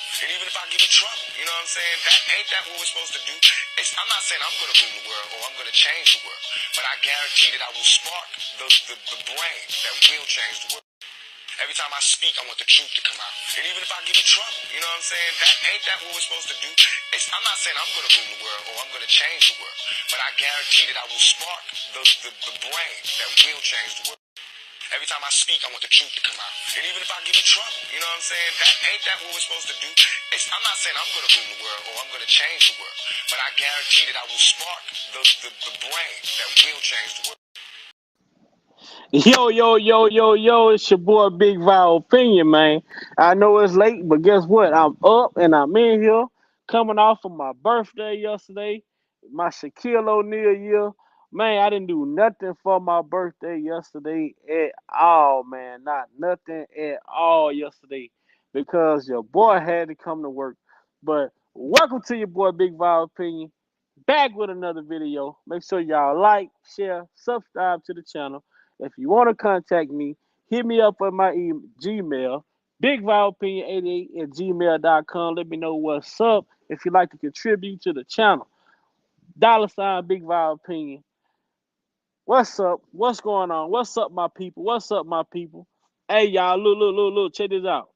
And even if I get in trouble, you know what I'm saying? Ain't that what we're supposed to do? I'm not saying I'm going to rule the world or I'm going to change the world, but I guarantee that I will spark the brain that will change the world. Every time I speak, I want the truth to come out. And even if I get in trouble, you know what I'm saying? Ain't that what we're supposed to do? I'm not saying I'm going to rule the world or I'm going to change the world, but I guarantee that I will spark the brain that will change the world. Every time I speak, I want the truth to come out. And even if I get in trouble, you know what I'm saying? Ain't that what we're supposed to do? I'm not saying I'm going to rule the world or I'm going to change the world, but I guarantee that I will spark the brain that will change the world. Yo, it's your boy Big Val Opinion, man. I know it's late, but guess what? I'm up and I'm in here coming off of my birthday yesterday, my Shaquille O'Neal year. Man, I didn't do nothing for my birthday yesterday at all, man. Not nothing at all yesterday because your boy had to come to work. But welcome to your boy Big Val Opinion. Back with another video. Make sure y'all like, share, subscribe to the channel. If you want to contact me, hit me up on my Gmail, bigvalopinion88@gmail.com. Let me know what's up. If you'd like to contribute to the channel, $ Big Val Opinion. What's up? What's going on? What's up, my people? What's up, my people? Hey, y'all, look. Check this out.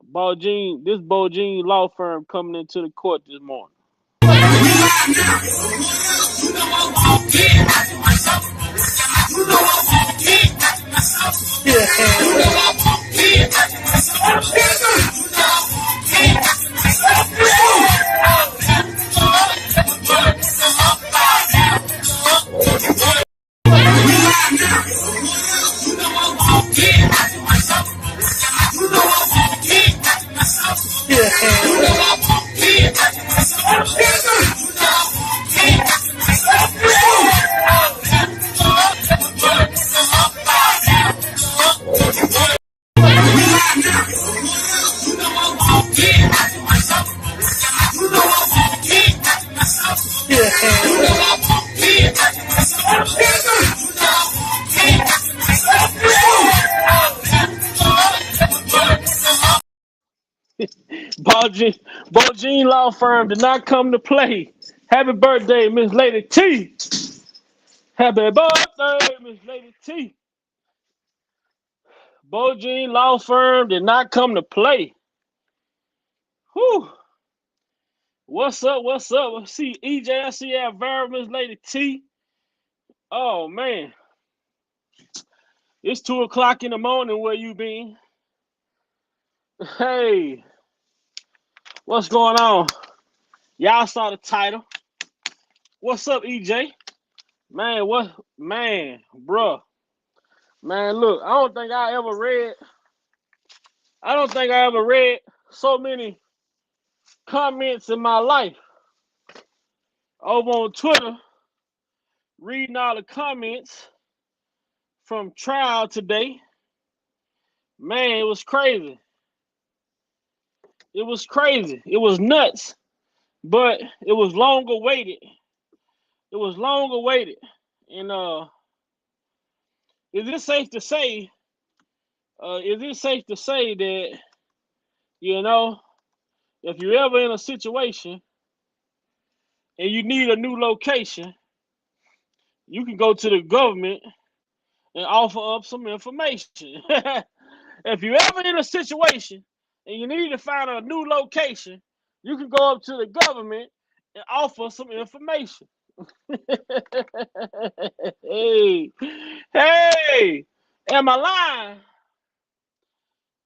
This Bojine law firm coming into the court this morning. Bojine law firm did not come to play. Happy birthday, Miss Lady T. Happy birthday, Miss Lady T. Bojine law firm did not come to play. Whew. What's up? I see EJ, I see Vera, Miss Lady T. Oh, man. It's 2 o'clock in the morning. Where you been? Hey. What's going on? Y'all saw the title. What's up, EJ? Man, bruh. Man, look, I don't think I ever read so many comments in my life. Over on Twitter, reading all the comments from trial today. Man, it was crazy. It was crazy. It was nuts. But it was long awaited. And is it safe to say that, you know, if you're ever in a situation and you need a new location, you can go to the government and offer up some information. If you're ever in a situation and you need to find a new location, you can go up to the government and offer some information. Hey, am I lying?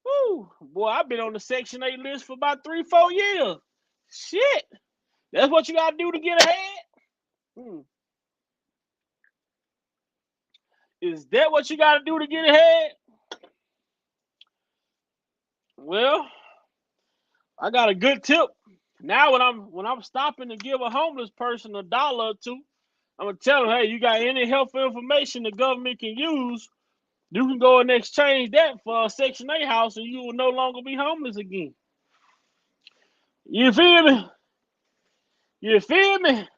Woo, boy, I've been on the Section 8 list for about 3-4 years. Shit, that's what you gotta do to get ahead? Is that what you gotta do to get ahead? Well, I got a good tip. Now when I'm stopping to give a homeless person $1 or $2, I'm gonna tell them, hey, you got any helpful information the government can use, you can go and exchange that for a Section 8 house and you will no longer be homeless again. You feel me?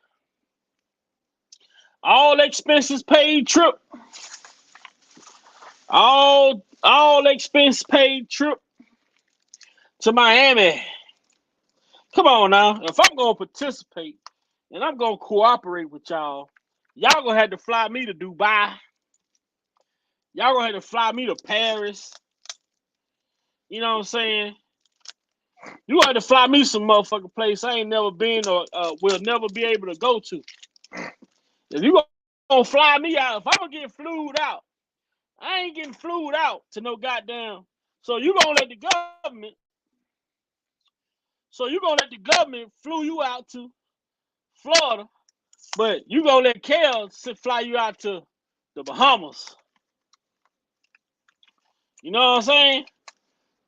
All expenses paid trip. All expense paid trip to Miami. Come on now. If I'm gonna participate and I'm gonna cooperate with y'all gonna have to fly me to Dubai. Y'all gonna have to fly me to Paris. You know what I'm saying? You gonna have to fly me some motherfucking place I ain't never been or will never be able to go to. If you gonna fly me out, if I'm gonna get flued out, I ain't getting flued out to no goddamn. So you gonna let the government. So you gonna let the government flew you out to Florida, but you gonna let Kel fly you out to the Bahamas. You know what I'm saying?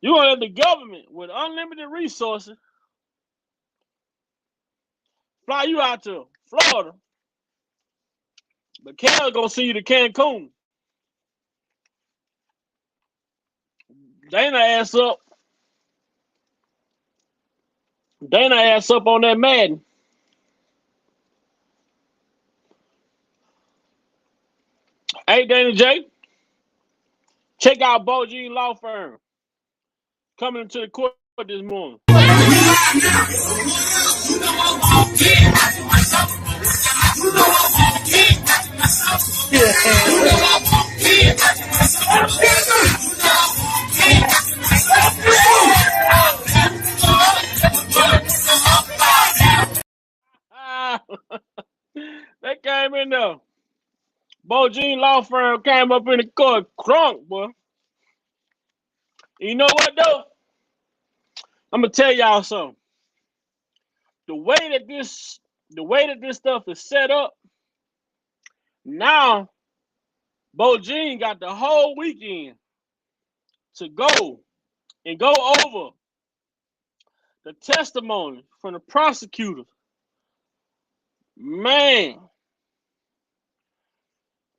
You gonna let the government with unlimited resources fly you out to Florida, but Kel gonna send you to Cancun. Dana ass up. Dana ass up on that Madden. Hey, Dana J, check out Bo Jean Law Firm coming into the court this morning. Ah, they came in there. Bo Jean Law Firm came up in the court crunk, boy. You know what though? I'm gonna tell y'all something. The way that this stuff is set up, now Bo Jean got the whole weekend to go and go over the testimony from the prosecutor. Man.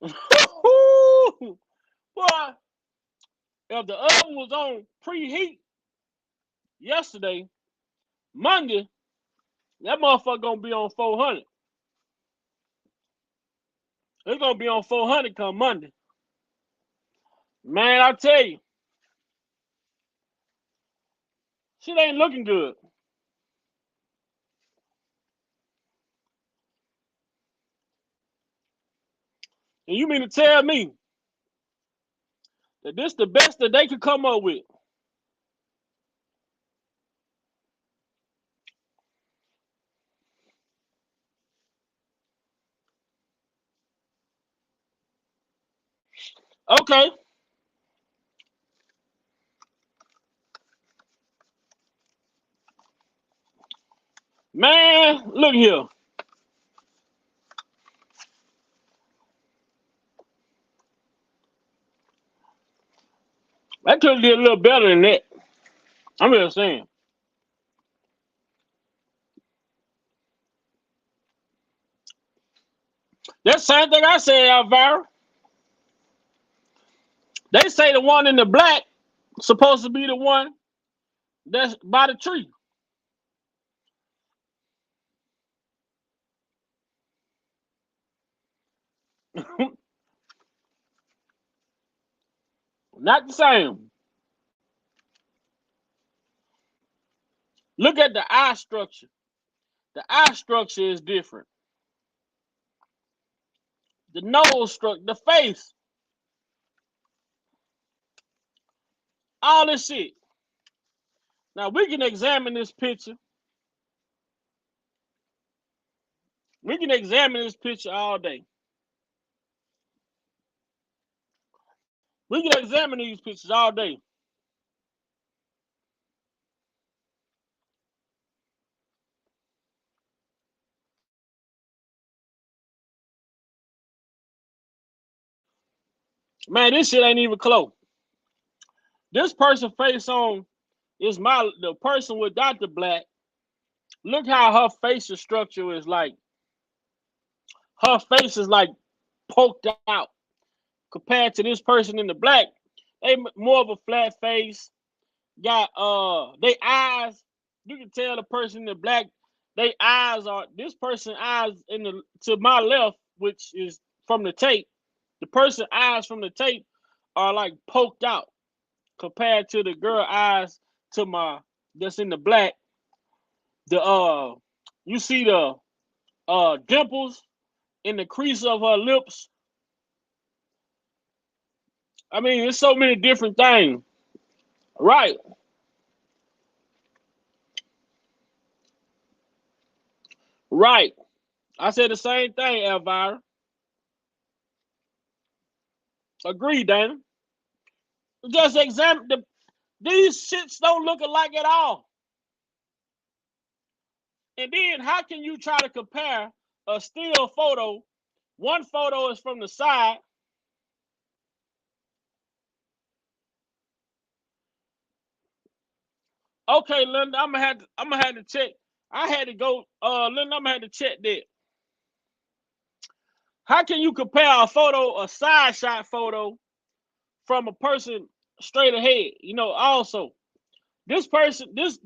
Boy, if the oven was on preheat yesterday, Monday, that motherfucker gonna be on 400. It's gonna be on 400 come Monday. Man, I tell you, shit ain't looking good. And you mean to tell me that this the best that they could come up with? Okay. Man, look here. That could have did a little better than that. I'm just saying. That same thing I said, Alvaro. They say the one in the black supposed to be the one that's by the tree. Not the same. Look at the eye structure. The eye structure is different. The nose structure, the face, all this shit. Now we can examine this picture. We can examine this picture all day. We can examine these pictures all day. Man, this shit ain't even close. This person face on is the person without the black. Look how her facial structure is like. Her face is like poked out compared to this person in the black. They more of a flat face. Got they eyes. You can tell the person in the black. They eyes are this person eyes in the to my left, which is from the tape. The person eyes from the tape are like poked out compared to the girl eyes to my that's in the black. the you see the dimples in the crease of her lips. I mean, there's so many different things. Right, right. I said the same thing, Elvira. Agree, Dana. Just examine these shits don't look alike at all. And then how can you try to compare a still photo? One photo is from the side. Okay, Linda, I'm gonna have to check. I had to go, Linda, I'm gonna have to check that. How can you compare a side shot photo from a person straight ahead? You know, also this person, this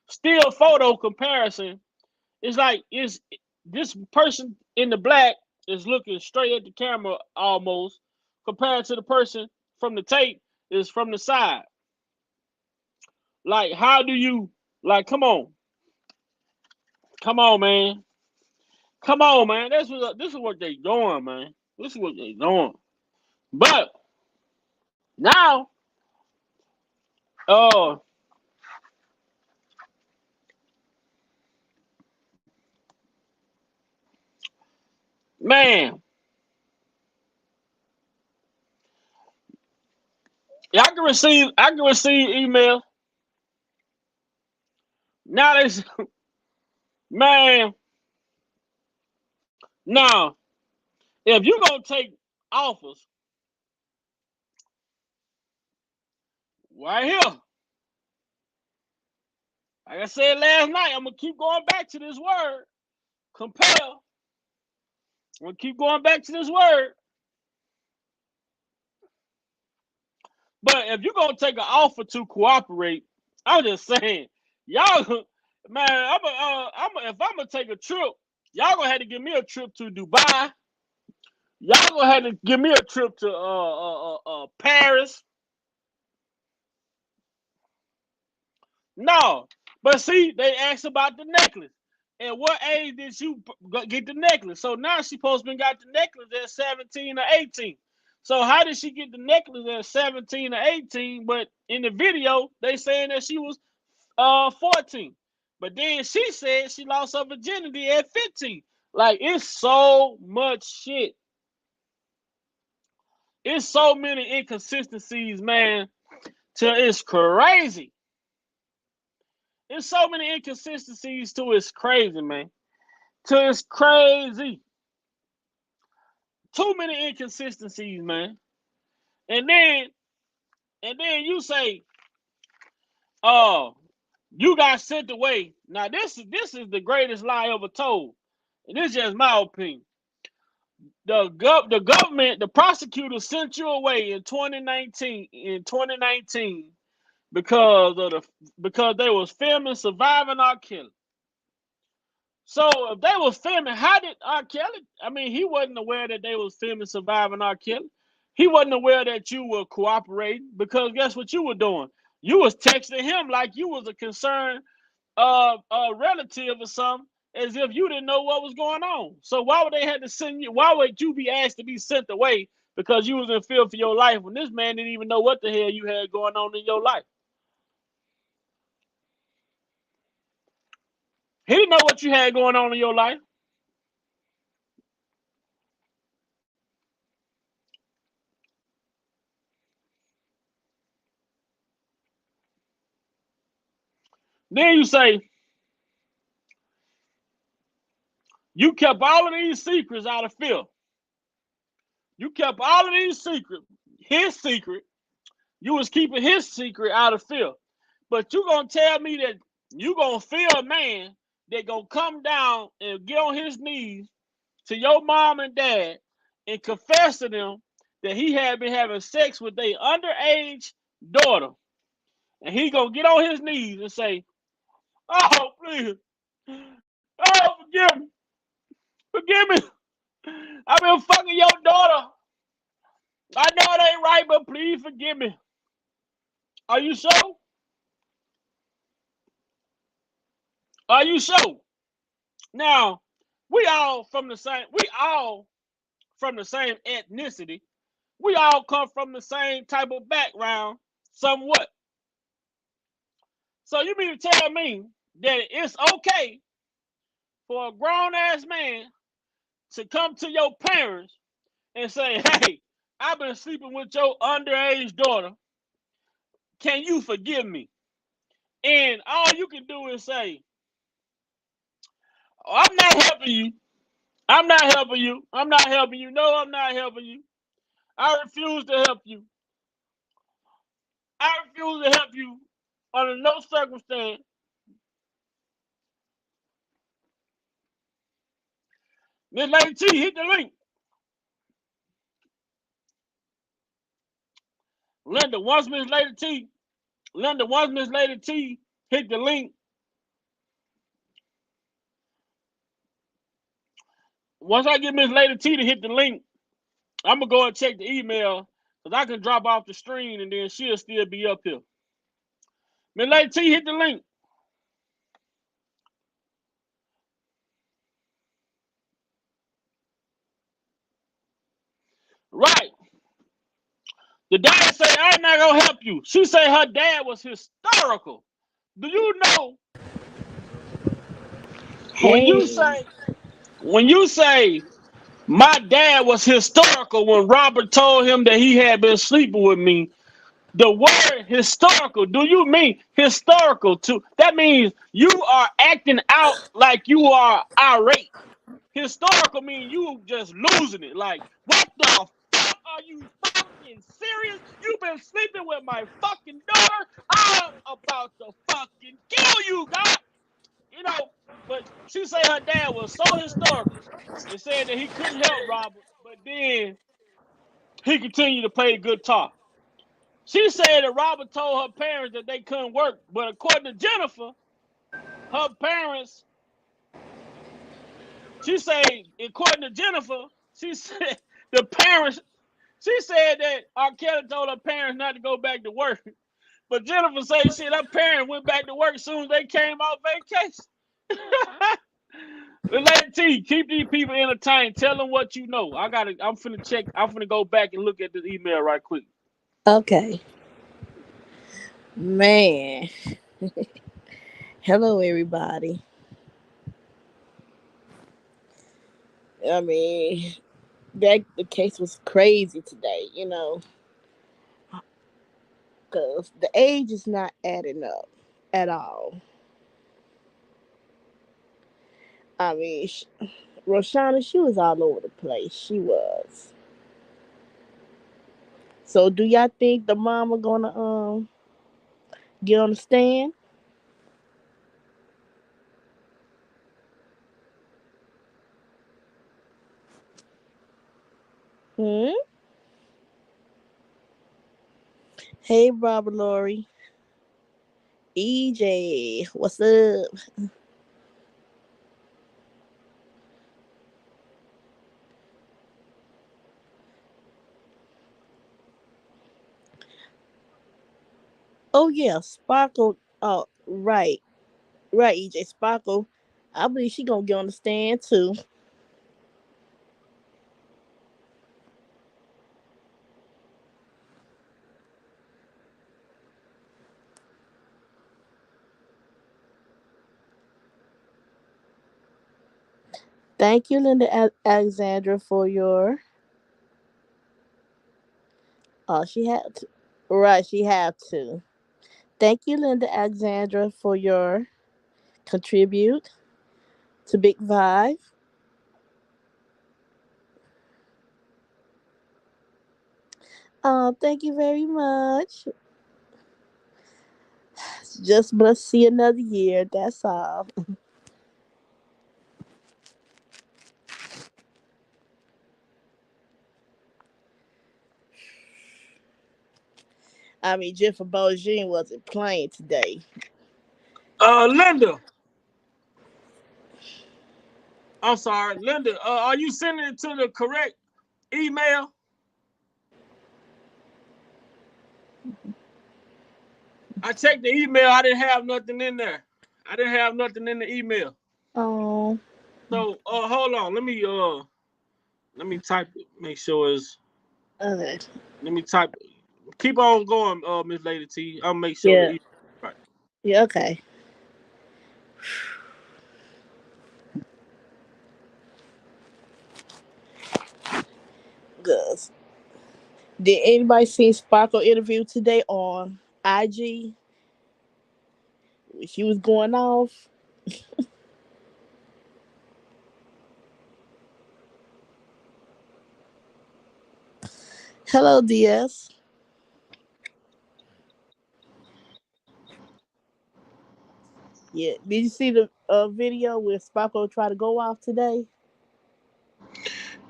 still photo comparison is like is this person in the black is looking straight at the camera almost compared to the person from the tape is from the side. Like, how do you like? Come on, man, come on, man. This is what they doing, man. This is what they doing. But now, uh, man, yeah, I can receive emails. Now this man, now if you gonna take offers right here, like I said last night, I'm gonna keep going back to this word. Compare. I'm gonna keep going back to this word. But if you're gonna take an offer to cooperate, I'm just saying, y'all, man, if I'm gonna take a trip, y'all gonna have to give me a trip to Dubai. Y'all gonna have to give me a trip to Paris. No, but see, they asked about the necklace. And what age did you get the necklace? So now she supposed to be got the necklace at 17 or 18. So how did she get the necklace at 17 or 18? But in the video, they saying that she was 14. But then she said she lost her virginity at 15. Like, it's so much shit. It's so many inconsistencies, man. Till it's crazy. There's so many inconsistencies to it's crazy, man. To it's crazy. Too many inconsistencies, man. And then you say, oh, you got sent away. Now this is the greatest lie ever told. And this is just my opinion. The government, the prosecutor sent you away in 2019 because they was filming Surviving R.Kelly. So if they was filming, how did R.Kelly? I mean, he wasn't aware that they was filming Surviving R.Kelly. He wasn't aware that you were cooperating because guess what you were doing? You was texting him like you was a concerned relative or something, as if you didn't know what was going on. So why would they have to send you? Why would you be asked to be sent away because you was in fear for your life when this man didn't even know what the hell you had going on in your life? He didn't know what you had going on in your life. Then you say you kept all of these secrets out of fear. You kept all of these secrets, his secret. You was keeping his secret out of fear. But you gonna tell me that you gonna fear a man that gonna come down and get on his knees to your mom and dad and confess to them that he had been having sex with their underage daughter. And he gonna get on his knees and say, oh, please. Oh, forgive me. Forgive me. I've been fucking your daughter. I know it ain't right, but please forgive me. Are you sure? Are you sure? Now, we all from the same. We all from the same ethnicity. We all come from the same type of background, somewhat. So you mean to tell me that it's okay for a grown ass man to come to your parents and say, "Hey, I've been sleeping with your underage daughter. Can you forgive me?" And all you can do is say, oh, "I'm not helping you. I'm not helping you. I'm not helping you. No, I'm not helping you. I refuse to help you. I refuse to help you under no circumstance." Miss Lady T, hit the link. Linda, once Miss Lady T, hit the link. Once I get Miss Lady T to hit the link, I'm gonna go and check the email because I can drop off the screen and then she'll still be up here. Miss Lady T, hit the link. Right. The dad say, "I'm not gonna help you." She say her dad was hysterical. Do you know when you Hey, say my dad was hysterical when Robert told him that he had been sleeping with me? The word historical, do you mean historical too? That means you are acting out like you are irate. Historical means you just losing it. Like, what the fuck, are you fucking serious? You've been sleeping with my fucking daughter. I'm about to fucking kill you, God. You know, but she said her dad was so historical and said that he couldn't help Robert, but then he continued to play guitar. She said that Robert told her parents that they couldn't work, but according to Jennifer, her parents, she said, according to Jennifer, she said the parents, she said that R.Kelly told her parents not to go back to work. But Jennifer said shit, her parents went back to work as soon as they came off vacation. Let T, keep these people entertained. Tell them what you know. I'm finna check. I'm finna go back and look at this email right quick. okay. Man, hello everybody. I mean, that the case was crazy today, because the age is not adding up at all. I mean, Roshana, she was all over the place. She was. So, do y'all think the mama gonna get on the stand? Hmm. Hey, Robert Lori, EJ, what's up? Oh yeah, Sparkle. Oh right, right, EJ Sparkle. I believe she gonna get on the stand too. Thank you, Linda Alexandra, for your. Oh, she had to. Right, she had to. Thank you, Linda Alexandra, for your contribute to Big Five. Thank you very much. Just must see another year. That's all. I mean, Jennifer Bojin wasn't playing today. Linda, I'm sorry, Linda. Are you sending it to the correct email? I checked the email. I didn't have nothing in there. I didn't have nothing in the email. Oh, So hold on. Let me type it. Make sure it's okay. let me type it. Keep on going, Miss Lady T. I'll make sure the Yeah. email right. Yeah, okay. Good. Did anybody see Sparkle interview today on IG? She was going off. Hello, DS. Yeah. Did you see the video where Sparkle tried to go off today?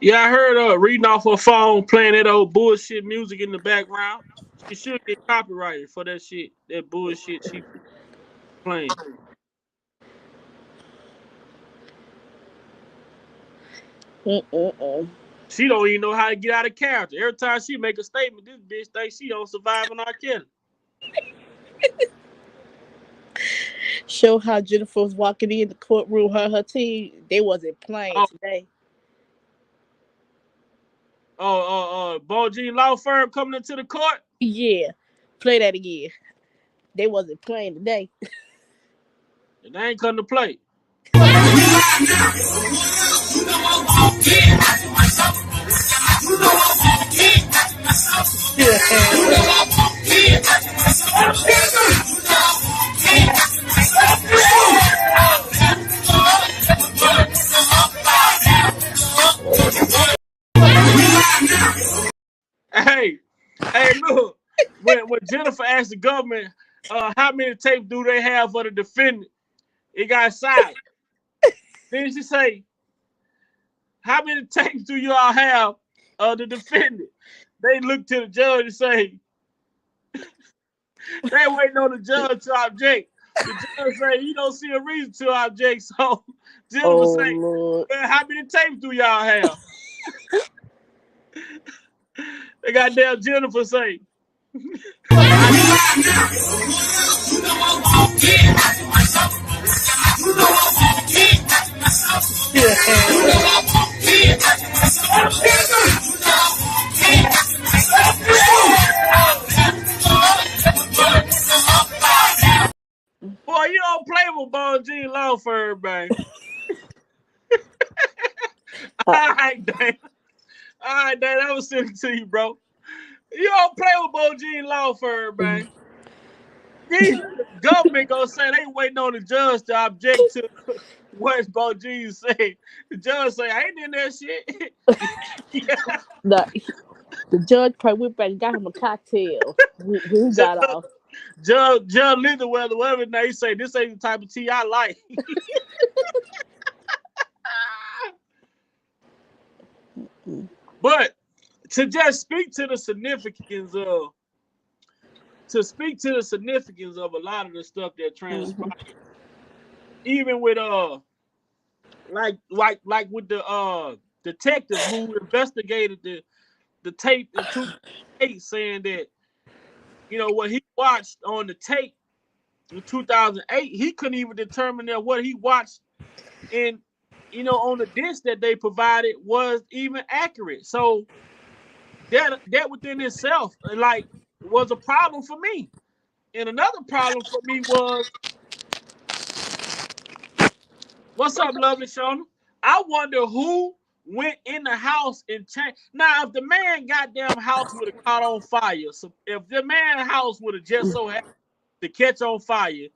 Yeah, I heard reading off her phone playing that old bullshit music in the background. She should get copyrighted for that shit. That bullshit she playing. Mm-mm-mm. She don't even know how to get out of character. Every time she make a statement, this bitch thinks she on surviving R.Kelly. Show how Jennifer was walking in the courtroom. Her team, they wasn't playing Oh, today. Bo Jean Law Firm coming into the court. Yeah. Play that again. They wasn't playing today. And they ain't come to play. Hey, hey, look. When Jennifer asked the government, how many tapes do they have for the defendant? It got silent. Then she say, how many tapes do you all have of the defendant? They look to the judge and say, they waiting on the judge to object. The judge say, you don't see a reason to object. So Jennifer Oh say, Lord. well, how many tapes do y'all have? They got damn Jennifer say, boy, you don't play with Bon Jean Law Firm, man. All right, Dan. All right, Dan, I was sending it to you, bro. You don't play with Bon Jean Law Firm, man. These government gonna say they waiting on the judge to object to what Bon Jean said. The judge say, I ain't in that shit. Yeah. The judge probably went back and got him a cocktail when he got off. Judge Linda, whatever they say, this ain't the type of tea I like. But to just speak to the significance of a lot of the stuff that transpired, even with like with the detective who investigated the tape in 2008, saying that what he watched on the tape in 2008, he couldn't even determine that what he watched in on the disc that they provided was even accurate. So that within itself like was a problem for me. And another problem for me was, what's up, lovely Shona? I wonder who went in the house and changed. Now, if the man goddamn house would have caught on fire, so if the man house would have just so happened to catch on fire,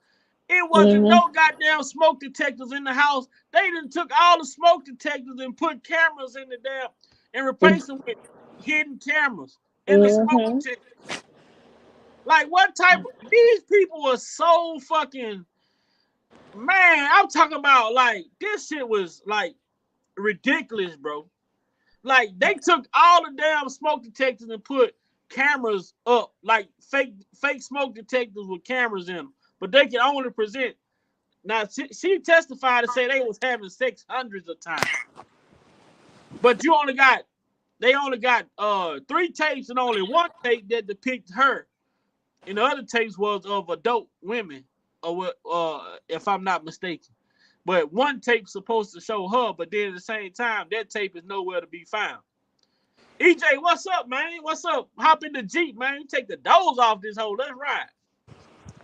it wasn't Mm-hmm. no goddamn smoke detectors in the house. They done took all the smoke detectors and put cameras in the damn and replaced them with hidden cameras in the smoke Mm-hmm. detectors. Like, what type of, these people were so fucking, man, I'm talking about, like, this shit was like ridiculous, bro. Like, they took all the damn smoke detectors and put cameras up, like fake smoke detectors with cameras in them, but they can only present. Now she testified to say they was having sex hundreds of times, but they only got 3 tapes and only 1 tape that depicts her, and the other tapes was of adult women. or if I'm not mistaken. But one tape's supposed to show her, but then at the same time, that tape is nowhere to be found. EJ, what's up, man? What's up? Hop in the Jeep, man. Take the doors off this hole. Let's ride.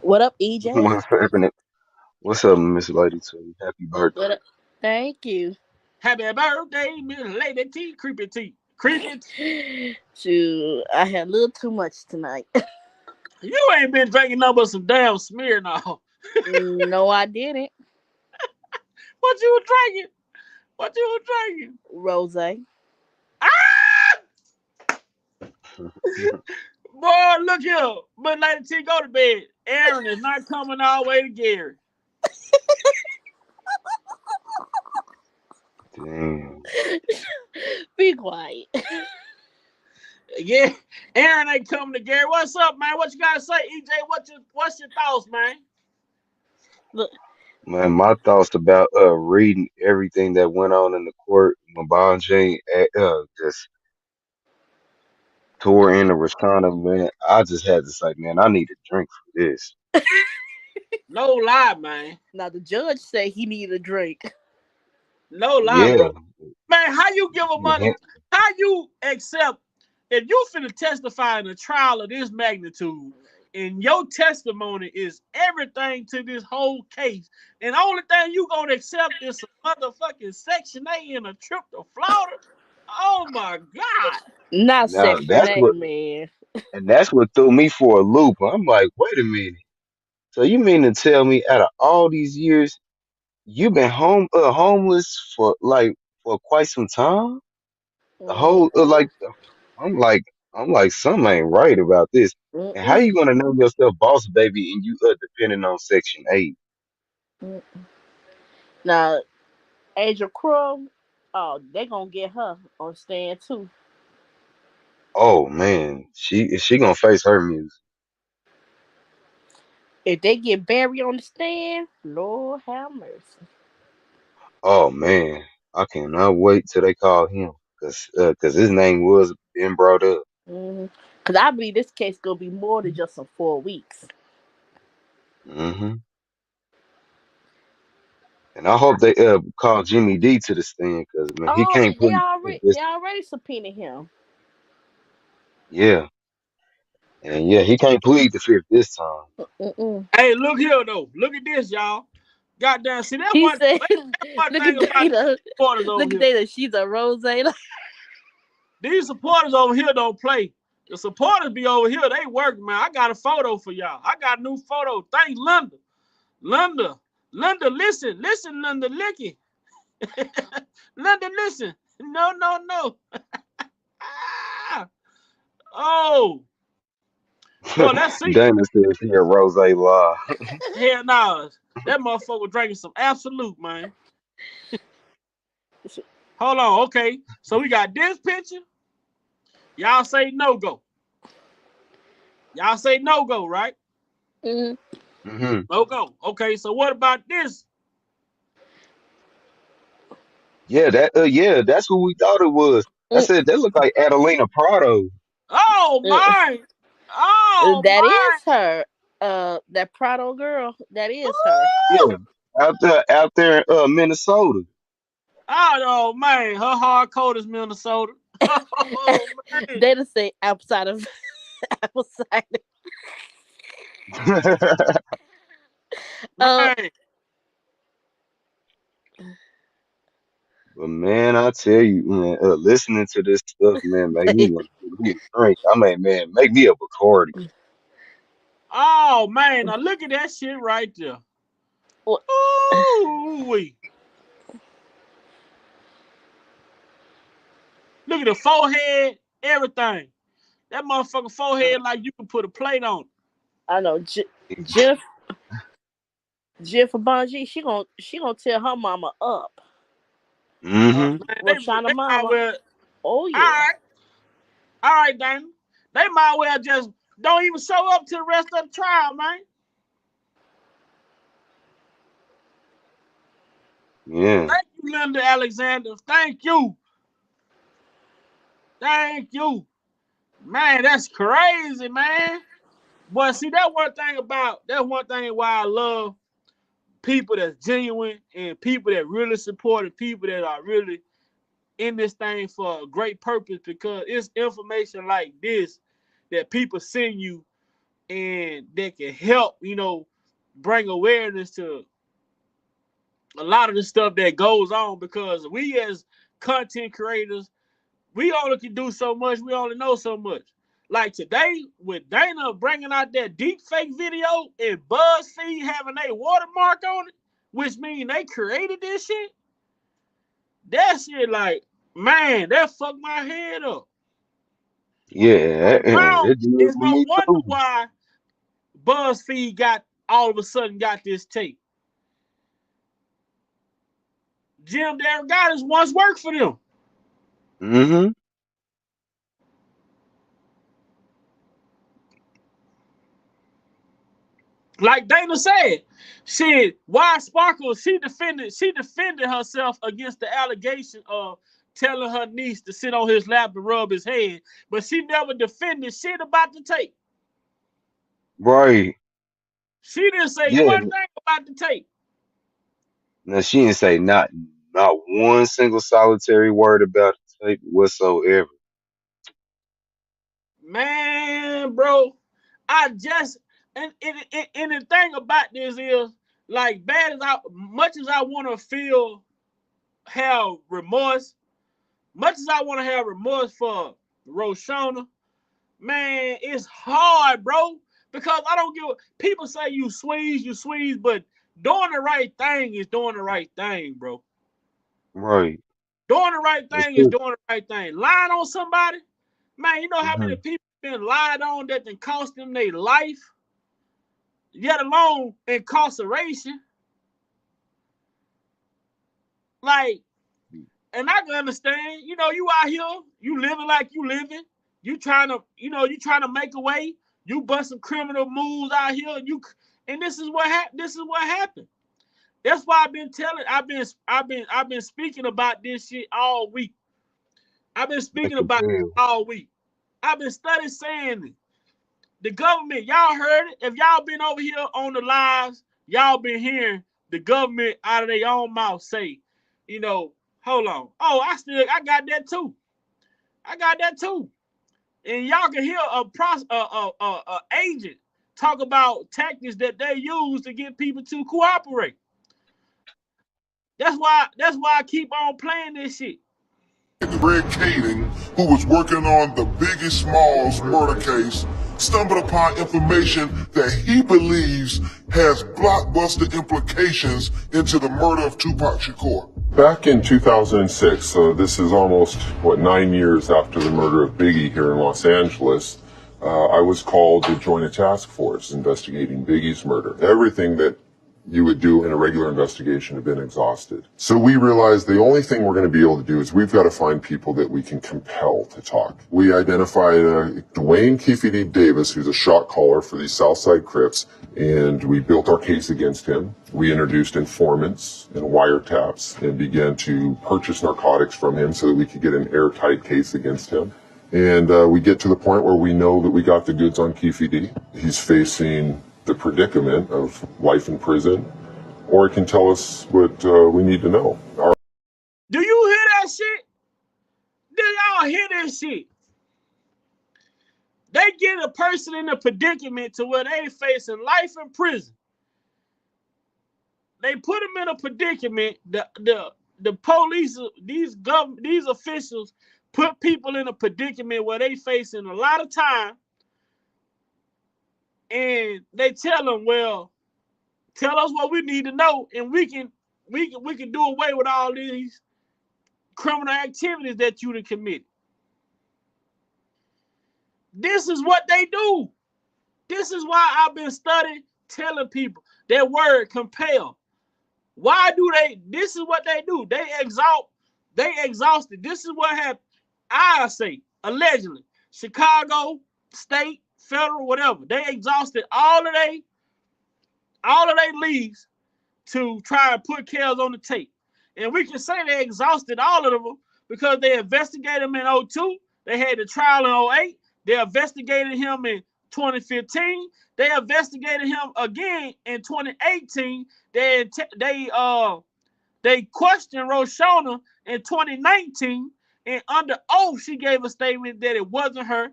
What up, EJ? What's happening? What's up, Miss Lady T? Happy What birthday. up? Thank you. Happy birthday, Miss Lady T. Creepy T. Creepy T. Shoot, I had a little too much tonight. You ain't been drinking nothing but some damn smear now. No, I didn't. What you were drinking? What you were drinking? Rose. Ah! Boy, look here. But Lady T, go to bed. Aaron is not coming all the way to Gary. Damn. Be quiet. Yeah, Aaron ain't coming to Gary. What's up, man? What you gotta say, EJ? What's your thoughts, man? Look, Man, my thoughts about reading everything that went on in the court when Bonjay just tore into Rashana, man. I just had to say, man, I need a drink for this. No lie, man. now the judge said he needed a drink. No lie, Yeah. bro. Man, how you give a money? Yeah. How you accept if you finna testify in a trial of this magnitude, and your testimony is everything to this whole case, and the only thing you gonna accept is a motherfucking Section 8 and a trip to Florida? Oh my God! Not Now Section that's 8, what man. and that's what threw me for a loop. I'm like, wait a minute. So you mean to tell me out of all these years you've been homeless for quite some time? The whole Mm-hmm. I'm like I'm like something ain't right about this. And how Mm-mm. you gonna name yourself boss baby and you depending on Section 8? Mm-mm. Now, Angel Crow, oh, they gonna get her on stand too. Oh man, she gonna face her music. If they get Barry on the stand, Lord have mercy. Oh man, I cannot wait till they call him cause his name was being brought up. Mm-hmm. Cause I believe this case gonna be more than just some 4 weeks. Hmm. And I hope they call Jimmy D to the stand because man he Oh, can't plead they this. already subpoenaed him. Yeah, and yeah he can't plead the fifth this time. Mm-mm. Hey, look here though. Look at this, y'all. Goddamn, see that He one. said, That one "Look at thing about these Dana. supporters over Look at here. Dana. She's a rose." These supporters over here don't play. The supporters be over here. They work, man. I got a photo for y'all. I got a new photo. Thanks, Linda. Linda. Linda, listen. Listen, Linda Licky. Linda, listen. No, no, no. Ah. Oh. Boy, let's see. Dana says he a rose law. Hell no. That motherfucker drinking some absolute, man. Hold on. Okay. So we got this picture. Y'all say no go. Y'all say no go, right? Mm-mm. Hmm. No go. Okay. So what about this? Yeah, that's who we thought it was. I said that looked like Adelina Prado. Oh my! Oh That my! is her. That Prado girl. That is her. Yeah, Woo! out there in Minnesota. Oh man, her hard code is Minnesota. Oh man, They just say outside of outside. Uh, man. But man, I tell you, man, listening to this stuff, man, make me want to give me a drink. I mean, man, make me a Bacardi. Oh man, now look at that shit right there. what- Ooh wee! Look at the forehead, everything. That motherfucker forehead like you can put a plate on. I know Jennifer Bonji. She gonna tell her mama up. Mm-hmm. Man, Roshana they might mama. well. Oh yeah. All right, Dana. They might well just don't even show up to the rest of the trial, man. Yeah. Thank you, Linda Alexander. Thank you. Thank you. Man, that's crazy, man. But see, that's one thing why I love people that's genuine and people that really support and people that are really in this thing for a great purpose, because it's information like this that people send you and that can help, bring awareness to a lot of the stuff that goes on, because we as content creators, we only can do so much. We only know so much. Like today, with Dana bringing out that deep fake video and BuzzFeed having a watermark on it, which means they created this shit, that shit, like, man, that fucked my head up. Yeah, Now, it did it's for no me wonder too. why BuzzFeed got all of a sudden got this tape. Jim Derogatis once worked for them. Mm-hmm. Like Dana said, why Sparkle, she defended herself against the allegation of telling her niece to sit on his lap and rub his head, but she never defended shit about the tape. Right. She didn't say Yeah. one thing about the tape. Now she didn't say not one single solitary word about the tape whatsoever. Man, bro, I just and the thing about this is, like, bad as much as I want to have remorse, much as I want to have remorse for Roshana, man, it's hard, bro. Because I don't give. People say you squeeze, but doing the right thing is doing the right thing, bro. Right. Doing the right That's thing is true. doing the right thing. Lying on somebody, man, you know how many Hmm. people been lied on that can cost them their life, yet alone incarceration. Like, and I can understand, you out here, you living like you living, you trying to make a way, you bust some criminal moves out here, and this is what happened. This is what happened. That's why I've been speaking about this shit all week. I've been I speaking can about it tell. all week. I've been studying saying it. The government, y'all heard it. If y'all been over here on the lives, y'all been hearing the government out of their own mouth say, you know, hold on. Oh, I got that too. I got that too. And y'all can hear a agent talk about tactics that they use to get people to cooperate. That's why I keep on playing this shit. Refuting, who was working on the Biggie Smalls murder case, stumbled upon information that he believes has blockbuster implications into the murder of Tupac Shakur. Back in 2006, so this is almost, 9 years after the murder of Biggie here in Los Angeles, I was called to join a task force investigating Biggie's murder. Everything that you would do in a regular investigation have been exhausted. So we realized the only thing we're going to be able to do is we've got to find people that we can compel to talk. We identified Dwayne Keefeity Davis, who's a shot caller for these Southside Crips, and we built our case against him. We introduced informants and wiretaps and began to purchase narcotics from him so that we could get an airtight case against him. And we get to the point where we know that we got the goods on Keefeity. He's facing the predicament of life in prison, or it can tell us what we need to know. Do you hear that shit? Do y'all hear this shit? They get a person in a predicament to where they facing life in prison. They put them in a predicament. The police, these officials put people in a predicament where they facing a lot of time, and they tell them, well, tell us what we need to know, and we can do away with all these criminal activities that you done committed. This is what they do. This is why I've been studying, telling people that word compel. Why do they? This is what they do. They exhausted. This is what happened. I say, allegedly, Chicago, state, federal, whatever. They exhausted all of their leads to try and put Kells on the tape. And we can say they exhausted all of them because they investigated him in 02. They had the trial in 08. They investigated him in 2015. They investigated him again in 2018. They questioned Roshona in 2019, and under oath, she gave a statement that it wasn't her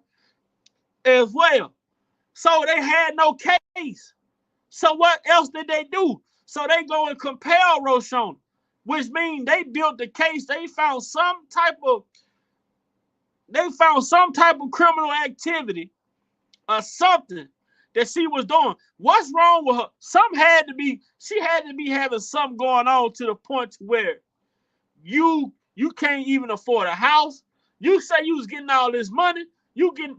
as well. So they had no case. So what else did they do? So they go and compel Roshona, which means they built the case. They found some type of criminal activity or something that she was doing. What's wrong with her? She had to be having something going on to the point where you can't even afford a house. You say you was getting all this money. You getting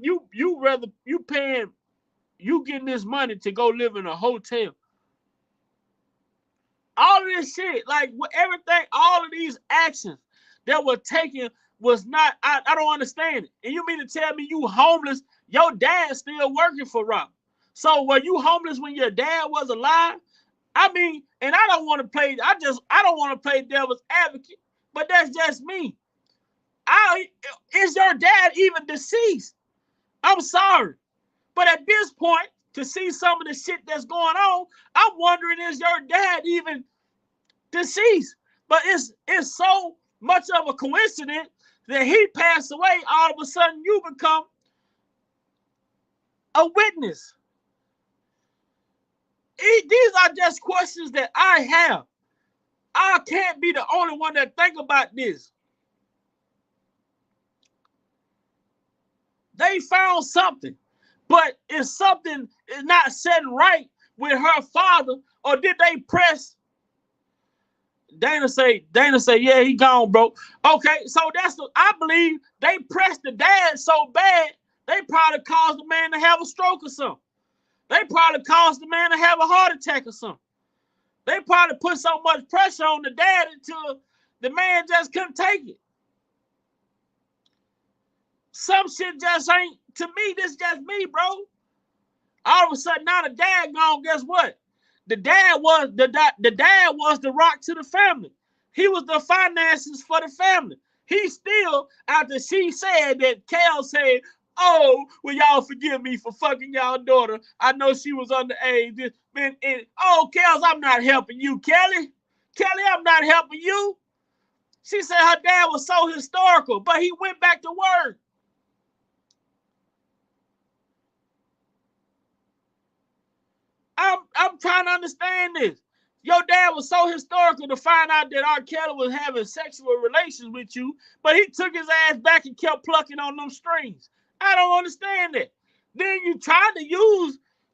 this money to go live in a hotel. All of this shit, like everything, all of these actions that were taken was not. I don't understand it. And you mean to tell me you homeless? Your dad's still working for Rob. So were you homeless when your dad was alive? I mean, and I don't want to play. I don't want to play devil's advocate. But that's just me. Is your dad even deceased? I'm sorry, but at this point, to see some of the shit that's going on, I'm wondering, is your dad even deceased? But it's so much of a coincidence that he passed away. All of a sudden, you become a witness. These are just questions that I have. I can't be the only one that think about this. They found something, but is something is not setting right with her father, or did they press? Dana say, yeah, he gone, bro. Okay, so I believe they pressed the dad so bad, they probably caused the man to have a stroke or something. They probably caused the man to have a heart attack or something. They probably put so much pressure on the dad until the man just couldn't take it. Some shit just ain't, to me, this just me, bro. All of a sudden, now the dad gone, guess what? The dad was the rock to the family. He was the finances for the family. He still, after she said that, Kel said, oh, will y'all forgive me for fucking y'all daughter? I know she was underage. Oh, Kels, I'm not helping you, Kelly. Kelly, I'm not helping you. She said her dad was so historical, but he went back to work. I'm trying to understand this. Your dad was so historical to find out that R.Kelly was having sexual relations with you, but he took his ass back and kept plucking on them strings. I don't understand that. Then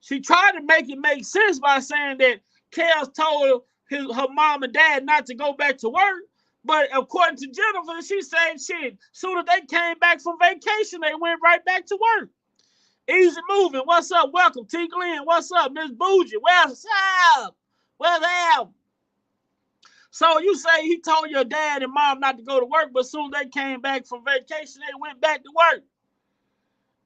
she tried to make it make sense by saying that Kels told her mom and dad not to go back to work. But according to Jennifer, she said shit, soon as they came back from vacation, they went right back to work. Easy moving. What's up? Welcome. T. Glenn. What's up? Miss Bougie. What's up? What's up? So you say he told your dad and mom not to go to work, but soon they came back from vacation, they went back to work.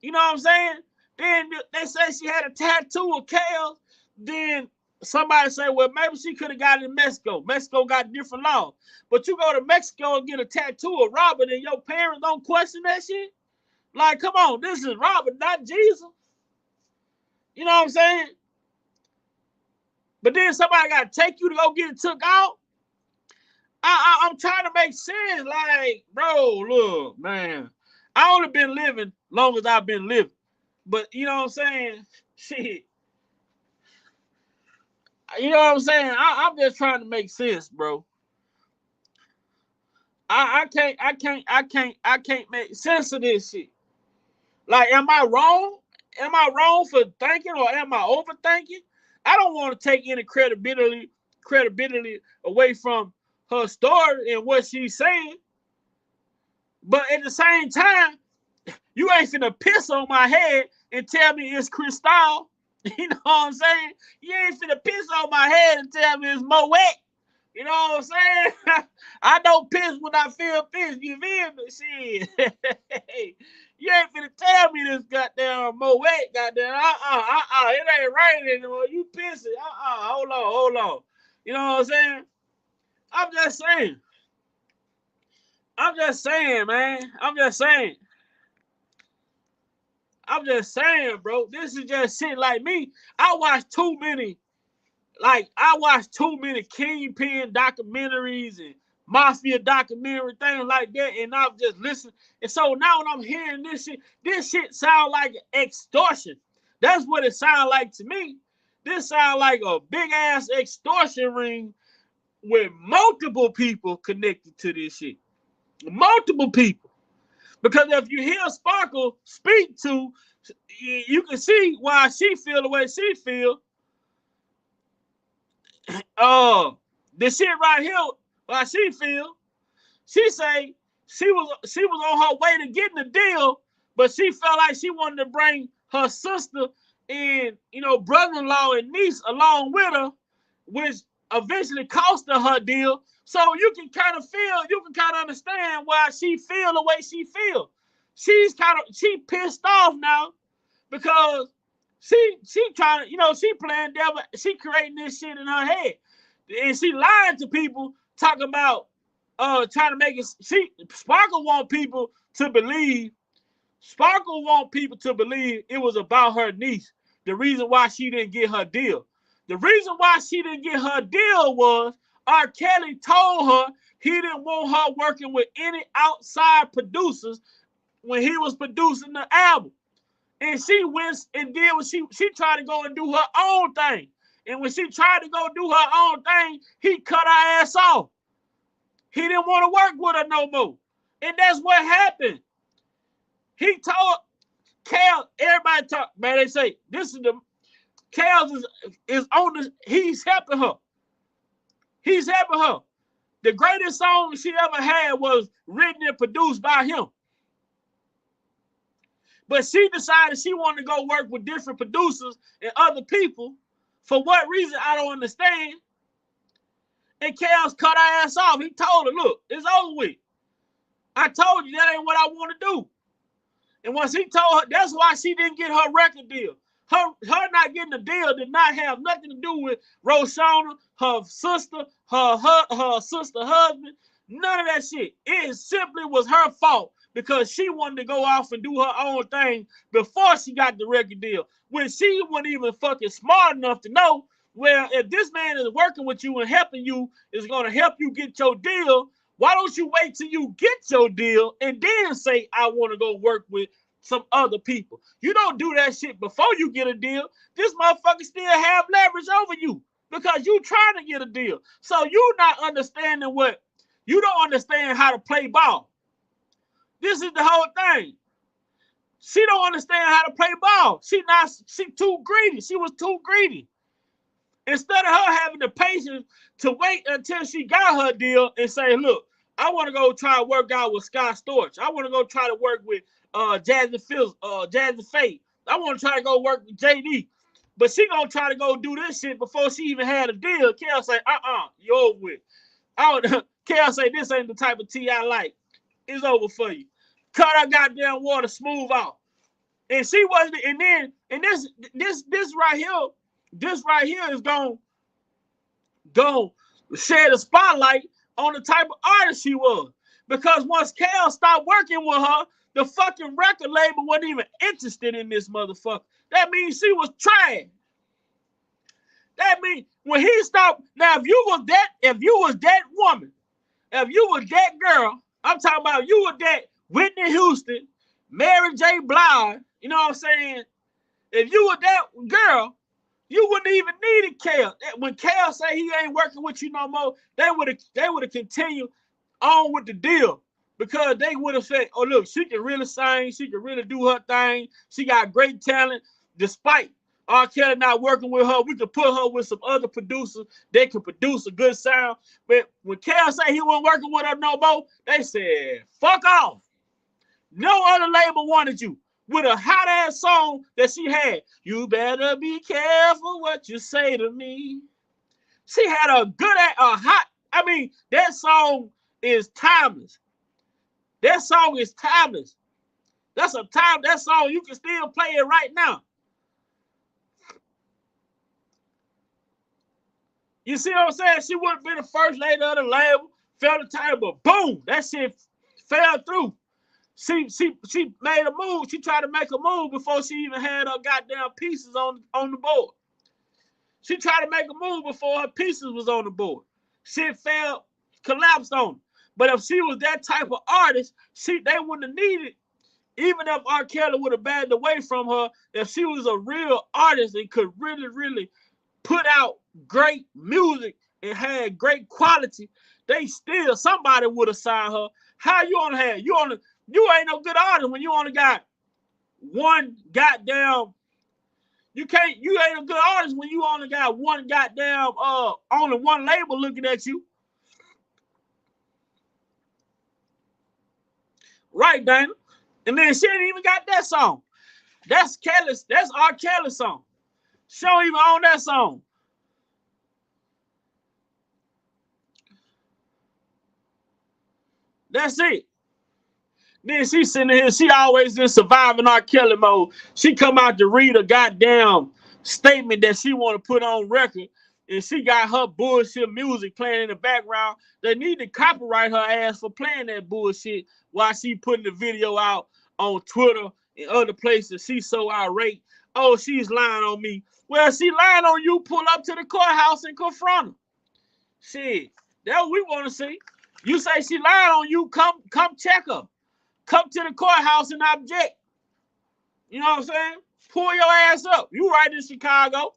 You know what I'm saying? Then they say she had a tattoo of Kale. Then somebody say, well, maybe she could have got it in Mexico. Mexico got different laws. But you go to Mexico and get a tattoo of Robert and your parents don't question that shit? Like, come on, this is Robert, not Jesus. You know what I'm saying? But then somebody got to take you to go get it took out. I'm trying to make sense. Like, bro, look, man. I only been living long as I've been living. But you know what I'm saying? Shit. You know what I'm saying? I'm just trying to make sense, bro. I can't make sense of this shit. Like, am I wrong? Am I wrong for thinking, or am I overthinking? I don't want to take any credibility away from her story and what she's saying. But at the same time, you ain't finna piss on my head and tell me it's Cristal. You know what I'm saying? You ain't finna piss on my head and tell me it's Moet. You know what I'm saying? I don't piss when I feel piss. You feel me? Shit. You ain't finna tell me this goddamn Moet, goddamn. It ain't right anymore. You pissing. Hold on. You know what I'm saying? I'm just saying, man. I'm just saying. I'm just saying, bro. This is just shit like me. I watch too many Kingpin documentaries and mafia documentary things like that, and I've just listened. And so now when I'm hearing this shit sound like extortion. That's what it sounds like to me. This sounds like a big ass extortion ring with multiple people connected to this shit. Multiple people. Because if you hear Sparkle speak to, you can see why she feel the way she feel. This shit right here, why she feel. She say she was on her way to getting the deal, but she felt like she wanted to bring her sister and brother-in-law and niece along with her, which eventually cost her deal. So you can kind of understand why she feel the way she feel. She pissed off now because she trying to, she playing devil, she creating this shit in her head. And she lied to people talking about trying to make it. Sparkle want people to believe it was about her niece. The reason why she didn't get her deal. The reason why she didn't get her deal was R.Kelly told her he didn't want her working with any outside producers when he was producing the album. And she went and did what she tried to go and do her own thing. And when she tried to go do her own thing, he cut her ass off. He didn't want to work with her no more. And that's what happened. He told Cal, everybody talk, man, they say, this is the, Cal is on the, he's helping her. He's helping her. The greatest song she ever had was written and produced by him. But she decided she wanted to go work with different producers and other people. For what reason, I don't understand. And Cal's cut her ass off. He told her, look, it's over with. I told you that ain't what I want to do. And once he told her, that's why she didn't get her record deal. Her not getting the deal did not have nothing to do with Roshana, her sister, her sister husband, none of that shit. It simply was her fault because she wanted to go off and do her own thing before she got the record deal. When she wasn't even fucking smart enough to know, well, if this man is working with you and helping you, is going to help you get your deal, why don't you wait till you get your deal and then say, I want to go work with some other people? You don't do that shit before you get a deal. This motherfucker still have leverage over you because you trying to get a deal. So you not understanding you don't understand how to play ball. This is the whole thing. She don't understand how to play ball. She too greedy. She was too greedy. Instead of her having the patience to wait until she got her deal and say, look, I want to go try to work out with Scott Storch. I want to go try to work with Jazzy Faye. I want to try to go work with JD. But she gonna try to go do this shit before she even had a deal. Kel say, you over with. Kel say, this ain't the type of tea I like. It's over for you. Cut her goddamn water smooth off. And she wasn't, and this right here is gonna shed a spotlight on the type of artist she was. Because once Cal stopped working with her, the fucking record label wasn't even interested in this motherfucker. That means she was trash. That means when he stopped, now if you was that woman, if you was that girl, I'm talking about you were that Whitney Houston, Mary J. Blige, you know what I'm saying? If you were that girl, you wouldn't even need Cal. When Cal say he ain't working with you no more, they would have continued on with the deal because they would have said, oh, look, she can really sing. She can really do her thing. She got great talent. Despite R.Kelly not working with her, we could put her with some other producers. They could produce a good sound. But when Cal say he wasn't working with her no more, they said, fuck off. No other label wanted you. With a hot ass song that she had, you better be careful what you say to me. She had a good, that song is timeless. That song is timeless. That song, you can still play it right now. You see what I'm saying? She wouldn't be the first lady of the label, fell the title, but boom, that shit fell through. She made a move. She tried to make a move before she even had her goddamn pieces on the board. She tried to make a move before her pieces was on the board. Shit fell, collapsed on her. But if she was that type of artist, they wouldn't have needed, even if R. Kelly would have backed away from her, if she was a real artist and could really, really put out great music and had great quality, somebody would have signed her. How you only had, you ain't no good artist when you only got one goddamn, you ain't a good artist when you only got one goddamn, only one label looking at you. Right, Dana? And then she ain't even got that song. That's R. Kelly's song. She don't even own that song. That's it. Then she sitting here, she always in surviving R. Kelly mode. She come out to read a goddamn statement that she want to put on record, and she got her bullshit music playing in the background. They need to copyright her ass for playing that bullshit while she putting the video out on Twitter and other places. She's so irate. Oh, she's lying on me. Well, she lying on you. Pull up to the courthouse and confront her. Shit, that's what we want to see. You say she lying on you, come check her. Come to the courthouse and object. You know what I'm saying? Pull your ass up. You right in Chicago.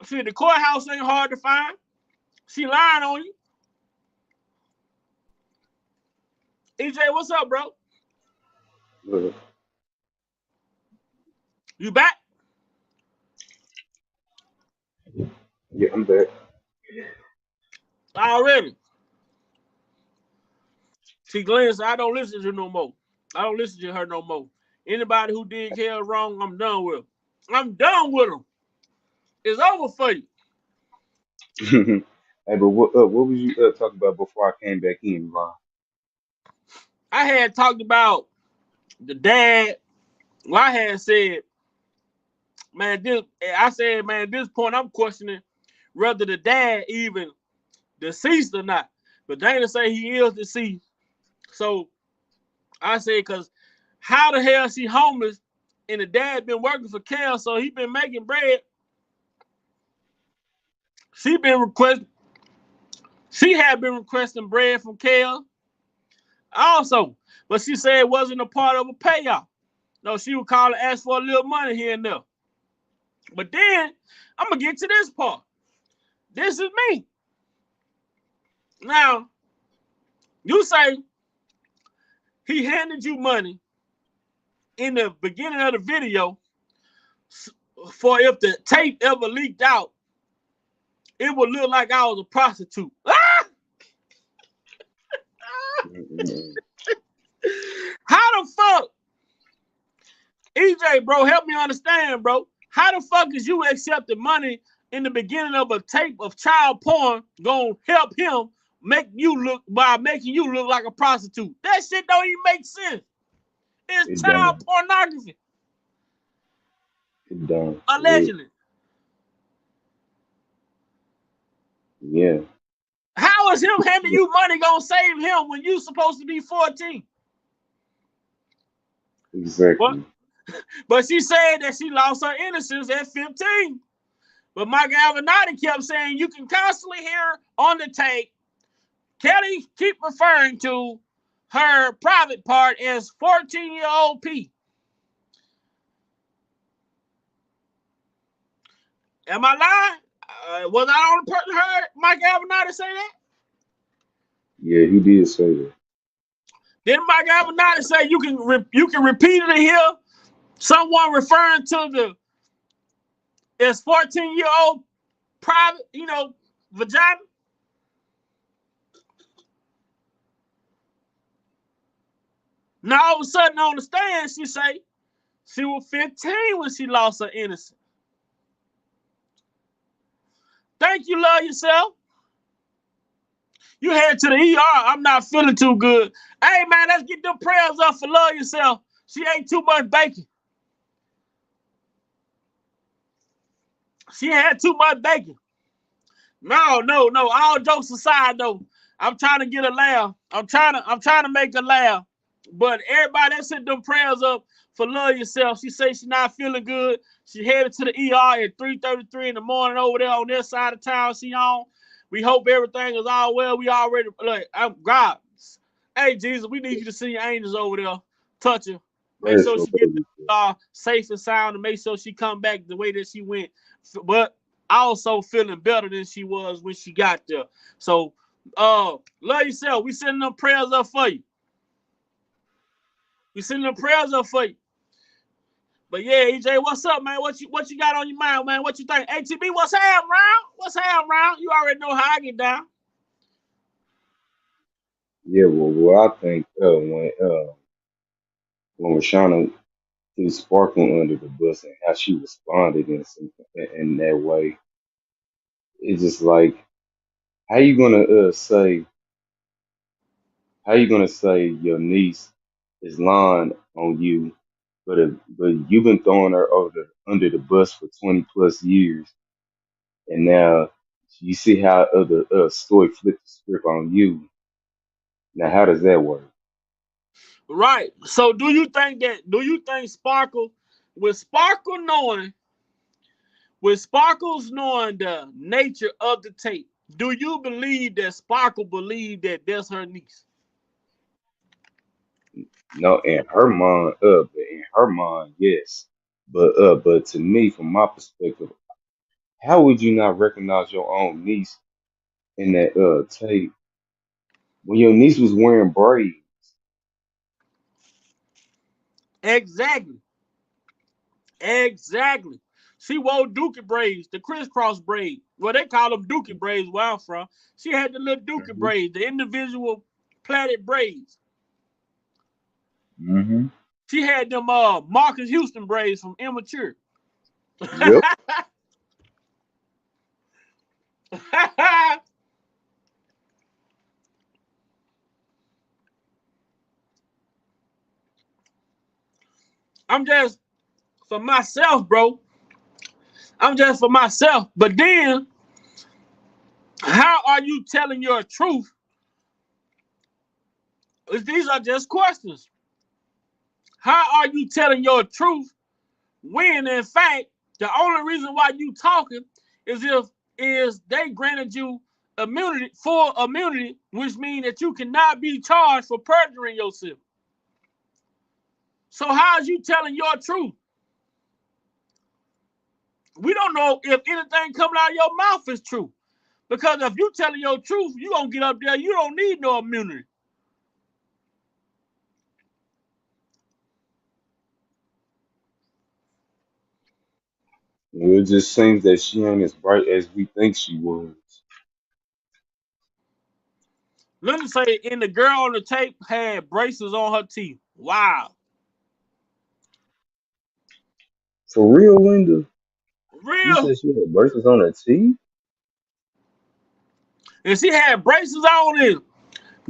See, the courthouse ain't hard to find. She lying on you. EJ, what's up, bro? You back? Yeah, I'm back. Already. See, Glenn said, I don't listen to her no more. I don't listen to her no more. Anybody who did Kel wrong, I'm done with them. I'm done with them. It's over for you. Hey, but what was you talking about before I came back in, Ron? I had talked about the dad. Well, I had said, man, at this point, I'm questioning whether the dad even deceased or not. But Dana say he is deceased. So I said, because how the hell is he homeless and the dad been working for Kel, so he been making bread. She had been requesting bread from Kel also, but she said it wasn't a part of a payoff. No, she would call and ask for a little money here and there. But then I'm gonna get to this part. This is me. Now, you say he handed you money in the beginning of the video for if the tape ever leaked out, it would look like I was a prostitute. How the fuck? EJ, bro, help me understand, bro. How the fuck is you accepting money in the beginning of a tape of child porn gonna help him making you look like a prostitute? That shit don't even make sense. It's It child don't. pornography. It don't. Allegedly. Yeah. How is him handing you money gonna save him when you supposed to be 14? Exactly. But she said that she lost her innocence at 15. But Mike Avenatti kept saying you can constantly hear on the tape Kelly keep referring to her private part as 14-year-old P. Am I lying? Was I the only person heard Mike Avenatti say that? Yeah, he did say that. Then Mike Avenatti say you can repeatedly hear someone referring to the as 14-year-old private, vagina. Now all of a sudden on the stand, she say she was 15 when she lost her innocence. Thank you, love yourself. You head to the ER. I'm not feeling too good. Hey, man, let's get them prayers up for love yourself. She ate too much bacon. She had too much bacon. No. All jokes aside, though, I'm trying to get a laugh. I'm trying to make a laugh. But everybody that sent them prayers up for Love Yourself, she say she not feeling good. She headed to the ER at 3:33 in the morning over there on their side of town she on. We hope everything is all well. We already, like, God. Hey, Jesus, we need you to send your angels over there, touch her. Make Pray sure for she get Love safe and sound, and make sure she come back the way that she went. But also feeling better than she was when she got there. So, Love Yourself. We sending them prayers up for you. We sending them prayers up for you. But yeah, EJ, what's up, man? What you got on your mind, man? What you think? ATB, what's happening, round? What's happening, round? You already know how I get down. Yeah, well, I think when Rashana threw Sparkle under the bus and how she responded in that way, it's just like how you gonna say how you gonna say your niece is lying on you, but you've been throwing her under the bus for 20 plus years, and now you see how the story flipped the script on you. Now, how does that work? Right. So do you think Sparkle, with Sparkle knowing, with Sparkle's knowing the nature of the tape, do you believe that Sparkle believed that that's her niece? No, in her mind, yes. But to me, from my perspective, how would you not recognize your own niece in that tape when your niece was wearing braids? Exactly. Exactly. She wore dookie braids, the crisscross braid. Well, they call them dookie braids where I'm from. She had the little dookie Hmm. braids, the individual plaited braids. Hmm. She had them Marcus Houston braids from Immature. Yep. I'm just for myself, bro. I'm just for myself. But then, how are you telling your truth? These are just questions. How are you telling your truth when, in fact, the only reason why you talking is they granted you immunity, full immunity, which means that you cannot be charged for perjuring yourself. So how is you telling your truth? We don't know if anything coming out of your mouth is true. Because if you telling your truth, you gonna get up there, you don't need no immunity. Well, it just seems that she ain't as bright as we think she was. Let me say, and the girl on the tape had braces on her teeth. Wow. For real, Linda? You Real. said she had braces on her teeth? And she had braces on and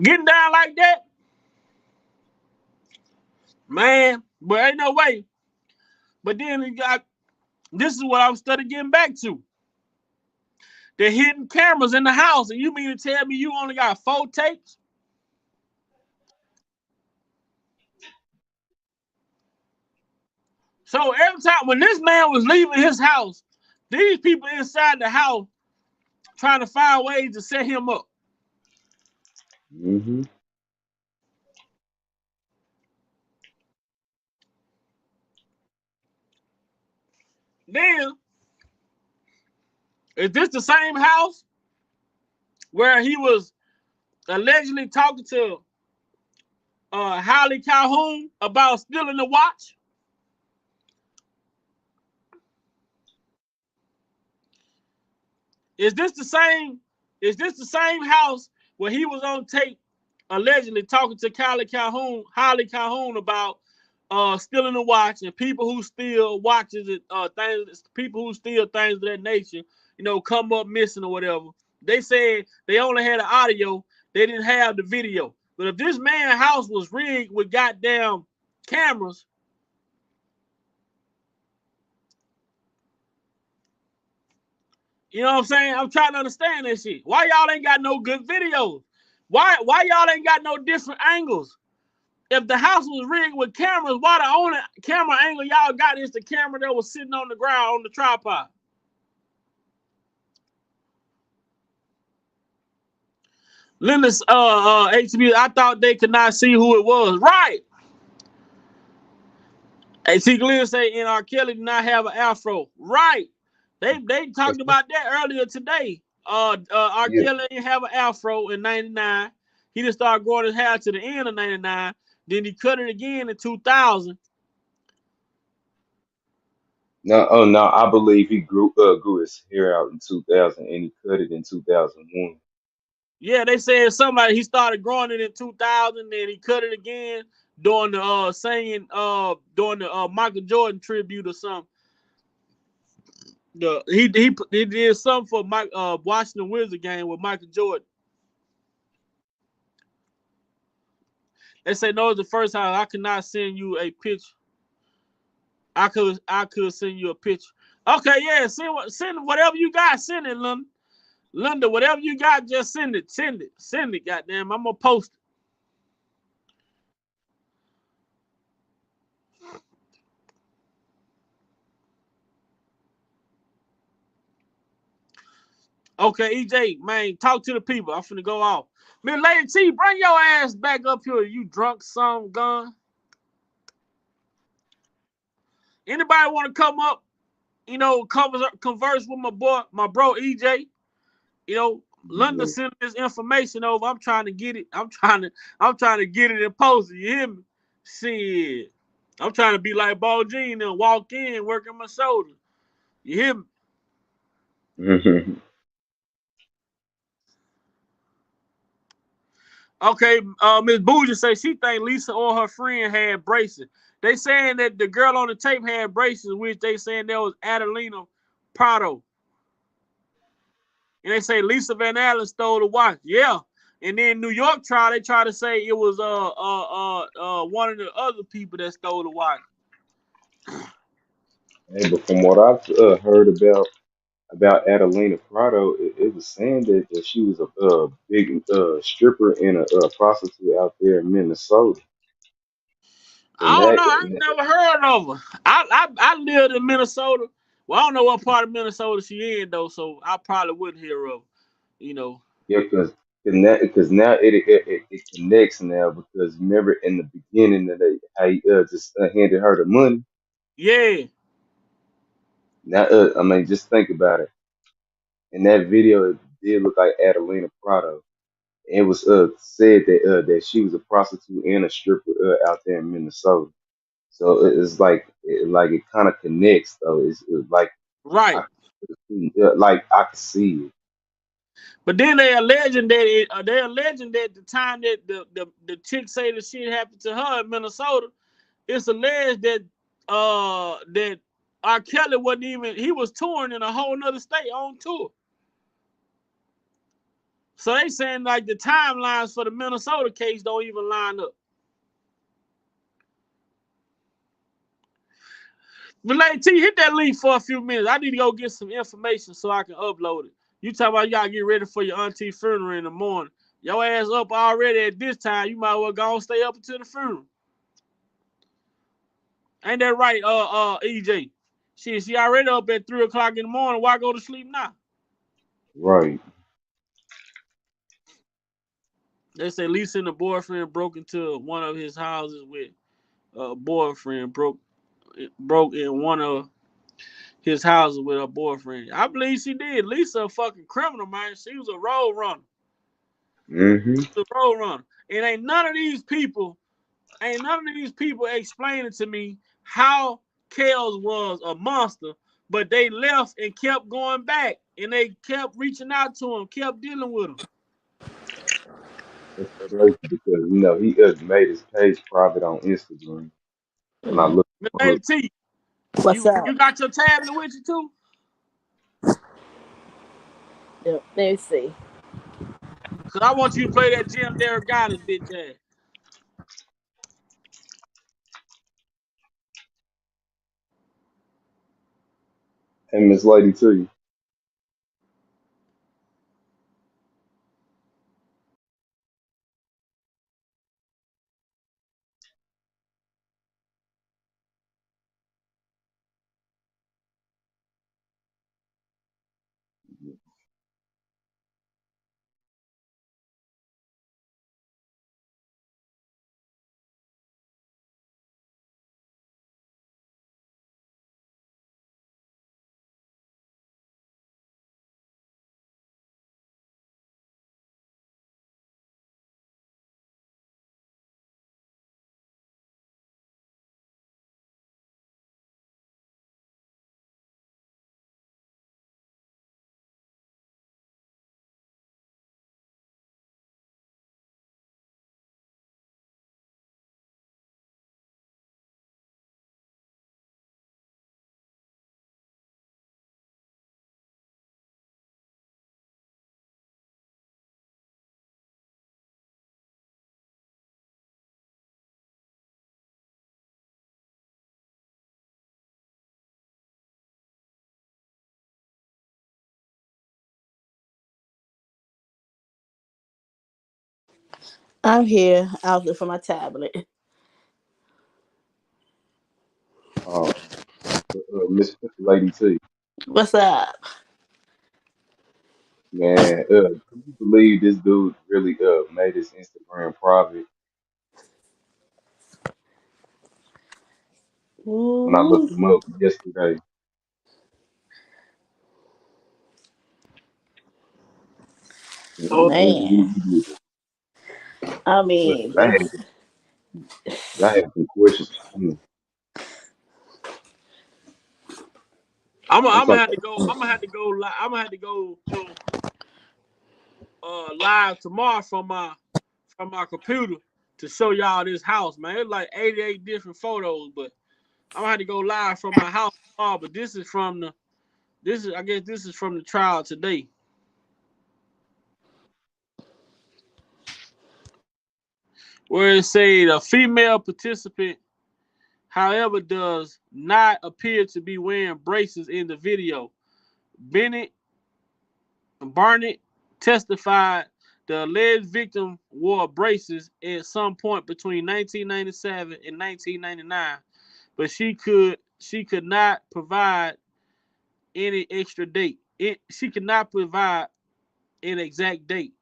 getting down like that. Man, but ain't no way. But then you got, this is what I'm studying getting back to. The hidden cameras in the house. And you mean to tell me you only got 4 tapes? So every time when this man was leaving his house, these people inside the house trying to find ways to set him up. Hmm. Then, is this the same house where he was allegedly talking to Holly Calhoun about stealing the watch? Is this the same? Is this the same house where he was on tape allegedly talking to Holly Calhoun about stealing a watch and people who steal watches and things, people who steal things of that nature, come up missing or whatever. They said they only had the audio, they didn't have the video. But if this man's house was rigged with goddamn cameras, you know what I'm saying? I'm trying to understand this shit. Why y'all ain't got no good videos? Why y'all ain't got no different angles? If the house was rigged with cameras, why the only camera angle y'all got is the camera that was sitting on the ground on the tripod? Linda's HB, I thought they could not see who it was. Right. Hey, T. Glenn say, and R.Kelly did not have an afro. Right. They talked about that earlier today. Yeah. R.Kelly didn't have an afro in '99. He just started growing his hair to the end of '99. Then he cut it again in 2000. No, oh no, I believe he grew his hair out in 2000 and he cut it in 2001. Yeah, they said somebody he started growing it in 2000, then he cut it again during the singing during the Michael Jordan tribute or something. He did something for Mike Washington Wizard game with Michael Jordan. They say no, it's the first time I could not send you a picture. I could send you a picture. Okay, yeah, send whatever you got. Send it, Linda. Linda, whatever you got, just send it. Send it. Send it. Goddamn, I'm gonna post it. Okay, EJ, man, talk to the people. I'm finna go off. Man, Lady T, bring your ass back up here. You drunk some gun. Anybody want to come up? Converse with my bro EJ. London sent this information over. I'm trying to get it. I'm trying to get it and post it. You hear me? Shit. I'm trying to be like Ball Jean and walk in, working my shoulder. You hear me? Okay, Miss Bougie say she think Lisa or her friend had braces. They saying that the girl on the tape had braces, which they saying that was Adelina Prado. And they say Lisa Van Allen stole the watch. Yeah. And then New York trial, they try to say it was one of the other people that stole the watch. Hey, but from what I've heard about Adelina Prado, it was saying that she was a big stripper and a prostitute out there in Minnesota. I And don't that, know. I and ain't that never heard of her. I lived in Minnesota. Well, I don't know what part of Minnesota she in though, so I probably wouldn't hear of her. You know. yeah, because now it connects now because remember in the beginning that how he just handed her the money. Yeah. Now I mean just think about it. In that video, it did look like Adelina Prado. It was said that she was a prostitute and a stripper out there in Minnesota. So it's like it kind of connects though. It's like I Right. could see, like I could see it. But then they alleging that the time that the chick say the shit happened to her in Minnesota, it's alleged that R. Kelly wasn't even he was touring in a whole nother state on tour. So they saying like the timelines for the Minnesota case don't even line up. But like T, hit that link for a few minutes. I need to go get some information so I can upload it. You talking about y'all get ready for your auntie funeral in the morning. Your ass up already at this time. You might well go and stay up until the funeral. Ain't that right, EJ? She already up at 3 o'clock in the morning. Why go to sleep now? Right. They say Lisa and the boyfriend broke into one of his houses with a boyfriend broke in one of his houses with her boyfriend. I believe she did. Lisa a fucking criminal, man. She was a road runner. Hmm. The road runner. And ain't none of these people explaining to me how Kels was a monster, but they left and kept going back and they kept reaching out to him, kept dealing with him. It's crazy because he made his page private on Instagram. When I Mm. look Miss on her, Lady T, What's you up? you got your tablet with you too? Let me see. Cause I want you to play that Jim Darragottis bitch ass. hey Miss Lady too. I'm here. I'll look for my tablet. Uh, Miss Lady T, What's up? man, can you believe this dude really made his Instagram private? When I Ooh, looked him up yesterday, man. he did. I But mean, I this. had I had some questions for him. I'm I'm gonna talking have to about go. I'm gonna have to go live tomorrow from my computer to show y'all this house, man. It's like 88 different photos, but I'm gonna have to go live from my house tomorrow. But I guess this is from the trial today, where it said a female participant, however, does not appear to be wearing braces in the video. Bennett Barnett testified the alleged victim wore braces at some point between 1997 and 1999, but she could not provide any extra date. She could not provide an exact date.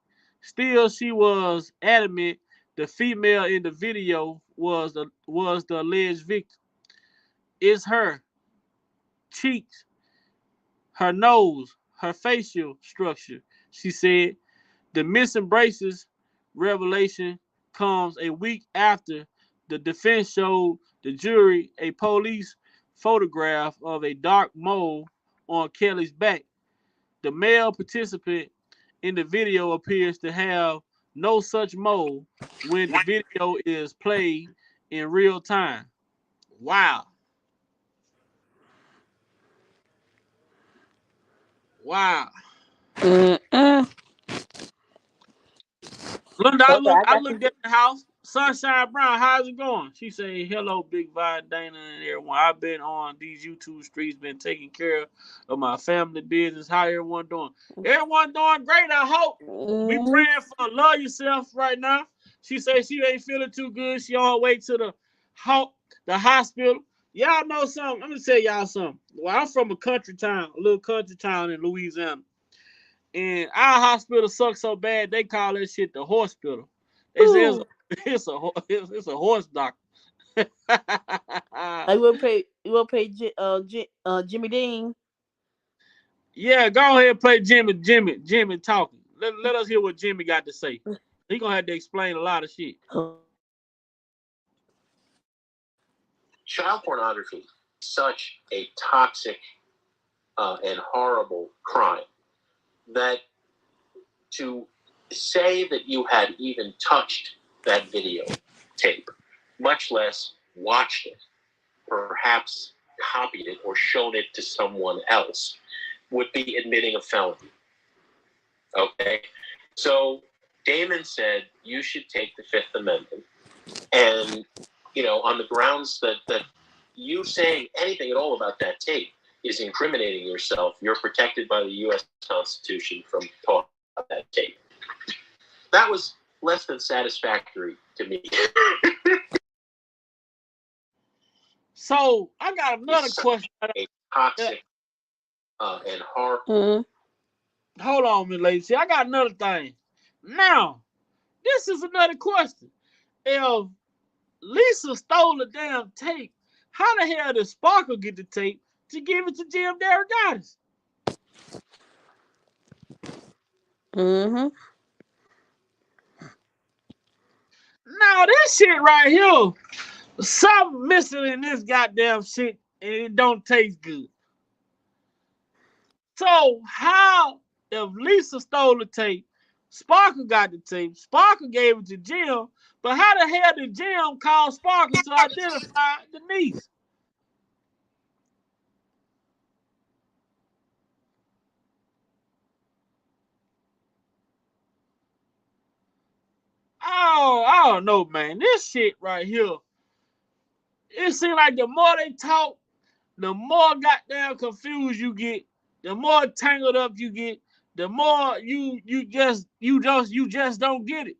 Still, she was adamant the female in the video was the alleged victim. It's her cheeks, her nose, her facial structure, she said. The missing braces revelation comes a week after the defense showed the jury a police photograph of a dark mole on Kelly's back. The male participant in the video appears to have no such mole when the video is played in real time. Wow. Wow. Mm-mm. Linda, Okay, I I got looked to. at the house. Sunshine Brown, how's it going? She said, hello, Big Vi, Dana, and everyone. I've been on these YouTube streets, been taking care of my family business. How everyone doing? Everyone doing great, I hope. We Mm, praying for love yourself right now. She said she ain't feeling too good. She on her way to the hospital. Y'all know something. Let me tell y'all something. Well, I'm from a little country town in Louisiana. And our hospital sucks so bad they call that shit the hospital. They say ooh. it's a horse doctor. I will pay. You will pay. Jimmy Dean. Yeah, go ahead and play Jimmy talking. Let us hear what Jimmy got to say. He gonna have to explain a lot of shit. Child pornography is such a toxic and horrible crime that to say that you had even touched that video tape, much less watched it, perhaps copied it or shown it to someone else, would be admitting a felony. Okay? So Damon said you should take the Fifth Amendment and, on the grounds that you saying anything at all about that tape is incriminating yourself, you're protected by the U.S. Constitution from talking about that tape. That was less than satisfactory to me. So I got another question. A toxic and hard. Mm. Hold on, Miss Lacey. I got another thing. Now, this is another question. If Lisa stole the damn tape, how the hell did Sparkle get the tape to give it to Jim Derogatis? Mm-hmm. Now, this shit right here, something missing in this goddamn shit, and it don't taste good. So, how, if Lisa stole the tape, Sparkle got the tape, Sparkle gave it to Jim, but how the hell did Jim call Sparkle to identify the niece? Oh, I don't know, man. This shit right here, it seems like the more they talk, the more goddamn confused you get, the more tangled up you get, the more you just don't get it.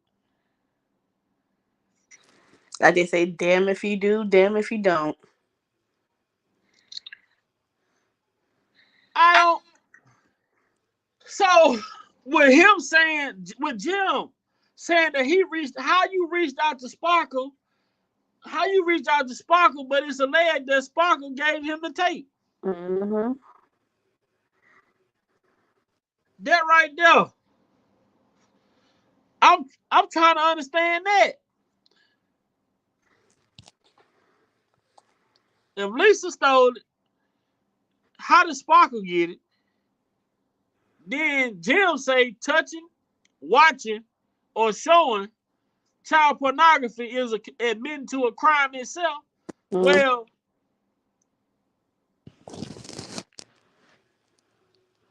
Like they say, damn if you do, damn if you don't. I don't. So with him saying, with Jim saying that he reached, how you reached out to Sparkle, but it's alleged that Sparkle gave him the tape. Mm-hmm. That right there. I'm trying to understand that. If Lisa stole it, how did Sparkle get it? Then Jim say touching, watching, or showing child pornography is admitting to a crime itself. Mm-hmm. Well,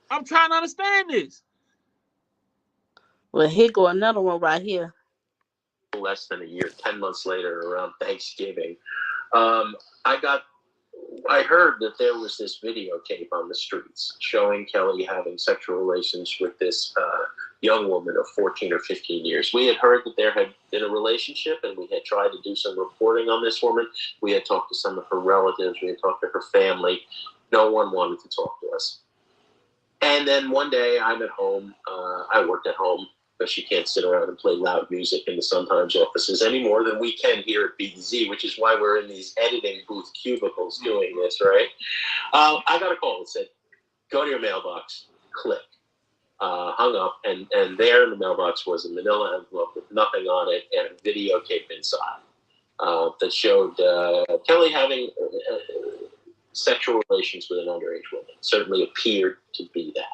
I'm trying to understand this. Well, here go another one right here. Less than a year, 10 months later, around Thanksgiving, um, I got I heard that there was this videotape on the streets showing Kelly having sexual relations with this young woman of 14 or 15 years. We had heard that there had been a relationship, and we had tried to do some reporting on this woman. We had talked to some of her relatives. We had talked to her family. No one wanted to talk to us. And then one day I'm at home. I worked at home, but she can't sit around and play loud music in the Sun-Times offices any more than we can here at BZ, which is why we're in these editing booth cubicles doing this, right? I got a call that said, go to your mailbox, click. Hung up, and there in the mailbox was a manila envelope with nothing on it and a videotape inside that showed Kelly having sexual relations with an underage woman. Certainly appeared to be that.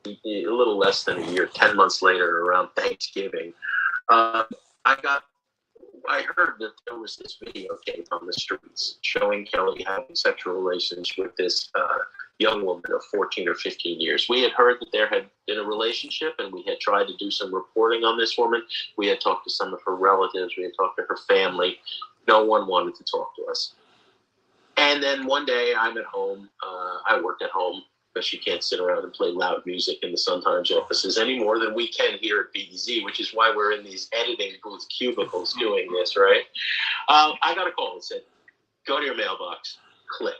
A little less than a year, 10 months later, around Thanksgiving, I heard that there was this videotape on the streets showing Kelly having sexual relations with this young woman of 14 or 15 years. We had heard that there had been a relationship, and we had tried to do some reporting on this woman. We had talked to some of her relatives. We had talked to her family. No one wanted to talk to us. And then one day I'm at home. I worked at home, but she can't sit around and play loud music in the Sun-Times offices any more than we can here at BZ, which is why we're in these editing booth cubicles doing this, right? I got a call that said, go to your mailbox, click.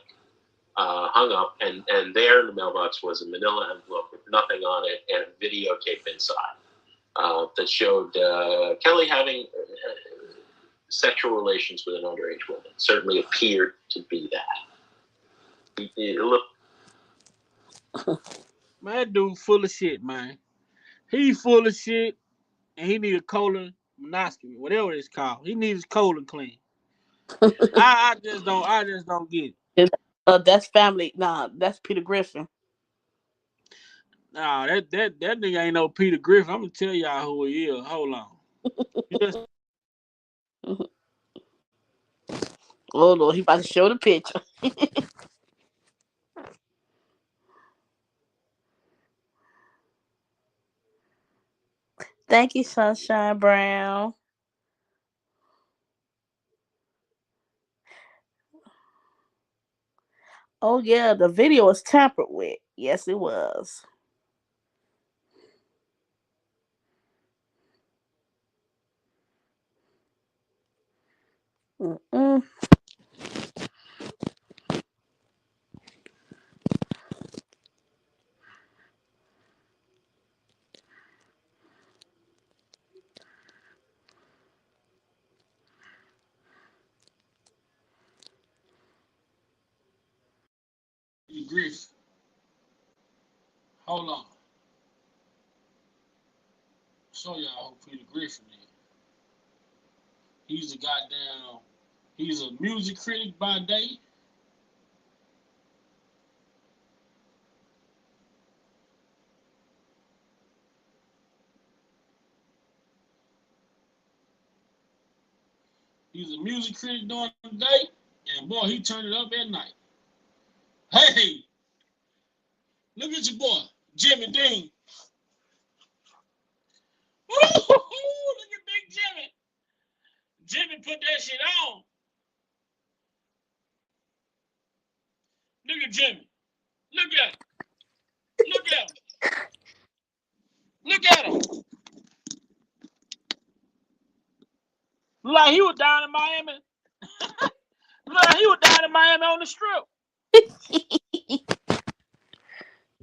Hung up, and there in the mailbox was a manila envelope with nothing on it and a videotape inside that showed Kelly having sexual relations with an underage woman. Certainly appeared to be that. Look, Man, that dude full of shit, man. He full of shit, and he need a colonoscopy, whatever it's called. He needs his colon clean. I just don't get it. That's family. Nah, that's Peter Griffin. Nah, that nigga ain't no Peter Griffin. I'm gonna tell y'all who he is. Hold on. Just Oh Lord, he about to show the picture. Thank you, Sunshine Brown. Oh yeah, the video was tampered with. Yes, it was. Mm-mm. Peter Griffin. Hold on. Show y'all who Peter Griffin is. He's a goddamn. He's a music critic by day. He's a music critic during the day, and boy, he turned it up at night. Hey, look at your boy, Jimmy Dean. Look at Big Jimmy. Jimmy put that shit on. Look at Jimmy. Look at him. Look at him. Look at him. Like he was down in Miami. Like he was down in Miami on the strip.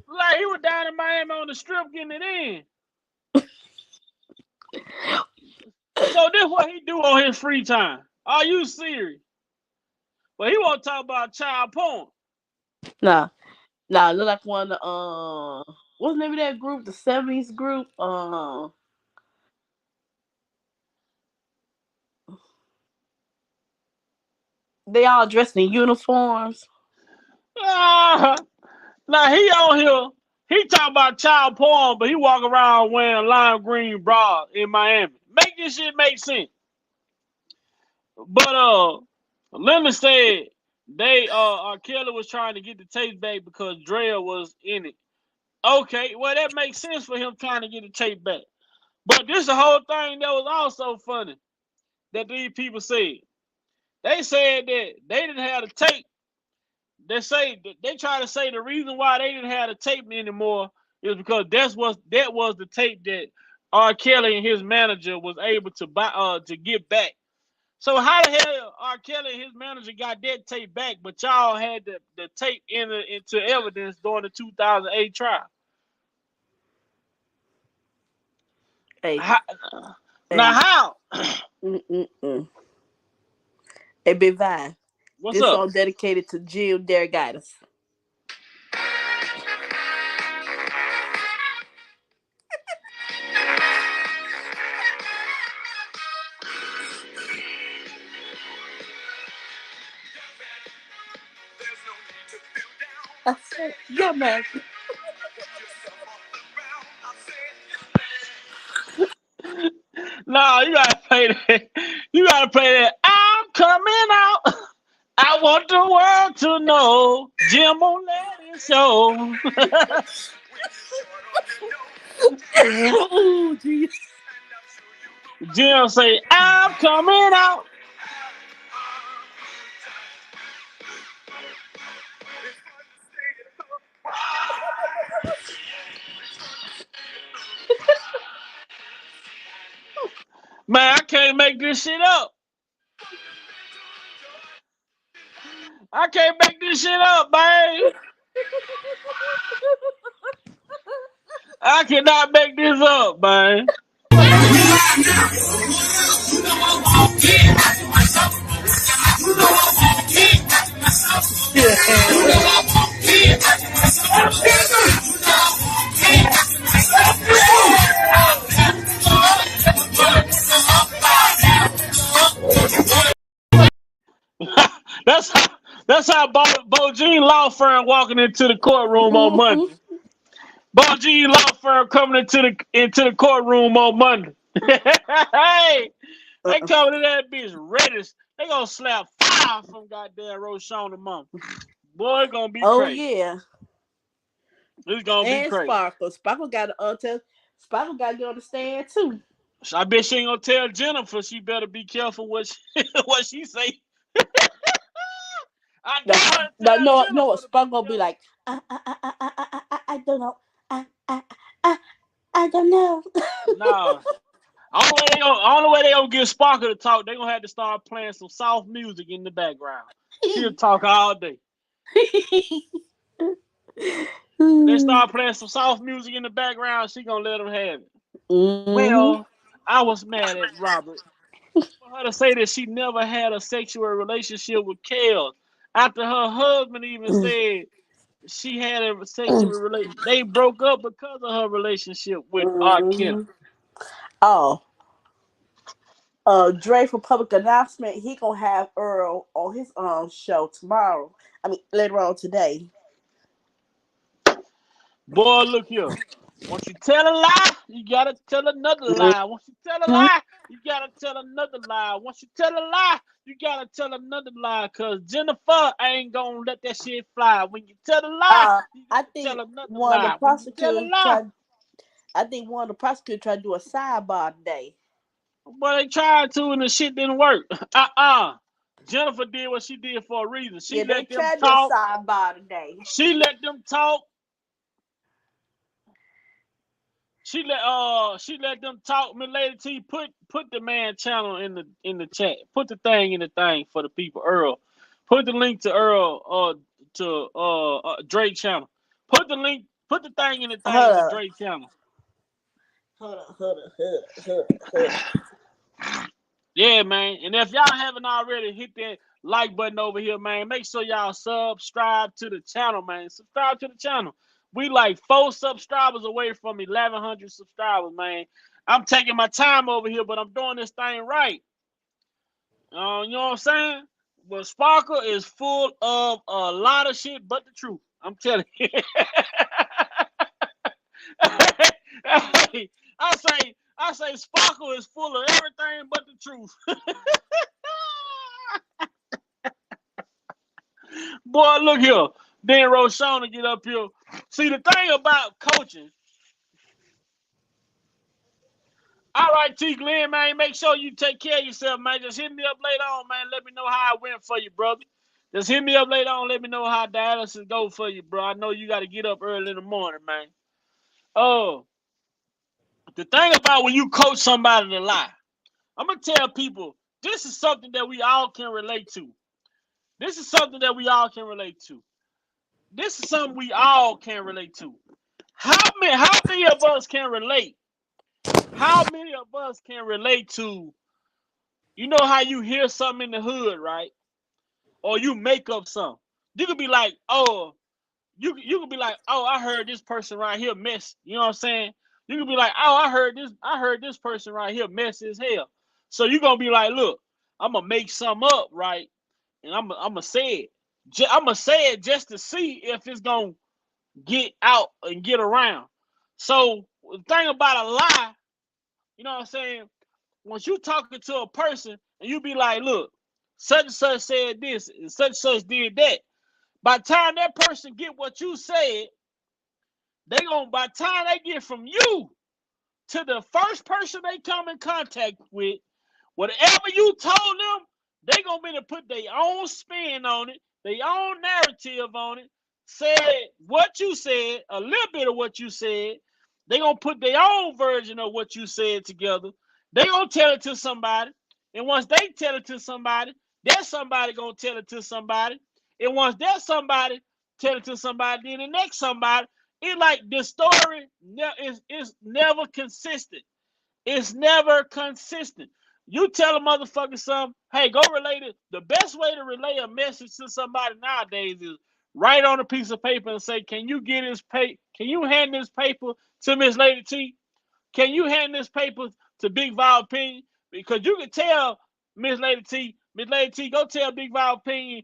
Like he was down in Miami on the strip getting it in. So this what he do on his free time. Are you serious? But he want to talk about child porn. Nah, nah, look like one of the what's the name of that group? The '70s group. They all dressed in uniforms. Ah, now he on here. He talk about child porn, but he walk around wearing lime green bras in Miami. Make this shit make sense. But Linda said they R. Kelly was trying to get the tape back because Drea was in it. Okay, well that makes sense for him trying to get the tape back. But this the whole thing that was also funny that these people said. They said that they didn't have the tape. They try to say the reason why they didn't have the tape anymore is because that was the tape that R. Kelly and his manager was able to buy to get back. So how the hell R. Kelly and his manager got that tape back, but y'all had the tape into evidence during the 2008 trial? Hey, How, now hey, how? mm. Hey, Big Vibe. What's This up? song dedicated to Jill Dergaitis. I said, yeah, man. No, you gotta play that. You gotta play that. I'm coming out. I want the world to know. Jim won't let it show. Oh, geez. Jim say, I'm coming out. Man, I can't make this shit up. I can't make this shit up, man. I cannot make this up, man. that's how that's how Bo Jean law firm walking into the courtroom on Monday. Bo Jean law firm coming into the courtroom on Monday. Hey, they coming to that bitch ready. They gonna slap fire from goddamn Roshana mom. Boy, it's gonna be Oh, crazy. yeah. It's gonna be And crazy. Sparkle. Sparkle got to tell. Sparkle got to get on the stand, too. I bet she ain't gonna tell Jennifer she better be careful what what she say. I No, dare her to no, tell no, no. Jennifer to be Sparkle gonna be careful. like, I don't know. I, I don't know. Nah. Only way they gonna get Sparkle to talk, they gonna have to start playing some soft music in the background. She'll talk all day. They start playing some soft music in the background, she gonna let them have it. Mm-hmm. Well, I was mad at Robert for her to say that she never had a sexual relationship with Kels after her husband even said she had a sexual relationship. They broke up because of her relationship with R. Kelly. Mm-hmm. Oh, Dre for public announcement. He gonna have Earl on his show tomorrow. I mean, later on today. Boy, look here. Once you tell a lie, you gotta tell another lie. Once you tell a Mm-hmm. lie, you gotta tell another lie. Once you tell a lie, you gotta tell another lie. Cause Jennifer ain't gonna let that shit fly. When you tell a lie, you I gotta tell think another one of the lie. When you tell a prosecutors lie, tried. I think one of the prosecutors tried to do a sidebar today. boy, they tried to and the shit didn't work. Uh-uh. Jennifer did what she did for a reason. She Yeah, they let them tried to do a talk. sidebar today. She let them talk. She let them talk. Miss Lady T, put the man channel in the chat. Put the thing in the thing for the people. Earl, put the link to Earl to Drake channel. Put the link. Put the thing in the thing Hold for up. Drake channel. Hold up. Yeah, man. And if y'all haven't already, hit that like button over here, man. Make sure y'all subscribe to the channel, man. Subscribe to the channel. We like 4 subscribers away from 1,100 subscribers, man. I'm taking my time over here, but I'm doing this thing right. You know what I'm saying? But Sparkle is full of a lot of shit but the truth. I'm telling you. I say Sparkle is full of everything but the truth. Boy, look here. Then Roshana get up here. See, the thing about coaching. All right, T. Glenn, man, make sure you take care of yourself, man. Just hit me up later on, man. Let me know how it went for you, brother. Just hit me up later on. Let me know how dialysis go for you, bro. I know you got to get up early in the morning, man. Oh, the thing about when you coach somebody to lie, I'm going to tell people this is something that we all can relate to. This is something that we all can relate to. This is something we all can relate to. How many of us can relate? How many of us can relate to, you know how you hear something in the hood, right? Or you make up something. You could be like, oh, you could be like, oh, I heard this person right here mess. You know what I'm saying? You could be like, oh, I heard this person right here mess as hell. So you're gonna be like, look, I'm gonna make something up, right? And I'm gonna say it. I'm gonna say it just to see if it's gonna get out and get around. So the thing about a lie, you know what I'm saying? Once you talking to a person and you be like, look, such and such said this and such did that. By the time that person get what you said, they gonna by the time they get from you to the first person they come in contact with, whatever you told them, they gonna be to put their own spin on it, their own narrative on it, said what you said, a little bit of what you said. They gonna put their own version of what you said together. They gonna tell it to somebody, and once they tell it to somebody, that somebody gonna tell it to somebody, and once that somebody tell it to somebody, then the next somebody. It like the story is never consistent. It's never consistent. You tell a motherfucker something, hey, go relate it. The best way to relay a message to somebody nowadays is write on a piece of paper and say, can you get this paper? Can you hand this paper to Miss Lady T? Can you hand this paper to Big Val Opinion? Because you can tell Miss Lady T, go tell Big Val Opinion,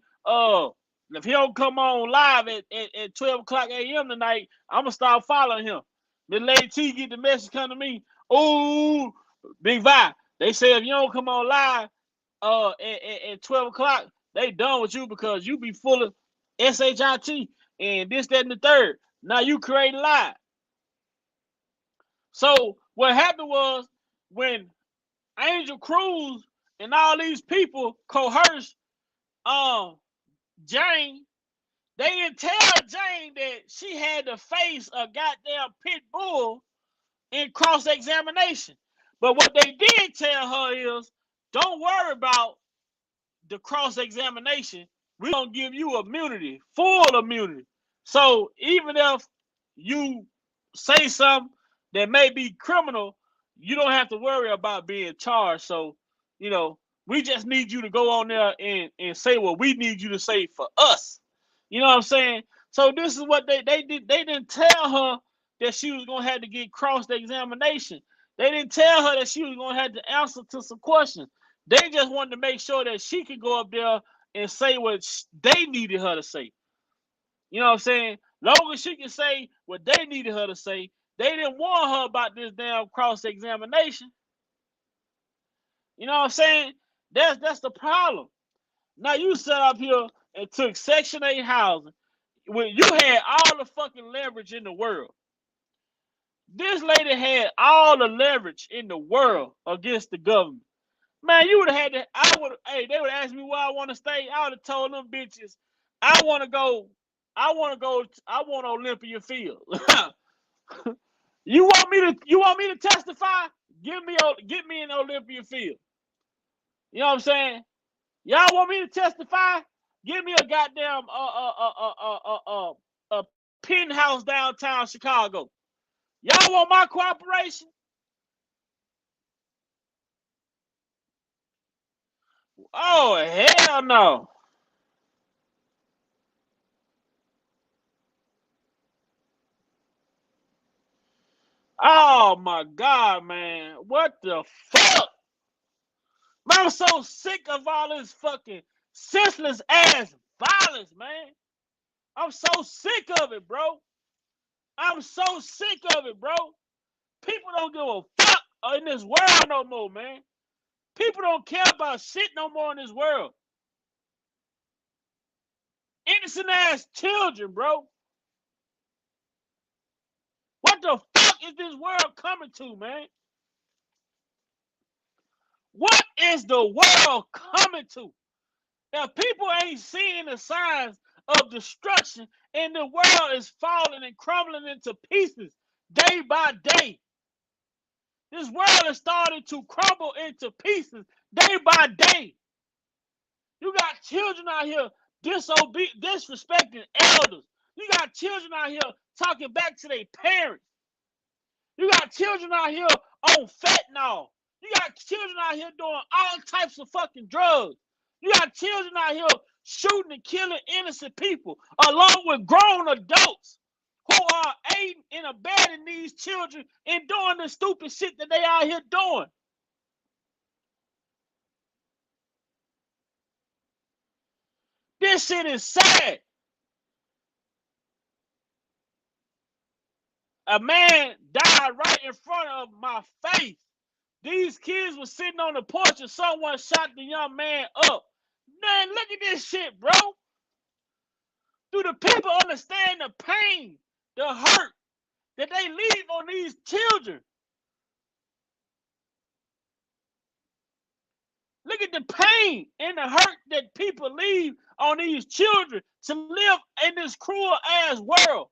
if he don't come on live at 12 o'clock a.m. tonight, I'm going to start following him. Miss Lady T get the message come to me. Ooh, Big Vi. They say if you don't come on live at 12 o'clock, they done with you because you be full of SHIT and this, that, and the third. Now you create a lie. So what happened was when Angel Cruz and all these people coerced Jane, they didn't tell Jane that she had to face a goddamn pit bull in cross-examination. But what they did tell her is, don't worry about the cross-examination. We're going to give you immunity, full immunity. So even if you say something that may be criminal, you don't have to worry about being charged. So, you know, we just need you to go on there and say what we need you to say for us. You know what I'm saying? So this is what they did. They didn't tell her that she was going to have to get cross-examination. They didn't tell her that she was going to have to answer to some questions. They just wanted to make sure that she could go up there and say what they needed her to say. You know what I'm saying? Long as she can say what they needed her to say, they didn't warn her about this damn cross-examination. You know what I'm saying? That's the problem. Now you sat up here and took Section 8 housing when you had all the fucking leverage in the world. This lady had all the leverage in the world against the government. Man, you would have had to, they would ask me where I want to stay. I would have told them bitches, I want to go, I want Olympia Field. You want me to testify? Get me in Olympia Field. You know what I'm saying? Y'all want me to testify? Give me a goddamn penthouse downtown Chicago. Y'all want my cooperation? Oh hell no! Oh my god, man! What the fuck? Man, I'm so sick of all this fucking senseless ass violence, man. I'm so sick of it, bro. I'm so sick of it, bro. People don't give a fuck in this world no more, man. People don't care about shit no more in this world. Innocent ass children, bro. What the fuck is this world coming to, man? What is the world coming to? If people ain't seeing the signs of destruction and the world is falling and crumbling into pieces day by day, this world is starting to crumble into pieces day by day. You got children out here disrespecting elders. You got children out here talking back to their parents. You got children out here on fentanyl. You got children out here doing all types of fucking drugs. You got children out here shooting and killing innocent people, along with grown adults who are aiding and abetting these children and doing the stupid shit that they out here doing. This shit is sad. A man died right in front of my face. These kids were sitting on the porch and someone shot the young man up. Man, look at this shit, bro. Do the people understand the pain, the hurt that they leave on these children? Look at the pain and the hurt that people leave on these children to live in this cruel ass world.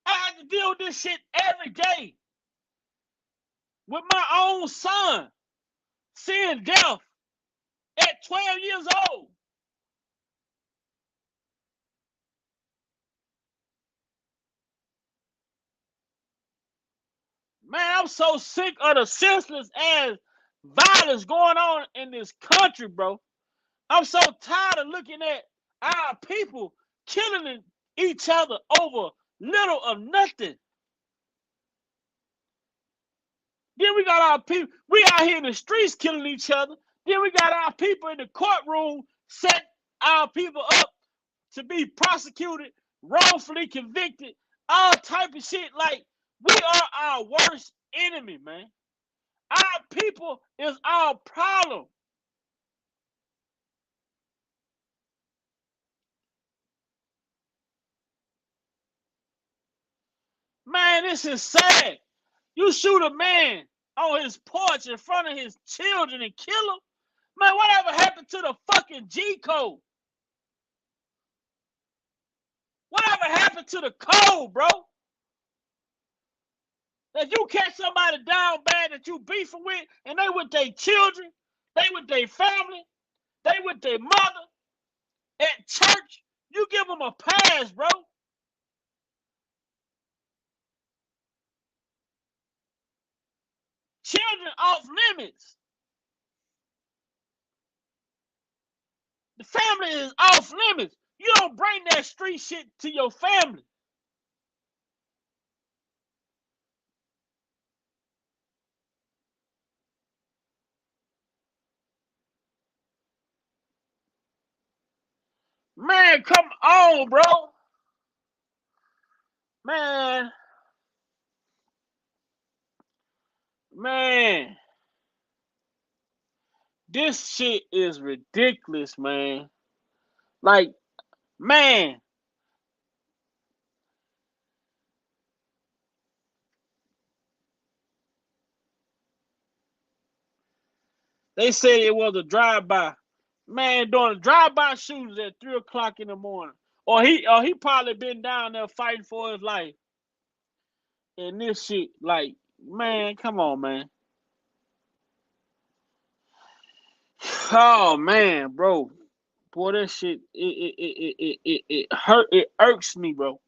I have to deal with this shit every day with my own son seeing death at 12 years old. Man, I'm so sick of the senseless ass violence going on in this country, bro. I'm so tired of looking at our people killing each other over little or nothing. Then we got our people, we out here in the streets killing each other. Then we got our people in the courtroom set our people up to be prosecuted, wrongfully convicted, all type of shit. Like, we are our worst enemy, man. Our people is our problem. Man, this is sad. You shoot a man on his porch in front of his children and kill him? Man, whatever happened to the fucking G code? Whatever happened to the code, bro? That you catch somebody down bad that you beefing with, and they with their children, they with their family, they with their mother, at church, you give them a pass, bro. Children off limits. The family is off limits. You don't bring that street shit to your family. Man, come on, bro. Man. Man. This shit is ridiculous, man. Like, man. They said it was a drive-by. Man, doing drive-by shootings at 3 o'clock in the morning. Or he probably been down there fighting for his life. And this shit, like, man, come on, man. Oh man, bro. Boy, that shit it irks me, bro.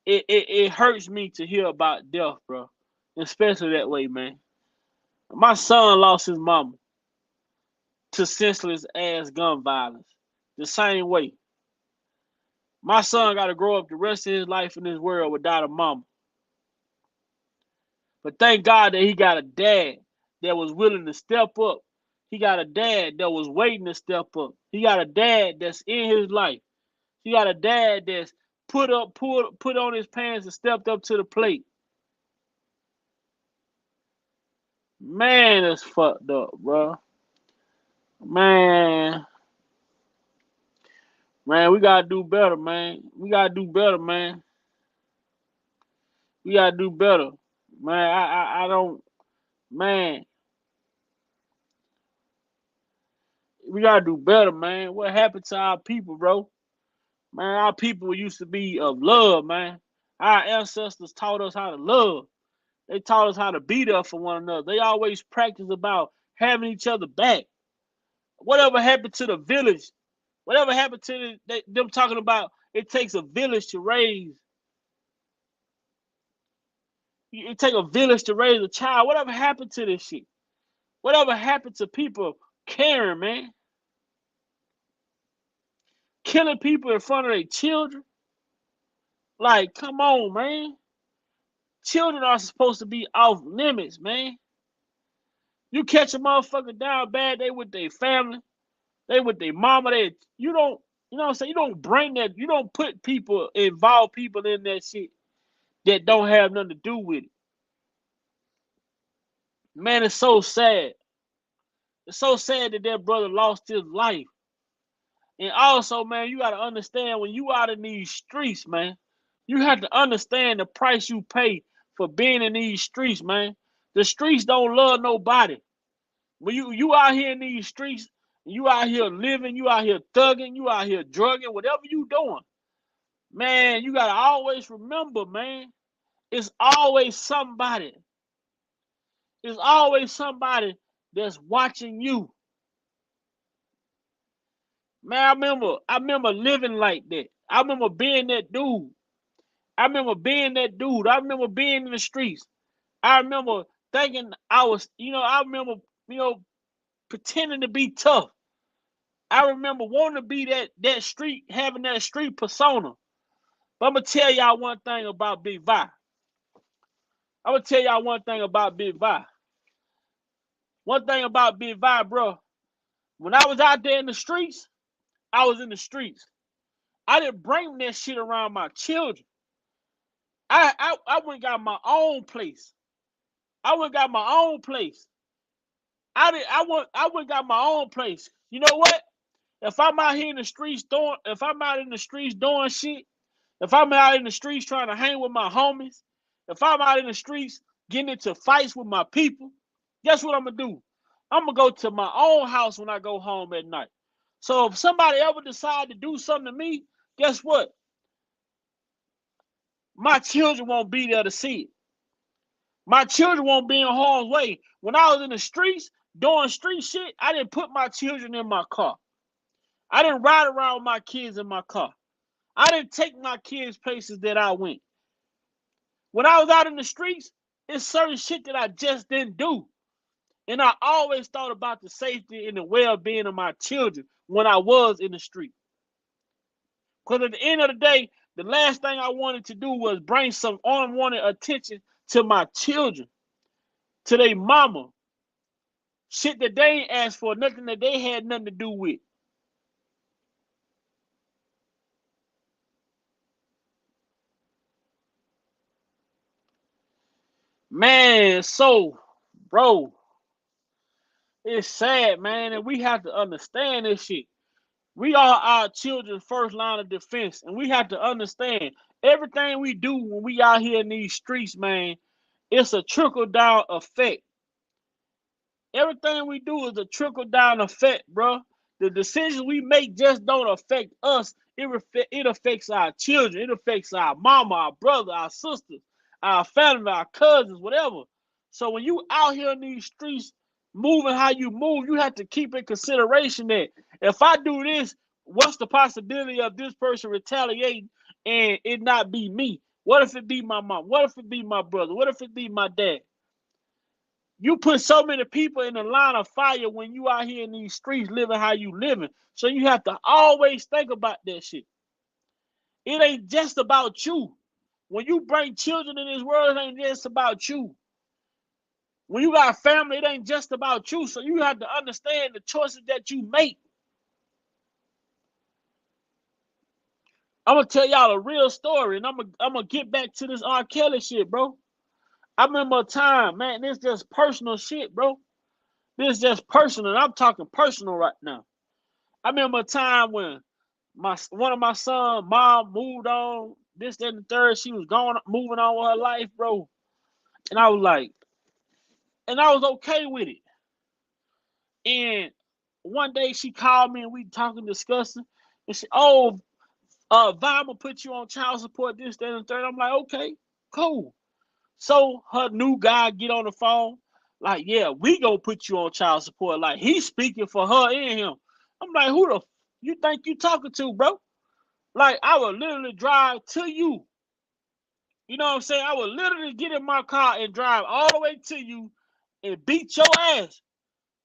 It hurts me to hear about death, bro. Especially that way, man. My son lost his mama to senseless ass gun violence. The same way. My son got to grow up the rest of his life in this world without a mama. But thank God that he got a dad that was willing to step up. He got a dad that was waiting to step up. He got a dad that's in his life. He got a dad that's put on his pants and stepped up to the plate. Man, it's fucked up, bro. Man, we gotta do better, man. We gotta do better, man. We gotta do better, man. I don't, man. We gotta do better, man. What happened to our people, bro? Man, our people used to be of love, man. Our ancestors taught us how to love. They taught us how to be there for one another. They always practiced about having each other back. Whatever happened to the village? Whatever happened to them talking about it takes a village to raise? It take a village to raise a child. Whatever happened to this shit? Whatever happened to people caring, man? Killing people in front of their children? Like, come on, man. Children are supposed to be off limits, man. You catch a motherfucker down bad, they with their family, they with their mama, you don't, you know what I'm saying? You don't bring that, you don't put people, involve people in that shit that don't have nothing to do with it. Man, it's so sad. It's so sad that that brother lost his life. And also, man, you gotta understand when you out in these streets, man, you have to understand the price you pay for being in these streets, man. The streets don't love nobody. When you out here in these streets, you out here living, you out here thugging, you out here drugging, whatever you doing, man, you gotta always remember, man, it's always somebody. It's always somebody that's watching you. Man, I remember living like that. I remember being that dude. I remember being that dude. I remember being in the streets. I remember thinking I remember, you know, pretending to be tough. I remember wanting to be that street, having that street persona. But I'm gonna tell y'all one thing about Big Vi. I'm gonna tell y'all one thing about Big Vi. One thing about Big Vi, bro. When I was out there in the streets, I was in the streets. I didn't bring that shit around my children. I went and got my own place. I went and got my own place. I went and got my own place. You know what? If I'm out here in the streets doing, if I'm out in the streets doing shit, if I'm out in the streets trying to hang with my homies, if I'm out in the streets getting into fights with my people, guess what I'm gonna do? I'm gonna go to my own house when I go home at night. So if somebody ever decide to do something to me, guess what? My children won't be there to see it. My children won't be in harm's way. When I was in the streets doing street shit, I didn't put my children in my car. I didn't ride around with my kids in my car. I didn't take my kids places that I went. When I was out in the streets, it's certain shit that I just didn't do. And I always thought about the safety and the well-being of my children when I was in the street. Because at the end of the day, the last thing I wanted to do was bring some unwanted attention to my children, to their mama. Shit that they ain't asked for, nothing that they had nothing to do with. Man, so, bro, it's sad, man, and we have to understand this shit. We are our children's first line of defense, and we have to understand everything we do when we out here in these streets, man, it's a trickle-down effect Everything we do is a trickle down effect, bro. The decisions we make just don't affect us. It affects our children. It affects our mama, our brother, our sisters, our family, our cousins, whatever. So when you out here in these streets moving how you move, you have to keep in consideration that if I do this, what's the possibility of this person retaliating and it not be me? What if it be my mom? What if it be my brother? What if it be my dad? You put so many people in the line of fire when you out here in these streets living how you living. So you have to always think about that shit. It ain't just about you. When you bring children in this world, it ain't just about you. When you got family, it ain't just about you. So you have to understand the choices that you make. I'm gonna tell y'all a real story, and I'm gonna get back to this R.Kelly shit, bro. I remember a time, man. This just personal shit, bro. This just personal. And I'm talking personal right now. I remember a time when one of my son's mom moved on, this, that, and the third. She was moving on with her life, bro. And I was like, and I was okay with it. And one day she called me and we talking, discussing, and she, oh, Vime will put you on child support, this, that, and the third. I'm like, okay, cool. So her new guy get on the phone, like, yeah, we gonna put you on child support. Like he's speaking for her and him. I'm like, who the you think you talking to, bro? Like I would literally drive to you. You know what I'm saying? I would literally get in my car and drive all the way to you and beat your ass.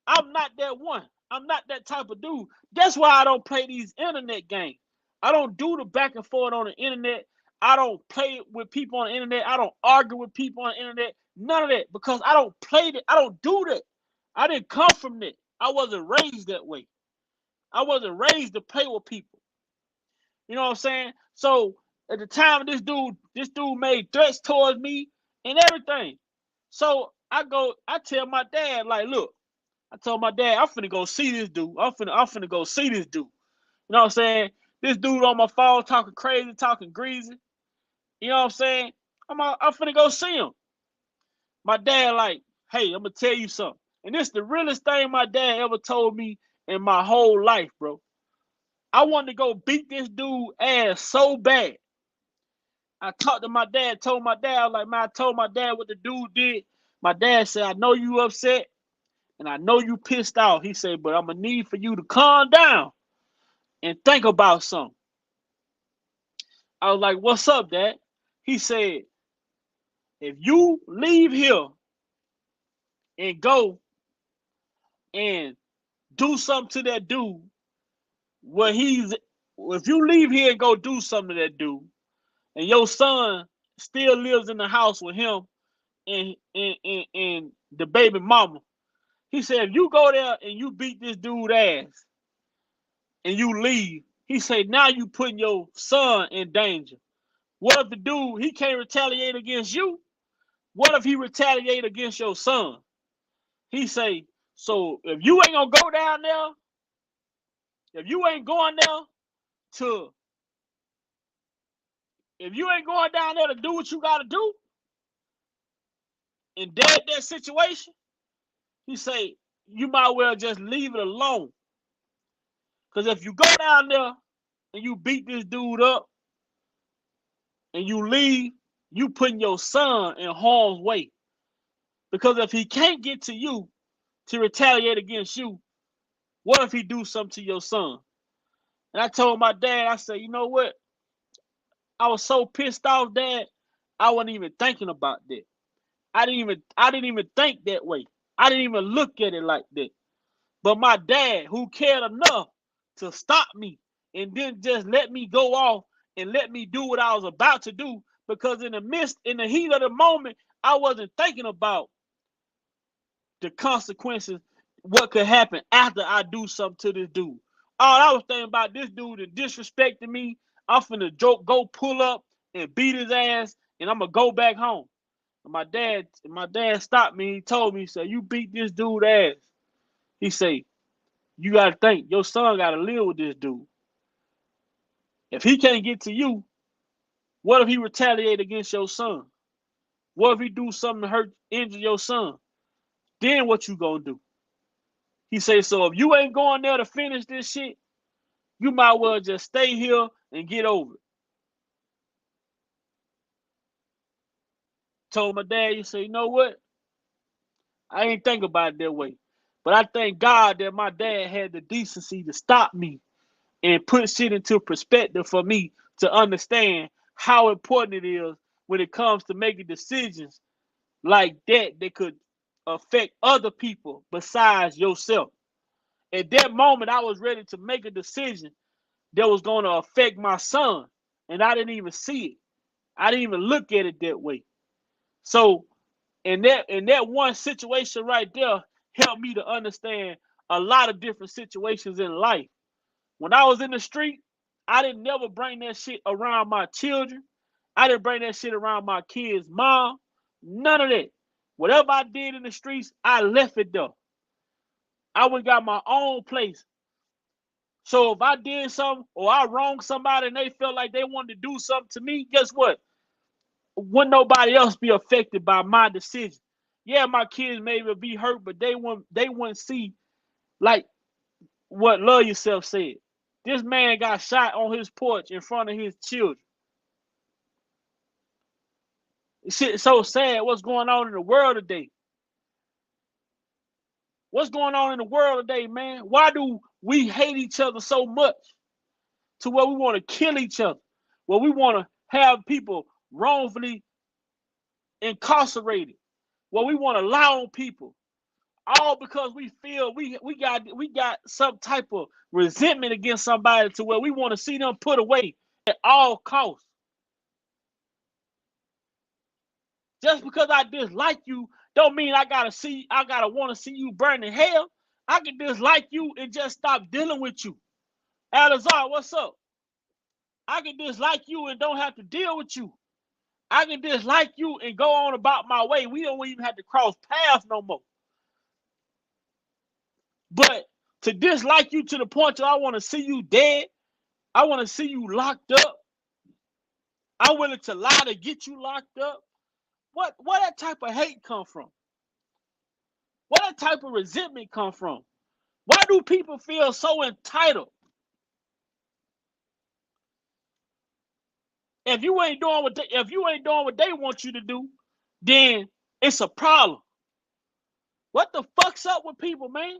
I'm not that one. I'm not that type of dude. That's why I don't play these internet games. I don't do the back and forth on the internet. I don't play with people on the internet. I don't argue with people on the internet. None of that. Because I don't play that. I don't do that. I didn't come from that. I wasn't raised that way. I wasn't raised to play with people. You know what I'm saying? So at the time this dude made threats towards me and everything. So I tell my dad, like, look, I told my dad, I'm finna go see this dude. I'm finna go see this dude. You know what I'm saying? This dude on my phone talking crazy, talking greasy. You know what I'm saying? I'm finna go see him. My dad, like, hey, I'm gonna tell you something. And this is the realest thing my dad ever told me in my whole life, bro. I wanted to go beat this dude ass so bad. I talked to my dad, told my dad, like, man, I told my dad what the dude did. My dad said, I know you upset and I know you pissed off. He said, but I'm gonna need for you to calm down and think about something. I was like, what's up, Dad? He said, if you leave here and go and do something to that dude, where he's if you leave here and go do something to that dude, and your son still lives in the house with him and the baby mama, he said, if you go there and you beat this dude ass and you leave, he said, now you putting your son in danger. What if the dude, he can't retaliate against you? What if he retaliate against your son? He say, so if you ain't gonna go down there, if you ain't going there to, if you ain't going down there to do what you gotta do in that situation, he say, you might well just leave it alone. Because if you go down there and you beat this dude up and you leave, you putting your son in harm's way. Because if he can't get to you to retaliate against you, what if he do something to your son? And I told my dad, I said, you know what? I was so pissed off, Dad, I wasn't even thinking about that. I didn't even think that way. I didn't even look at it like that. But my dad, who cared enough to stop me and then just let me go off and let me do what I was about to do, because in the heat of the moment, I wasn't thinking about the consequences, what could happen after I do something to this dude. All I was thinking about, this dude that disrespected me, I'm finna go pull up and beat his ass, and I'm gonna go back home. And my dad stopped me. He told me, he said, you beat this dude ass. He said, you gotta think, your son gotta live with this dude. If he can't get to you, what if he retaliate against your son? What if he do something to injure your son? Then what you gonna do? He say, so if you ain't going there to finish this shit, you might well just stay here and get over it. Told my dad, he said, you know what? I ain't think about it that way. But I thank God that my dad had the decency to stop me and put shit into perspective for me to understand how important it is when it comes to making decisions like that could affect other people besides yourself. At that moment, I was ready to make a decision that was going to affect my son, and I didn't even see it. I didn't even look at it that way. So, in that one situation right there, helped me to understand a lot of different situations in life. When I was in the street, I didn't never bring that shit around my children. I didn't bring that shit around my kids' mom. None of that. Whatever I did in the streets, I left it there. I went got my own place. So if I did something or I wronged somebody and they felt like they wanted to do something to me, guess what? Wouldn't nobody else be affected by my decision? Yeah, my kids maybe be hurt, but they wouldn't see like what Love Yourself said. This man got shot on his porch in front of his children. Shit so sad. What's going on in the world today? What's going on in the world today, man? Why do we hate each other so much to where we want to kill each other? Where we want to have people wrongfully incarcerated? Where we want to lie on people? All because we feel we got some type of resentment against somebody to where we want to see them put away at all costs. Just because I dislike you don't mean I gotta want to see you burn in hell. I can dislike you and just stop dealing with you. Alazar, what's up? I can dislike you and don't have to deal with you. I can dislike you and go on about my way. We don't even have to cross paths no more. But to dislike you to the point that I want to see you dead, I want to see you locked up. I'm willing to lie to get you locked up. Where that type of hate come from? Where that type of resentment come from? Why do people feel so entitled? If you ain't doing what they want you to do, then it's a problem. What the fuck's up with people, man?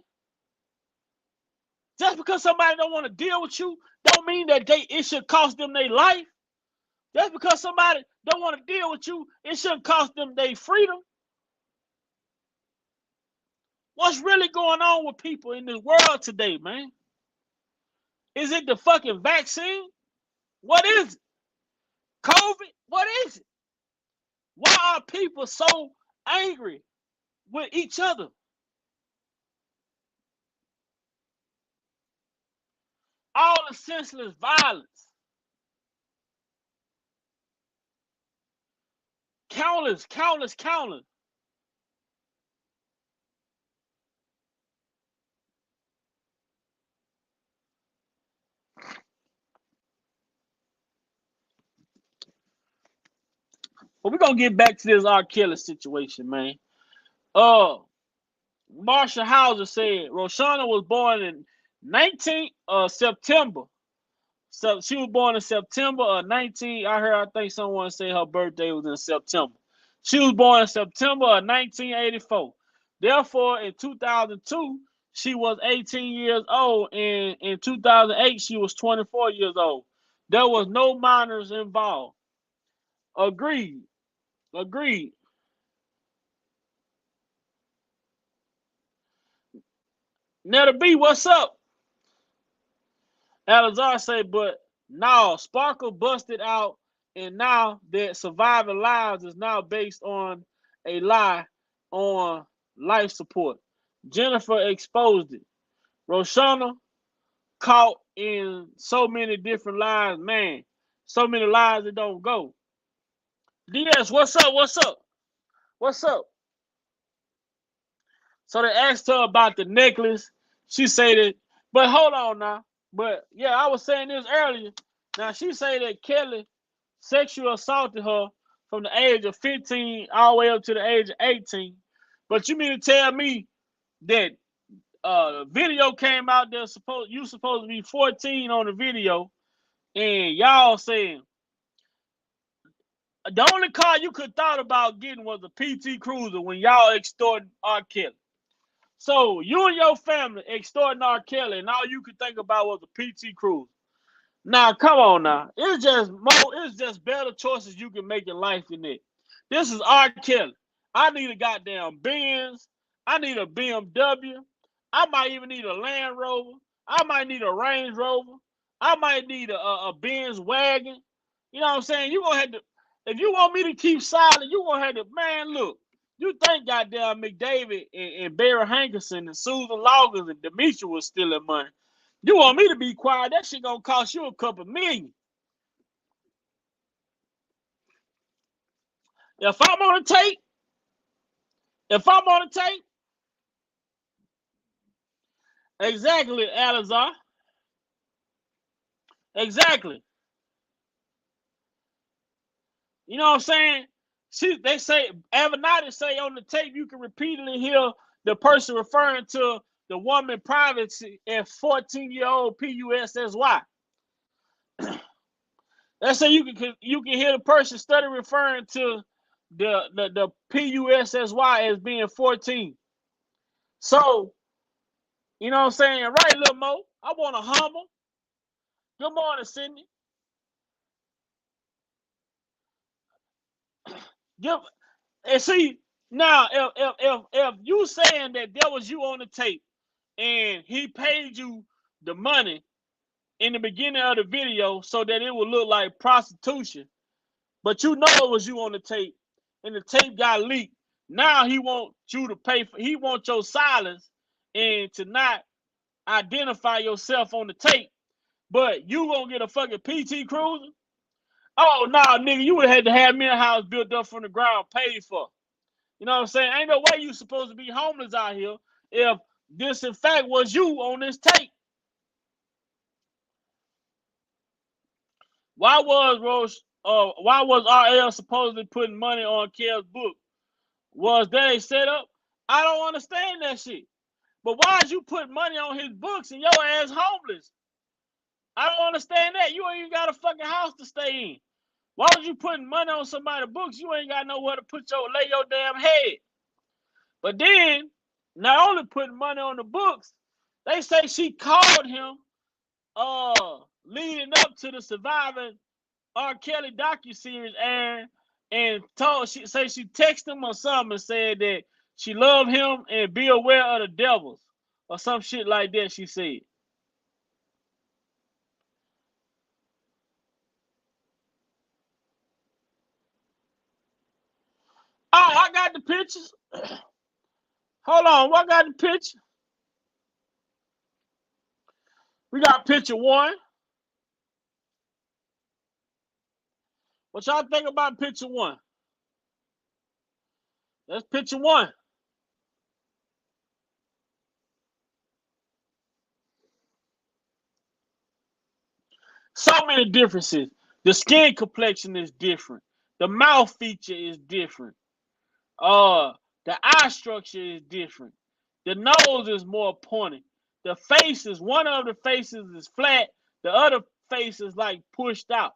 Just because somebody don't want to deal with you, don't mean that it should cost them their life. Just because somebody don't want to deal with you, it shouldn't cost them their freedom. What's really going on with people in this world today, man? Is it the fucking vaccine? What is it? COVID? What is it? Why are people so angry with each other? All the senseless violence. Countless. But we're gonna get back to this R.Kelly situation, man. Marshall Hauser said Roshana was born in 19 September. So she was born in September of 19. I think someone say her birthday was in September. She was born in September of 1984. Therefore, in 2002, she was 18 years old, and in 2008, she was 24 years old. There was no minors involved. Agreed. Agreed. Netta B, what's up? Alazar say, but now Sparkle busted out, and now that surviving lives is now based on a lie on life support. Jennifer exposed it. Roshana caught in so many different lies, man. So many lies that don't go. DS, what's up? What's up? What's up? So they asked her about the necklace. She said that, but hold on now. But yeah, I was saying this earlier. Now she said that Kelly sexual assaulted her from the age of 15 all the way up to the age of 18. But you mean to tell me that video came out there. You supposed to be 14 on the video, and y'all saying the only car you could thought about getting was a PT Cruiser when y'all extorted R.Kelly. So you and your family extorting R.Kelly, and all you could think about was a PT Cruiser. Now, come on now. It's just better choices you can make in life than that. This is R.Kelly. I need a goddamn Benz. I need a BMW. I might even need a Land Rover. I might need a Range Rover. I might need a Benz wagon. You know what I'm saying? You gonna have to, if you want me to keep silent, you gonna have to, man, look. You think goddamn McDavid and Barry Hankerson and Susan Loggins and Demetri was stealing money. You want me to be quiet? That shit gonna cost you a couple million. If I'm on the tape, exactly, Alizar. Exactly. You know what I'm saying? They say, Avenatti say on the tape, you can repeatedly hear the person referring to the woman privacy as 14-year-old PUSSY. They say you can hear the person study referring to the PUSSY as being 14. So, you know what I'm saying? Right, Lil Mo? I want a Hummer. Good morning, Sydney. And see, now if you saying that there was you on the tape and he paid you the money in the beginning of the video so that it would look like prostitution, but you know it was you on the tape and the tape got leaked. Now he wants you to pay for, he wants your silence and to not identify yourself on the tape, but you gonna get a fucking PT Cruiser? Oh, nah, nigga, you would have had to have me a house built up from the ground, paid for. You know what I'm saying? Ain't no way you supposed to be homeless out here if this, in fact, was you on this tape. Why was RL supposedly putting money on Kel's book? Was that a setup? I don't understand that shit. But why is you putting money on his books and your ass homeless? I don't understand that. You ain't even got a fucking house to stay in. Why was you putting money on somebody's books? You ain't got nowhere to lay your damn head. But then, not only putting money on the books, they say she called him leading up to the Surviving R. Kelly docuseries and she texted him or something and said that she loved him and be aware of the devils or some shit like that, she said. Oh, I got the pictures. Hold on, what got the picture? We got picture one. What y'all think about picture one? That's picture one. So many differences. The skin complexion is different. The mouth feature is different. The eye structure is different. The nose is more pointed. The faces, one of the faces is flat. The other face is like pushed out.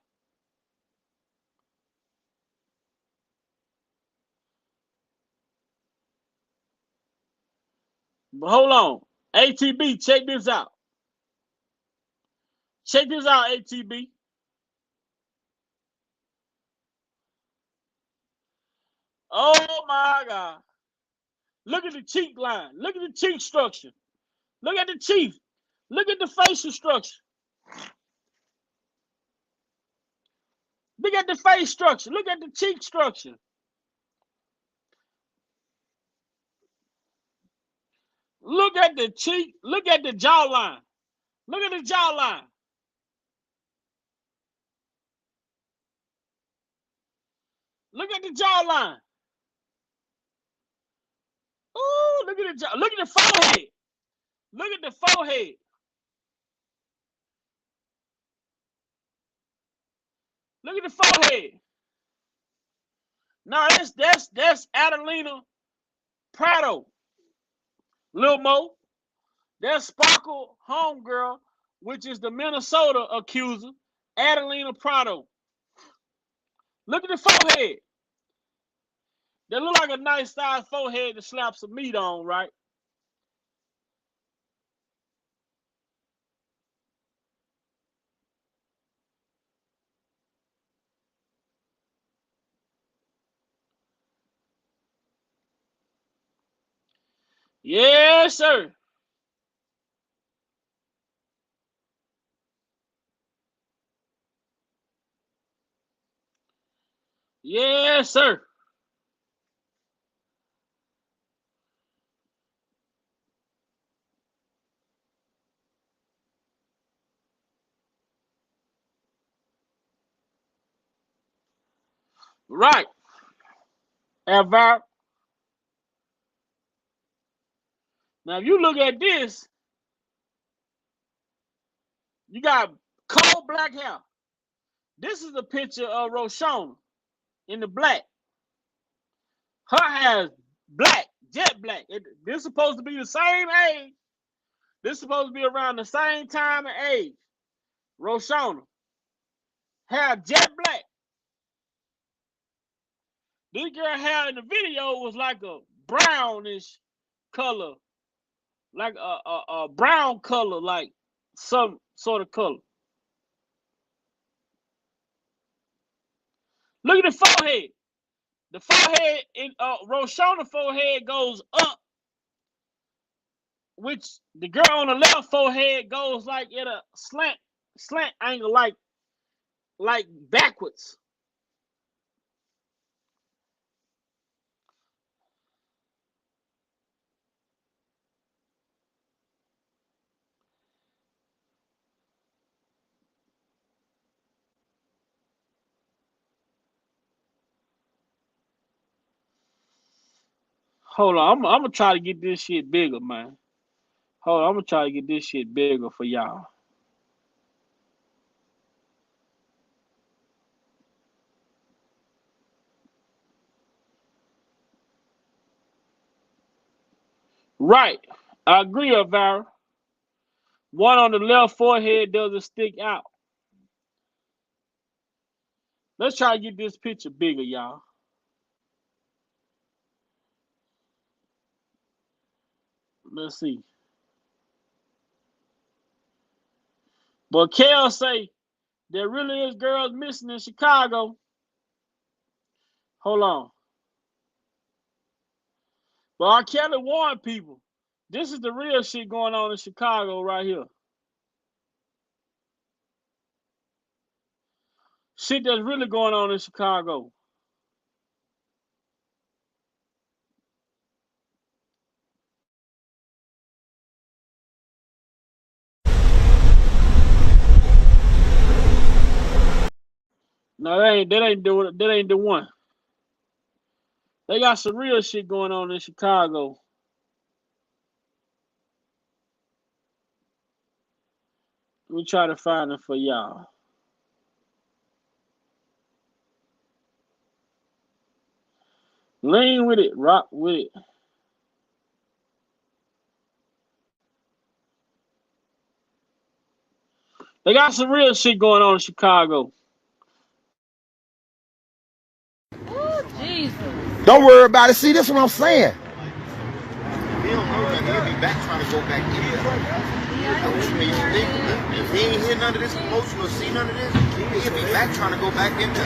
But hold on. ATB, check this out. Check this out, ATB. Oh my God. Look at the cheek line. Look at the cheek structure. Look at the teeth. Look at the facial structure. Look at the face structure. Look at the cheek structure. Look at the cheek. Look at the jawline. Look at the jawline. Look at the jawline. Ooh, look at the jaw. Look at the forehead. Look at the forehead. Look at the forehead. No, that's Adelina Prado. Lil Mo. There's Sparkle homegirl, which is the Minnesota accuser, Adelina Prado. Look at the forehead. That look like a nice sized forehead to slap some meat on, right? Yes, sir. Yes, sir. Right. Alvaro. Now, if you look at this, you got coal black hair. This is a picture of Roshona in the black. Her hair is black, jet black. This is supposed to be the same age. This is supposed to be around the same time and age. Roshona. Hair jet black. This girl hair in the video was like a brownish color. Like a brown color, like some sort of color. Look at the forehead. The forehead in Roshona forehead goes up, which the girl on the left forehead goes like at a slant angle, like backwards. Hold on, I'm gonna try to get this shit bigger, man. Hold on, I'm gonna try to get this shit bigger for y'all. Right, I agree, Alvaro. One on the left forehead doesn't stick out. Let's try to get this picture bigger, y'all. Let's see. But Kel say there really is girls missing in Chicago. Hold on. But R.Kelly warned people. This is the real shit going on in Chicago right here. Shit that's really going on in Chicago. No, that ain't the one. They got some real shit going on in Chicago. Let me try to find it for y'all. Lean with it, rock with it. They got some real shit going on in Chicago. Oh, Jesus. Don't worry about it. See, this is what I'm saying. He don't know that he'll be back trying to go back in there. If he ain't hear none of this commotion or see none of this, he'll be back trying to go back in there.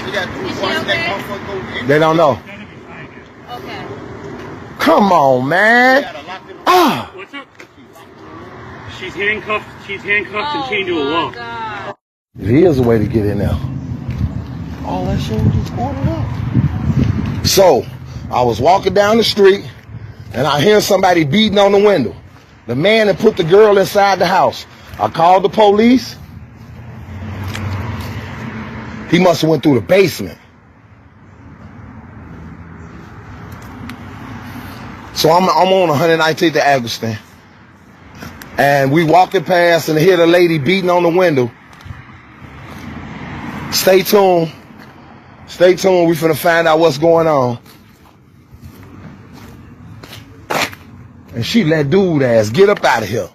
He got that motherfucker go. They don't know. Okay. Come on, man. Ah. What's up? She's handcuffed. She's handcuffed and chained to a wall. Here's a way to get in there. All that shit was just ordered up. So, I was walking down the street, and I hear somebody beating on the window. The man had put the girl inside the house. I called the police. He must have went through the basement. So I'm on 119th to Agustin. And we walking past and I hear the lady beating on the window. Stay tuned. Stay tuned. We finna find out what's going on. And she let dude ass get up out of here.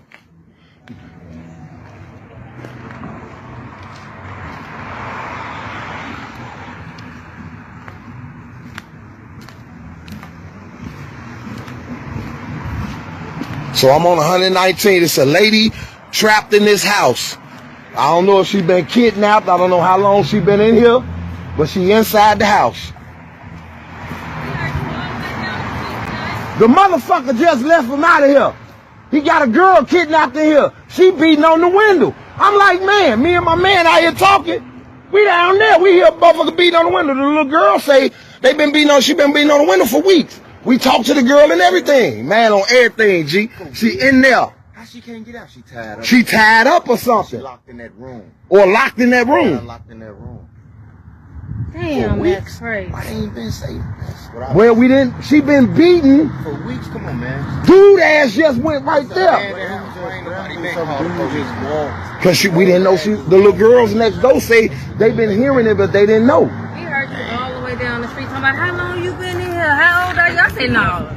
So I'm on 119. It's a lady trapped in this house. I don't know if she been kidnapped. I don't know how long she been in here, but she inside the house. The motherfucker just left him out of here. He got a girl kidnapped in here. She beating on the window. I'm like, man, me and my man out here talking. We down there. We hear a motherfucker beating on the window. The little girl say she been beating on the window for weeks. We talked to the girl and everything. Man, on everything, G. She in there. How she can't get out? She tied up. She tied up or something. She locked in that room. Or locked in that room. Yeah, locked in that room. Damn, that's crazy. Why they ain't been safe? Well, we didn't. She been beaten. For weeks. Come on, man. Dude ass just went right there. Cause we didn't know the little girls next door say they been hearing it, but they didn't know. We heard you all the way down the street talking about how long you been in here. How old are you? I said no.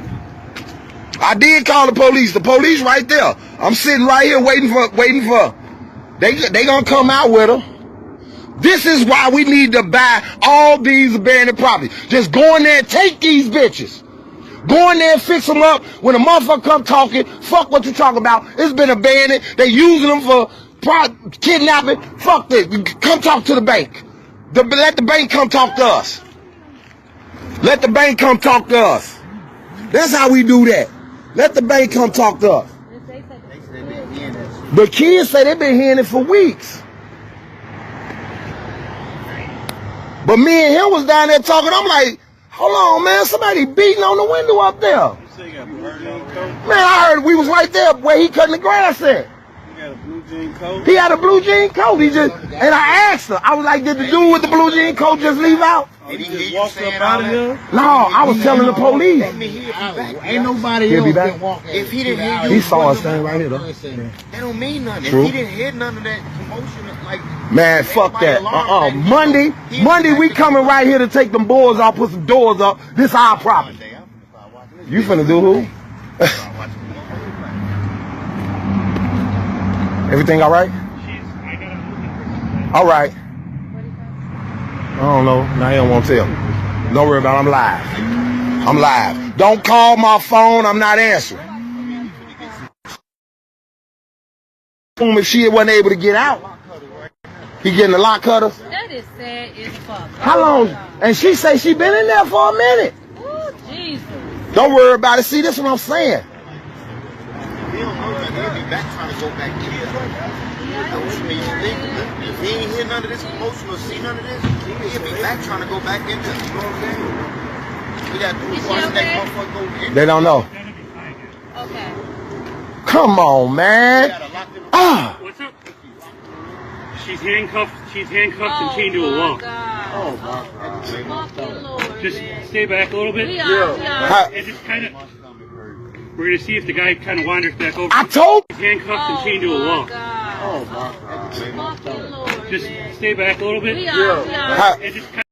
I did call the police. The police right there. I'm sitting right here waiting for. They gonna come out with her. This is why we need to buy all these abandoned properties. Just go in there and take these bitches. Go in there and fix them up. When a motherfucker come talking, fuck what you talking about. It's been abandoned. They using them for kidnapping. Fuck this. Come talk to the bank. Let the bank come talk to us. Let the bank come talk to us. That's how we do that. Let the bank come talk to us. The kids say they've been hearing it for weeks. But me and him was down there talking. I'm like, hold on, man. Somebody beating on the window up there. Man, I heard we was right there where he cutting the grass at. He had a blue jean coat? He had a blue jean coat. And I asked her. I was like, did the dude with the blue jean coat just leave out? He just walked up out of here? No, I was telling the police. Ain't nobody else been walking. If he didn't hear you, he saw us standing right here though. That don't mean nothing. True. If he didn't hear none of that commotion, like man, fuck that. Monday we coming right here to take them boards off, put some doors up. This our property. You finna do who? Everything all right? All right. I don't know. Now he don't want to tell. Don't worry about it. I'm live. I'm live. Don't call my phone. I'm not answering. If she wasn't able to get out, he getting the lock cutter. That is sad as fuck. How long? And she say she been in there for a minute. Oh, Jesus. Don't worry about it. See, this is what I'm saying. he don't know that he'll be back trying to go back to his if he ain't hear none of this commotion or see none of this, he'll be back trying to go back in there. You know what I'm saying? We got to watch that motherfucker go in. They don't know. Okay. Come on, man. Ah. What's up? She's handcuffed and chained to a wall. Oh my God. Just stay back a little bit. We are. And just kind of. We're gonna see if the guy kind of wanders back over. I told. He's handcuffed and chained to a wall. God. Just stay back a little bit. We are. And just kind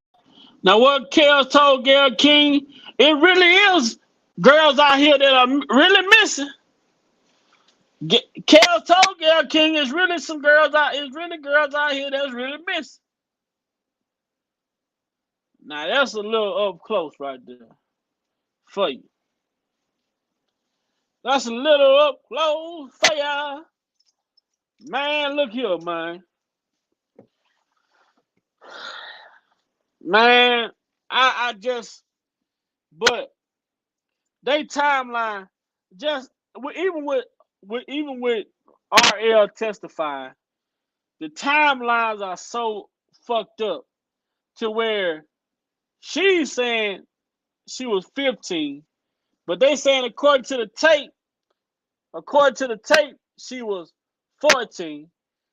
Now, what Kel told Gayle King, it really is girls out here that are really missing. Kel told Gayle King, it's really girls out here that's really missing. Now, that's a little up close right there for you. That's a little up close for ya. Man, look here, man. Man, but they timeline even with R.L. testifying, the timelines are so fucked up to where she's saying she was 15, but they saying according to the tape, she was 14,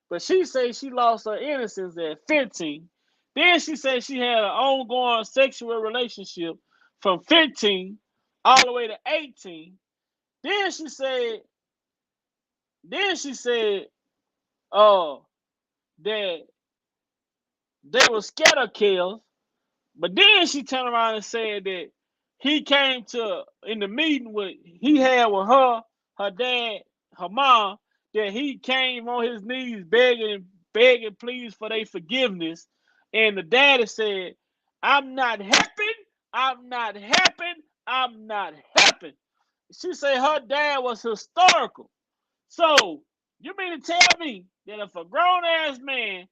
but she says she lost her innocence at 15. Then she said she had an ongoing sexual relationship from 15 all the way to 18. Then she said that they were scatter kills, but then she turned around and said that he came in the meeting he had with her her dad, her mom, that he came on his knees begging please for their forgiveness. And the daddy said, I'm not helping, I'm not helping, I'm not helping. She said her dad was historical. So you mean to tell me that if a grown ass man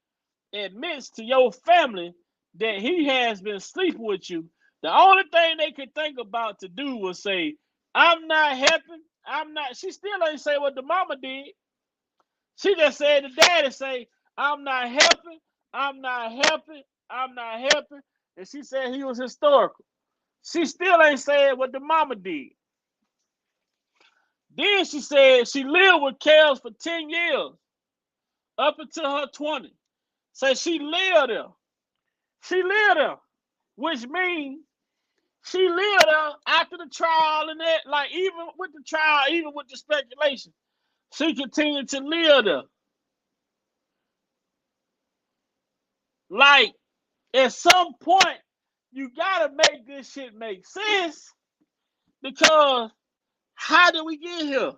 admits to your family that he has been sleeping with you, the only thing they could think about to do was say, I'm not helping, I'm not. She still ain't say what the mama did. She just said the daddy say, I'm not helping, I'm not helping, I'm not helping. And she said he was historical. She still ain't said what the mama did. Then she said she lived with Kels for 10 years, up until her 20s. So she lived there. She lived there, which means she lived there after the trial and that, like even with the trial, even with the speculation, she continued to live there. Like, at some point, you gotta make this shit make sense, because how did we get here?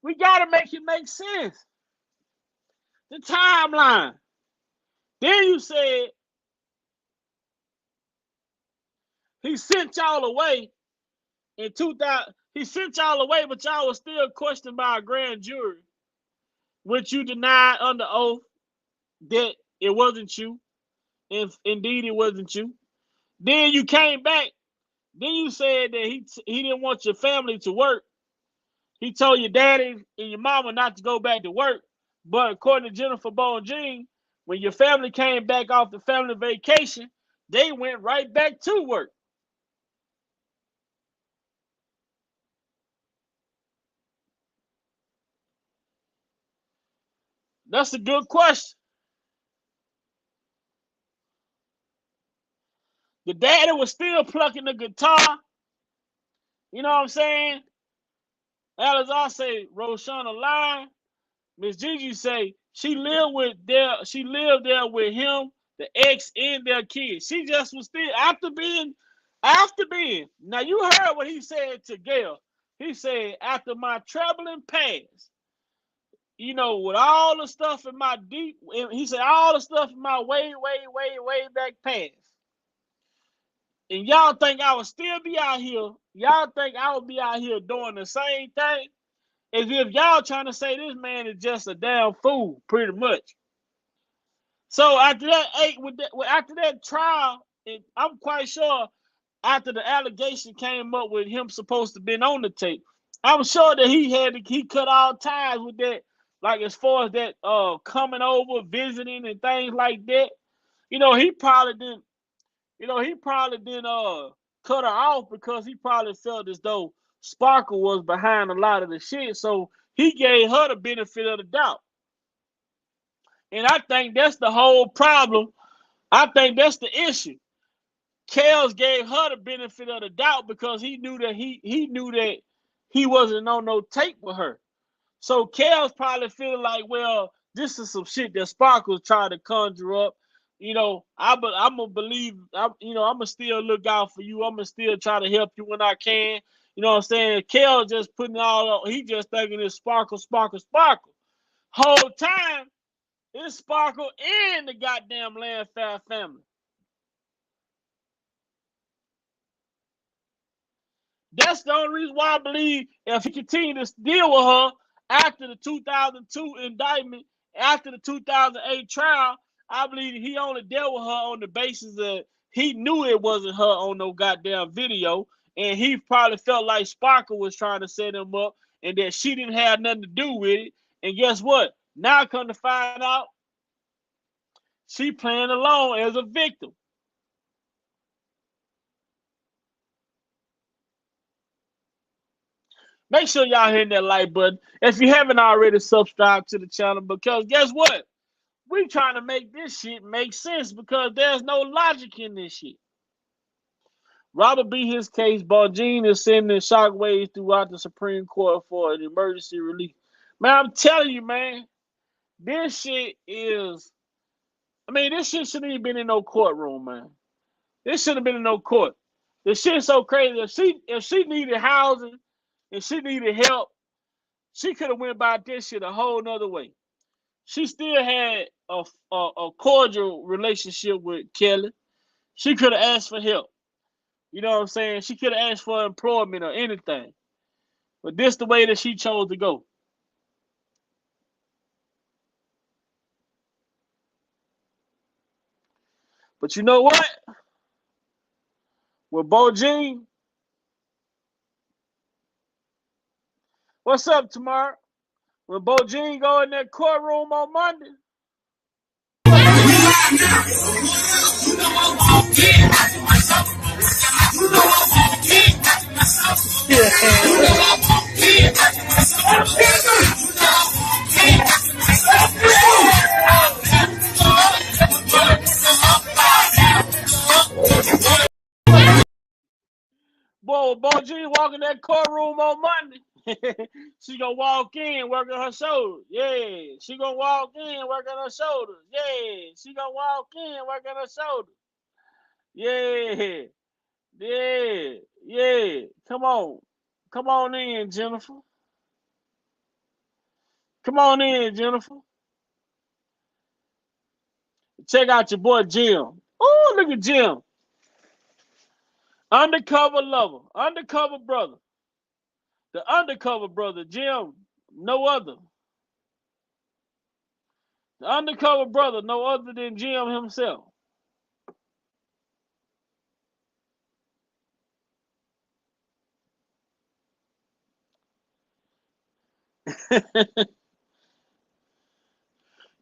We gotta make it make sense. The timeline. Then you said he sent y'all away in 2000. He sent y'all away, but y'all was still questioned by a grand jury, which you denied under oath that it wasn't you. If indeed it wasn't you. Then you came back. Then you said that he didn't want your family to work. He told your daddy and your mama not to go back to work. But according to Jennifer Bonjean, when your family came back off the family vacation, they went right back to work. That's a good question. The daddy was still plucking the guitar. You know what I'm saying? Alizar say Roshana lying. Miss Gigi say she lived there with him, the ex, and their kids. She just was still after being. Now you heard what he said to Gail. He said, after my troubling past, with all the stuff in my he said all the stuff in my way back past. And y'all think I would still be out here? Y'all think I would be out here doing the same thing? As if y'all trying to say this man is just a damn fool, pretty much. So after that trial, I'm quite sure after the allegation came up with him supposed to been on the tape, I'm sure that he cut all ties with that, like as far as that coming over, visiting and things like that. He probably didn't. He probably didn't cut her off because he probably felt as though Sparkle was behind a lot of the shit. So he gave her the benefit of the doubt. And I think that's the whole problem. I think that's the issue. Kels gave her the benefit of the doubt because he knew that he wasn't on no tape with her. So Kels probably feeling like, well, this is some shit that Sparkle's trying to conjure up. I'm gonna believe. I'm gonna still look out for you. I'm gonna still try to help you when I can. You know what I'm saying? Kel just putting all on. He just thinking it's Sparkle, Sparkle, Sparkle. Whole time it's Sparkle and the goddamn Landfair family. That's the only reason why I believe if he continued to deal with her after the 2002 indictment, after the 2008 trial, I believe he only dealt with her on the basis that he knew it wasn't her on no goddamn video, and he probably felt like Sparkle was trying to set him up, and that she didn't have nothing to do with it. And guess what? Now come to find out, she playing along as a victim. Make sure y'all hit that like button if you haven't already subscribed to the channel, because guess what? We trying to make this shit make sense because there's no logic in this shit. Robert beat his case. Bonjean is sending shockwaves throughout the Supreme Court for an emergency release. Man, I'm telling you, man, this shit shouldn't even been in no courtroom, man. This should have been in no court. The shit's so crazy. If she needed housing and she needed help, she could have went about this shit a whole nother way. She still had a cordial relationship with Kelly. She could have asked for help. You know what I'm saying? She could have asked for employment or anything. But this the way that she chose to go. But you know what? With Bo Jean, what's up tomorrow? When Bo Jean go in that courtroom on Monday, boy, Bo Jean walk in that courtroom on Monday, she gonna walk in working her shoulders. Yeah, she gonna walk in working her shoulders. Yeah, she gonna walk in working her shoulders. Yeah, yeah, yeah. Come on in, Jennifer. Come on in, Jennifer. Check out your boy Jim. Oh, look at Jim. Undercover lover. Undercover brother. The undercover brother, Jim. No other. The undercover brother, no other than Jim himself.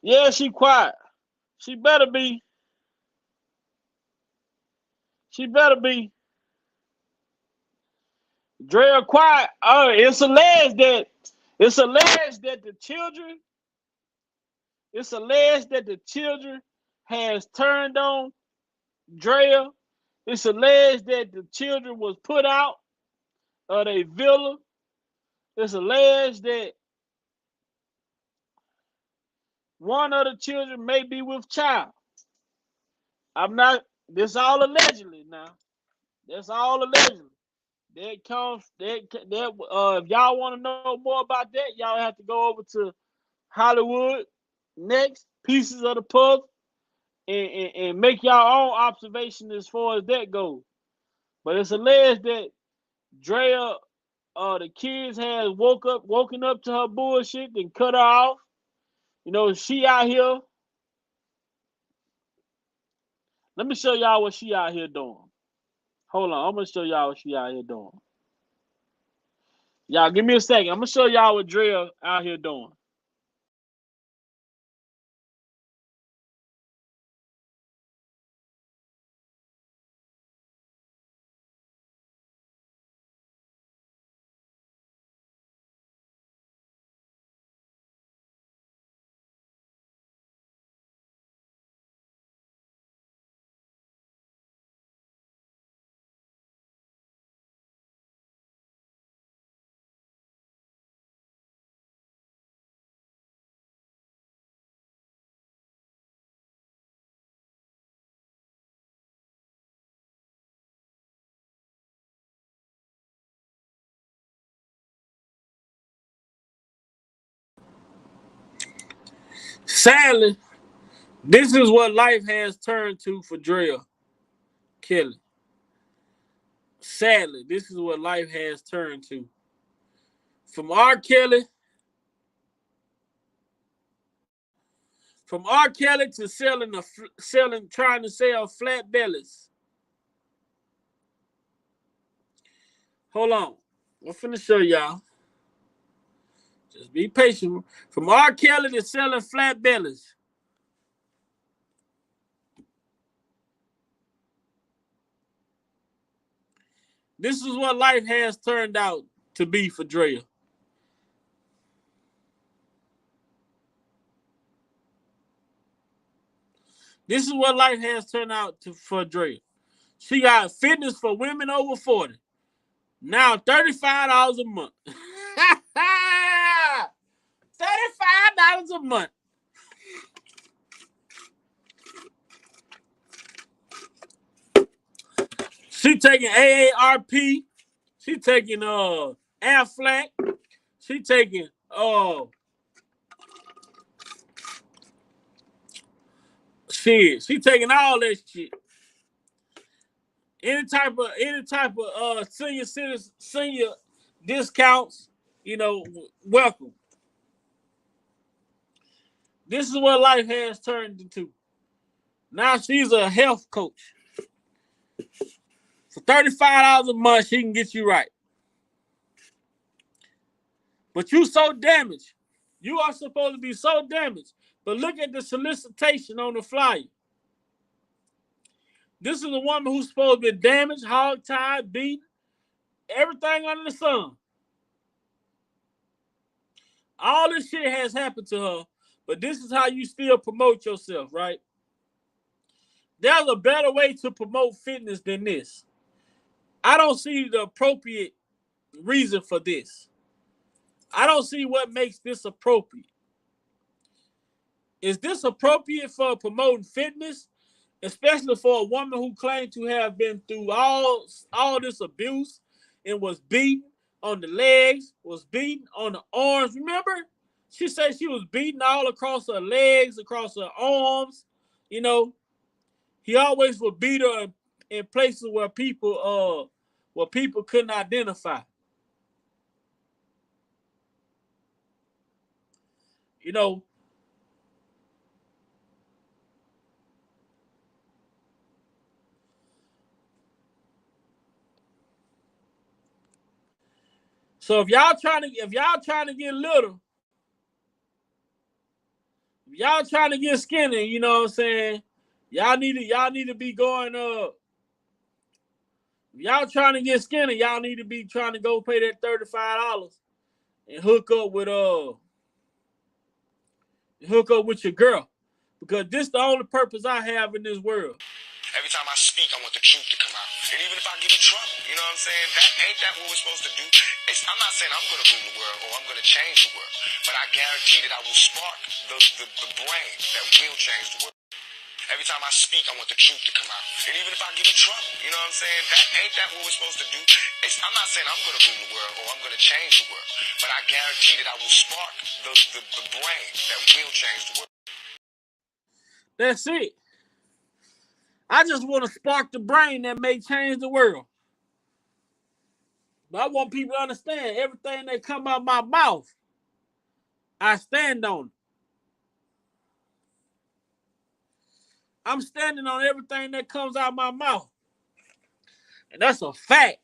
Yeah, she quiet. She better be. She better be. Drea quiet. It's alleged that the children. It's alleged that the children has turned on Drea. It's alleged that the children was put out of their villa. It's alleged that one of the children may be with child. I'm not. This all allegedly now. That's all allegedly. That comes. That. If y'all want to know more about that, y'all have to go over to Hollywood next pieces of the puzzle and make y'all own observation as far as that goes. But it's alleged that Drea, the kids has woken up to her bullshit and cut her off. You know, she out here. Let me show y'all what she out here doing. Hold on, I'm gonna show y'all what she out here doing. Y'all give me a second. I'm gonna show y'all what Drea out here doing. Sadly, this is what life has turned to for Drea Kelly. Sadly, this is what life has turned to. From R. Kelly, to trying to sell flat bellies. Hold on, I'm finna show y'all. Just be patient. From R. Kelly to selling flat bellies. This is what life has turned out to be for Drea. This is what life has turned out for Drea. She got fitness for women over 40. Now $35 a month. $35 a month. She taking AARP. She taking Aflac. She taking shit. She taking all that shit. Any type of senior citizen senior discounts, welcome. This is what life has turned into. Now she's a health coach. For $35 a month, she can get you right. But you so damaged. You are supposed to be so damaged. But look at the solicitation on the flyer. This is a woman who's supposed to be damaged, hog-tied, beaten, everything under the sun. All this shit has happened to her, but this is how you still promote yourself, right? There's a better way to promote fitness than this. I don't see the appropriate reason for this. I don't see what makes this appropriate. Is this appropriate for promoting fitness? Especially for a woman who claimed to have been through all this abuse and was beaten on the legs, was beaten on the arms. Remember? She said she was beaten all across her legs, across her arms. He always would beat her in places where people couldn't identify. So if y'all trying to get little, if y'all trying to get skinny, you know what I'm saying? Y'all need to be going if y'all trying to get skinny, y'all need to be trying to go pay that $35 and hook up with your girl. Because this is the only purpose I have in this world. Every time I speak, I want the truth to come out. And even if I get in trouble, you know what I'm saying? Ain't that what we're supposed to do? I'm not saying I'm going to rule the world or I'm going to change the world. But I guarantee that I will spark the brain that will change the world. Every time I speak, I want the truth to come out. And even if I get in trouble, you know what I'm saying? Ain't that what we're supposed to do? I'm not saying I'm going to rule the world or I'm going to change the world. But I guarantee that I will spark the brain that will change the world. That's it. I just want to spark the brain that may change the world. But I want people to understand everything that come out of my mouth, I stand on it. I'm standing on everything that comes out of my mouth. And that's a fact.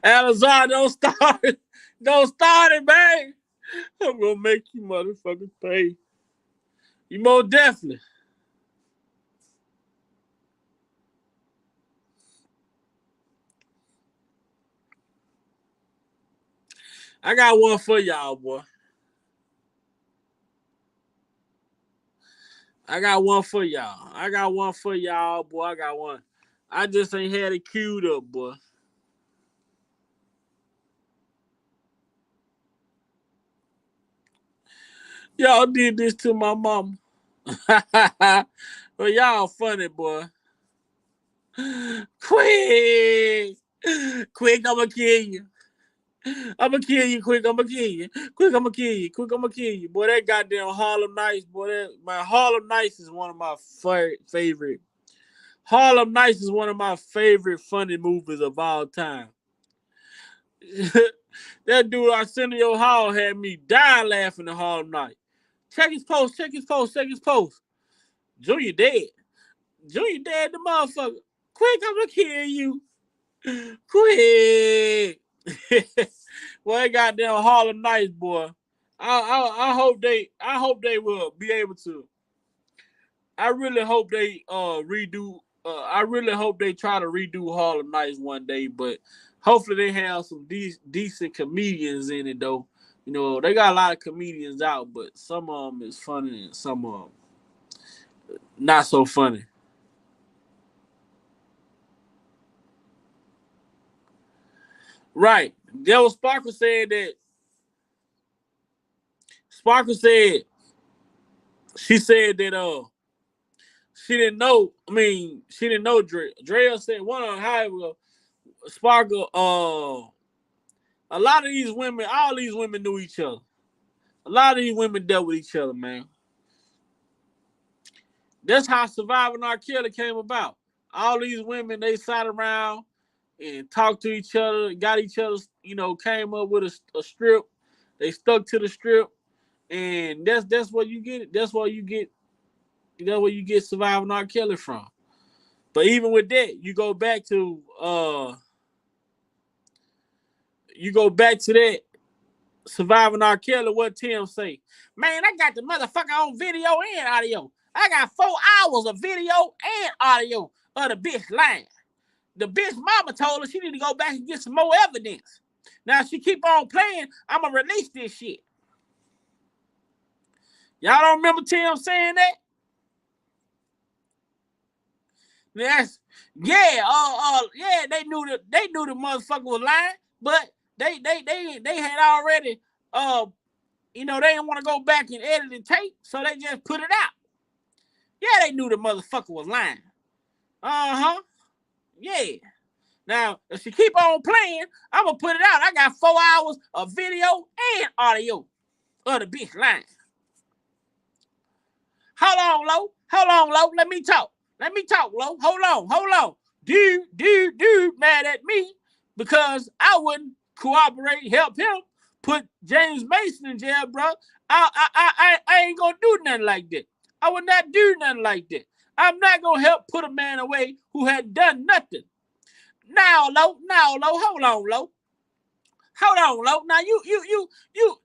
Alazar, don't start it. Don't start it, man. I'm going to make you motherfuckers pay. You most definitely. I got one for y'all, boy. I got one for y'all, boy. I got one. I just ain't had it queued up, boy. Y'all did this to my mama. But y'all funny, boy. Quick, I'ma kill you. I'ma kill you, quick, I'ma kill you. Quick, I'ma kill you. Quick, I'ma kill you. Boy, that goddamn Harlem Nights, boy. My Harlem Nights is one of my favorite. Harlem Nights is one of my favorite funny movies of all time. That dude Arsenio Hall had me dying laughing at Harlem Nights. Check his post. Junior dead. The motherfucker. Quick, I'm gonna kill you. Quick. Well, they goddamn Harlem Nights, boy. I hope they will be able to. I really hope they redo. I really hope they try to redo Harlem Nights one day, but hopefully they have some decent comedians in it though. They got a lot of comedians out, but some of them is funny and some of them not so funny. Right. Devil Sparkle said that Sparkle said she said that she didn't know. I mean, she didn't know Dre. Dre said one of how Sparkle. A lot of these women, all these women knew each other. A lot of these women dealt with each other, man. That's how Surviving R.Kelly came about. All these women, they sat around and talked to each other, got each other, came up with a strip. They stuck to the strip, and that's where you get it. That's where you get Surviving R. Kelly from. But even with that, you go back to that Surviving R. Kelly. What Tim say? Man, I got the motherfucker on video and audio. I got 4 hours of video and audio of the bitch lying. The bitch mama told her she need to go back and get some more evidence. Now, if she keep on playing, I'm going to release this shit. Y'all don't remember Tim saying that? Yes. Yeah, they knew the motherfucker was lying, but they had already, they didn't want to go back and edit the tape, so they just put it out. Yeah, they knew the motherfucker was lying. Uh-huh. Yeah. Now, if she keep on playing, I'm going to put it out. I got 4 hours of video and audio of the bitch lying. Hold on, Lo. Let me talk, Lo. Hold on. Dude mad at me because I wouldn't cooperate, help him put James Mason in jail, bro. I ain't going to do nothing like that. I would not do nothing like that. I'm not going to help put a man away who had done nothing. Now, Lo, hold on, Lo. Now, you,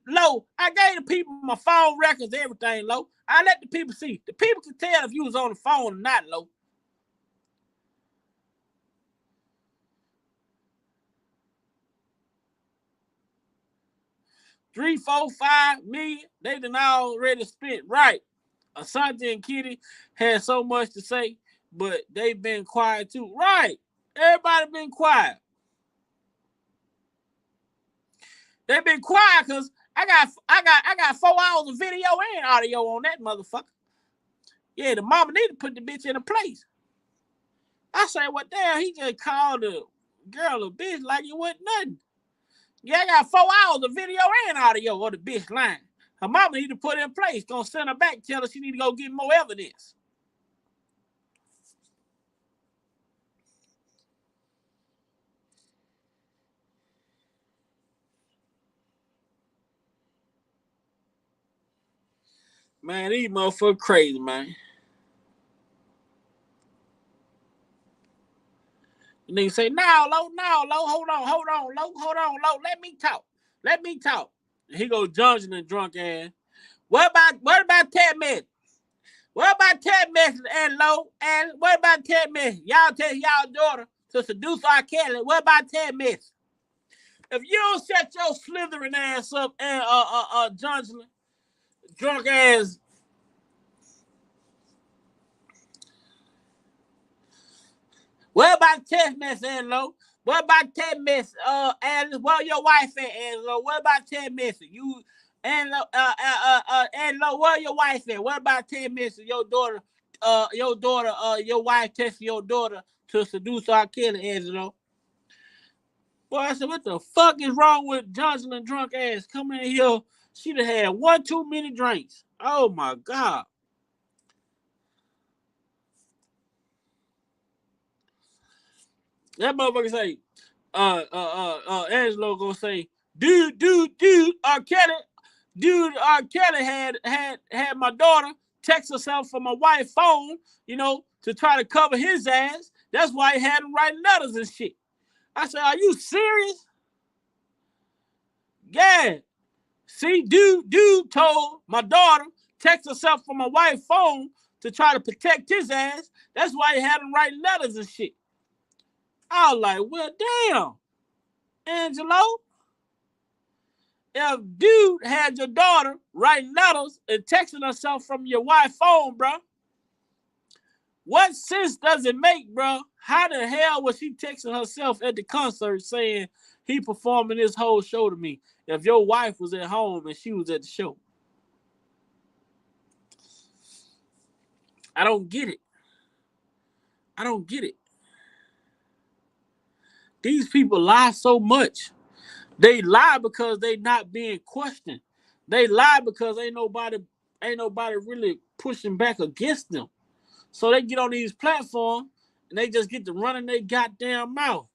Lo, I gave the people my phone records, everything, Lo. I let the people see. The people can tell if you was on the phone or not, Lo. $3, $4, $5 million, they done already spent. Right. Asante and Kitty had so much to say, but they've been quiet too. Right. Everybody been quiet. They've been quiet because I got 4 hours of video and audio on that motherfucker. Yeah, the mama need to put the bitch in a place. I say, what the hell? He just called the girl a bitch like it wasn't nothing. Yeah, I got 4 hours of video and audio of the bitch lying. Her mama need to put it in place. Gonna send her back, tell her she need to go get more evidence. Man, these motherfuckers crazy, man. The nigga say, no, Lo, hold on, Lo, let me talk. And he go Johnson and drunk ass. What about text message? What about text message and Lo? And what about text message? Y'all tell y'all daughter to seduce R.Kelly. What about text message? If you don't shut your slithering ass up and Johnson, drunk ass. What about text message, Angelo? What about text message, Alice? Where your wife at, Angelo? What about text message? You, Angelo, Angelo, where your wife at? What about text message? Your wife texting your daughter to seduce R.Kelly, Angelo. Boy, I said, what the fuck is wrong with Johnson and drunk ass coming in here? She'd have had one too many drinks. Oh my God. That motherfucker say, Angelo gonna say, dude, R. Kelly had my daughter text herself from my wife's phone, to try to cover his ass. That's why he had him writing letters and shit. I said, are you serious? Yeah. See, dude told my daughter text herself from my wife's phone to try to protect his ass. That's why he had him writing letters and shit. I was like, well, damn, Angelo. If dude had your daughter writing letters and texting herself from your wife's phone, bro, what sense does it make, bro? How the hell was she texting herself at the concert saying he performing this whole show to me if your wife was at home and she was at the show? I don't get it. I don't get it. These people lie so much. They lie because they not being questioned. They lie because ain't nobody really pushing back against them. So they get on these platforms and they just get to running their goddamn mouth.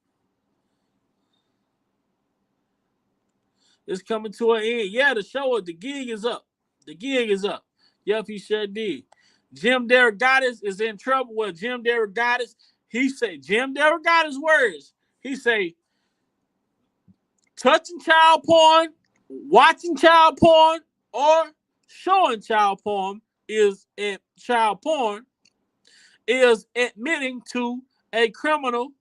It's coming to an end. Yeah, the gig is up. The gig is up. Yep, he sure did. Jim Derogatis is in trouble with Jim Derogatis. He say, Jim Derogatis' words. He say, touching child porn, watching child porn, or showing child porn is admitting to a criminal,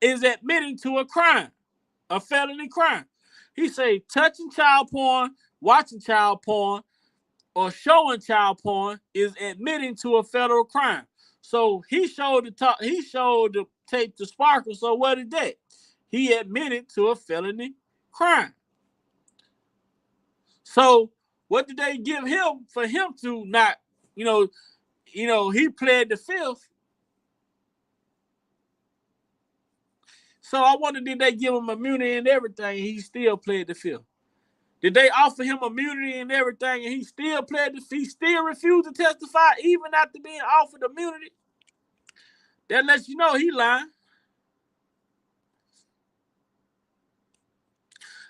is admitting to a crime, a felony crime. He say touching child porn, watching child porn, or showing child porn is admitting to a federal crime. So he showed the tape to Sparkle. So what is that? He admitted to a felony crime. So what did they give him for him to not, he pled the fifth. So I wonder, did they give him immunity and everything? He still pled the fifth. Did they offer him immunity and everything, and he still pled the fifth? He still refused to testify even after being offered immunity? That lets you know he lying.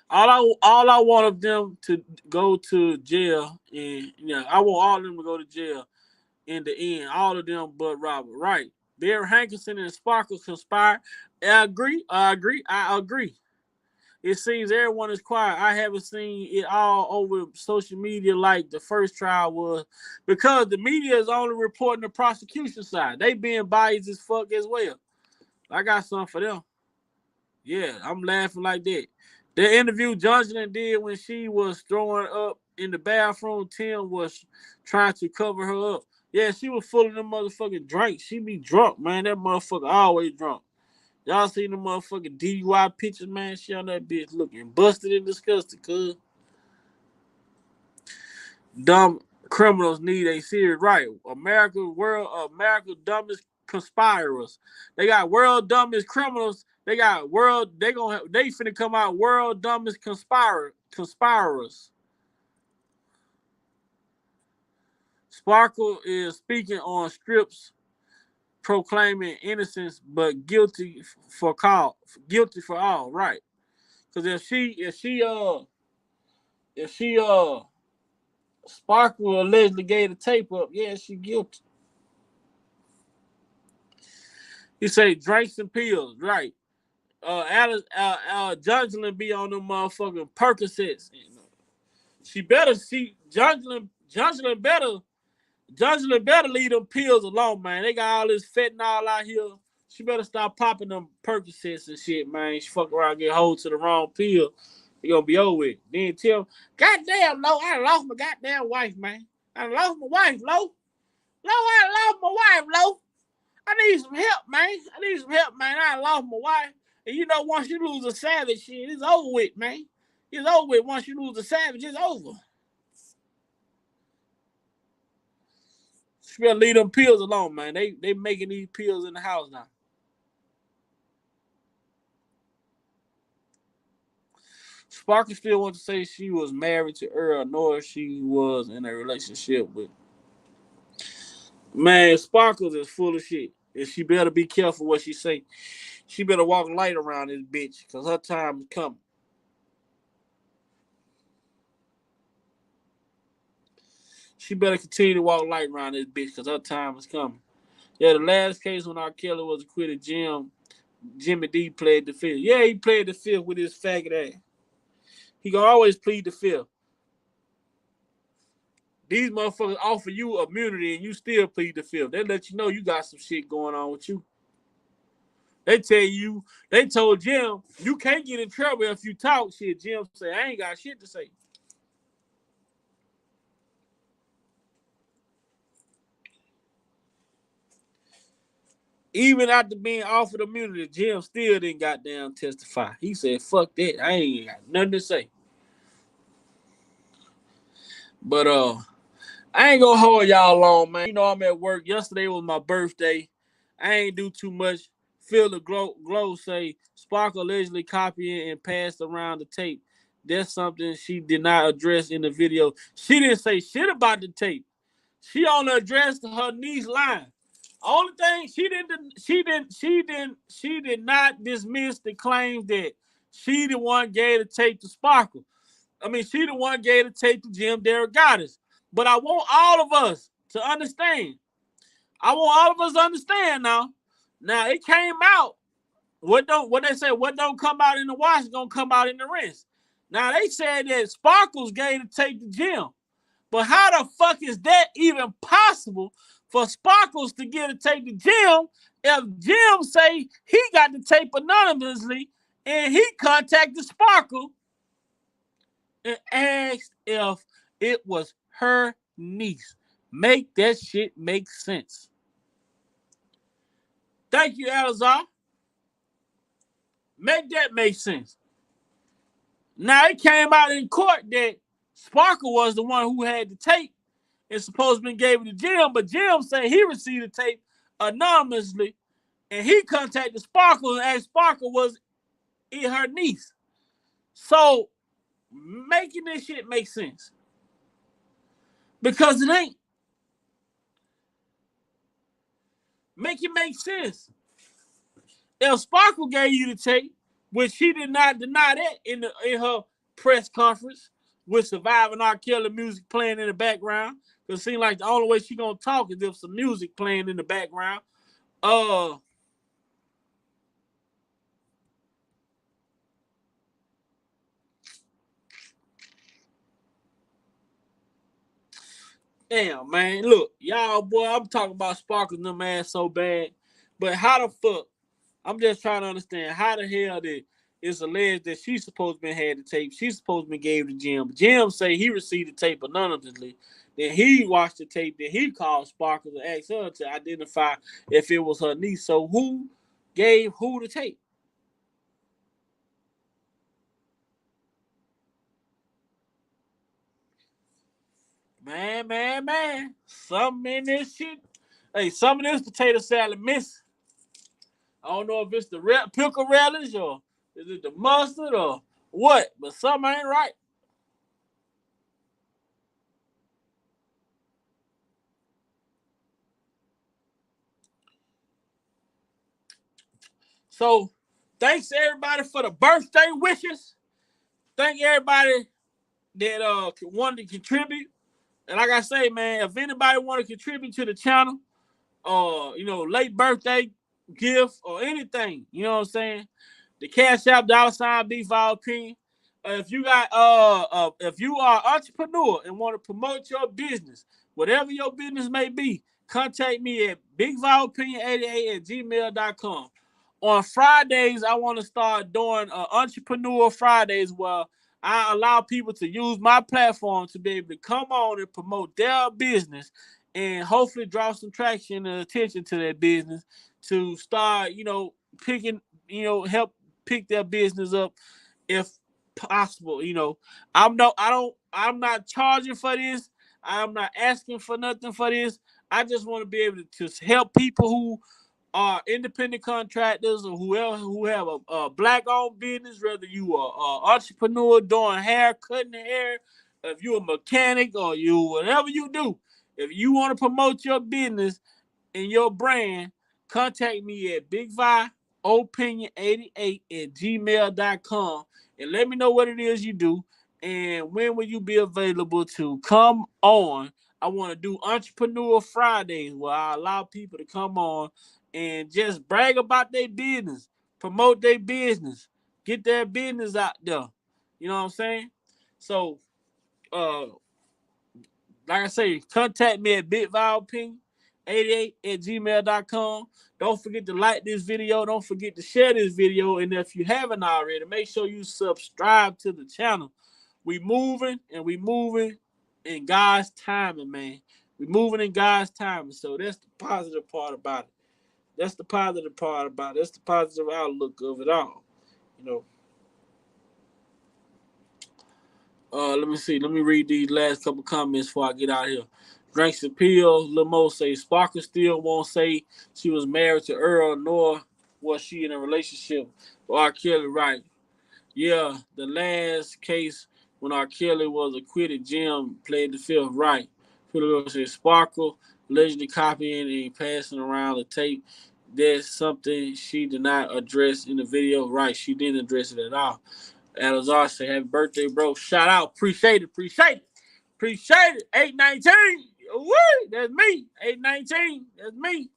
All I want of them to go to jail, and I want all of them to go to jail in the end. All of them but Robert. Right. Barry Hankerson and Sparkles conspired. I agree. It seems everyone is quiet. I haven't seen it all over social media like the first trial was, because the media is only reporting the prosecution side. They being biased as fuck as well. I got something for them. Yeah, I'm laughing like that. The interview Johnson did when she was throwing up in the bathroom, Tim was trying to cover her up. Yeah, she was full of them motherfucking drinks. She be drunk, man. That motherfucker always drunk. Y'all seen the motherfucking DUI pictures, man? She on that bitch looking busted and disgusted, cuz. Dumb criminals need a serious right. America's dumbest conspirators. They got world dumbest criminals. They finna come out world dumbest conspirators. Sparkle is speaking on strips proclaiming innocence but guilty for all, right? Because if she Sparkle allegedly gave the tape up, yeah, she guilty. He say drinks and pills, right? Jocelyn be on them motherfucking Percocets. She better see Jocelyn better leave them pills alone, man. They got all this fentanyl out here. She better stop popping them Percocets and shit, man. She fuck around, get hold to the wrong pill. It gonna be over with. Then tell, goddamn, Lo, I lost my goddamn wife, man. I lost my wife, Lo. I lost my wife, Lo. I need some help, man. I lost my wife. And once you lose a savage, shit, it's over with, man. It's over with. Once you lose a savage, it's over. You better leave them pills alone, man. They making these pills in the house now. Sparkle still wants to say she was married to Earl, nor she was in a relationship with. Man, Sparkles is full of shit. And she better be careful what she say. She better walk light around this bitch, because her time is coming. She better continue to walk light around this bitch, because her time is coming. Yeah, the last case when R.Kelly was acquitted, Jimmy D played the fifth. Yeah, he played the fifth with his faggot ass. He gonna always plead the fifth. These motherfuckers offer you immunity and you still plead the fifth. They let you know you got some shit going on with you. They told Jim, you can't get in trouble if you talk shit. Jim say, I ain't got shit to say. Even after being offered immunity, Jim still didn't goddamn testify. He said, fuck that. I ain't got nothing to say. But I ain't gonna hold y'all long, man. You know I'm at work. Yesterday was my birthday. I ain't do too much. Feel the glow say Sparkle allegedly copied and passed around the tape. That's something she did not address in the video. She didn't say shit about the tape. She only addressed her niece line. Only thing she did not dismiss the claims that she the one gave the tape to Sparkle. I mean, she the one gave the tape to Jim Derogatis. But I want all of us to understand. I want all of us to understand now. Now it came out. What they say? What don't come out in the wash is gonna come out in the rinse. Now they said that Sparkles gave the tape to Jim. But how the fuck is that even possible for Sparkles to get a tape to Jim if Jim say he got the tape anonymously and he contacted Sparkle and asked if it was her niece? Make that shit make sense. Thank you, Alazar. Make that make sense. Now it came out in court that Sparkle was the one who had the tape and supposedly gave it to Jim, but Jim said he received the tape anonymously and he contacted Sparkle and asked Sparkle was it her niece. So making this shit make sense. Because it ain't. Make it make sense. If Sparkle gave you the tape, which she did not deny that in her press conference with surviving R.Kelly music playing in the background, because it seems like the only way she gonna talk is if some music playing in the background. Damn, man. Look, y'all, boy, I'm talking about Sparkle and them ass so bad. But how the fuck? I'm just trying to understand how the hell did it's alleged that she's supposed to be had the tape. She's supposed to be gave to Jim. Jim say he received the tape anonymously. Then he watched the tape. Then he called Sparkle and asked her to identify if it was her niece. So who gave who the tape? Man. Something in this shit. Hey, some of this potato salad miss. I don't know if it's the pickle relish or is it the mustard or what, but something ain't right. So, thanks to everybody for the birthday wishes. Thank everybody that wanted to contribute. And like I say, man, if anybody want to contribute to the channel, late birthday gift or anything, you know what I'm saying? The Cash App $ Beef Our Opinion. If you got if you are an entrepreneur and want to promote your business, whatever your business may be, contact me at bigvileopinion88@gmail.com. On Fridays, I want to start doing Entrepreneur Fridays where I allow people to use my platform to be able to come on and promote their business and hopefully draw some traction and attention to their business to start, picking, help pick their business up if possible. I'm not charging for this. I'm not asking for nothing for this. I just want to be able to help people who are independent contractors or who have a black-owned business, whether you are an entrepreneur doing hair, cutting hair, if you're a mechanic or you whatever you do. If you want to promote your business and your brand, contact me at bigvileopinion88@gmail.com and let me know what it is you do and when will you be available to come on. I want to do Entrepreneur Fridays where I allow people to come on and just brag about their business, promote their business, get their business out there. You know what I'm saying? So, like I say, contact me at bigvileopinion88@gmail.com. Don't forget to like this video. Don't forget to share this video. And if you haven't already, make sure you subscribe to the channel. We moving in God's timing, man. We moving in God's timing. So that's the positive part about it. That's the positive part about it. That's the positive outlook of it all. Let me see. Let me read these last couple comments before I get out of here. drinks the pills. Lil Mo say Sparkle still won't say she was married to Earl, nor was she in a relationship with R. Kelly. Right. Yeah, the last case when R. Kelly was acquitted, Jim played the fifth. Right. Philip said Sparkle allegedly copying and passing around the tape. That's something she did not address in the video. Right. She didn't address it at all. Alazar said, happy birthday, bro. Shout out. Appreciate it. Appreciate it. Appreciate it. 819. Woo! That's me. 819. That's me.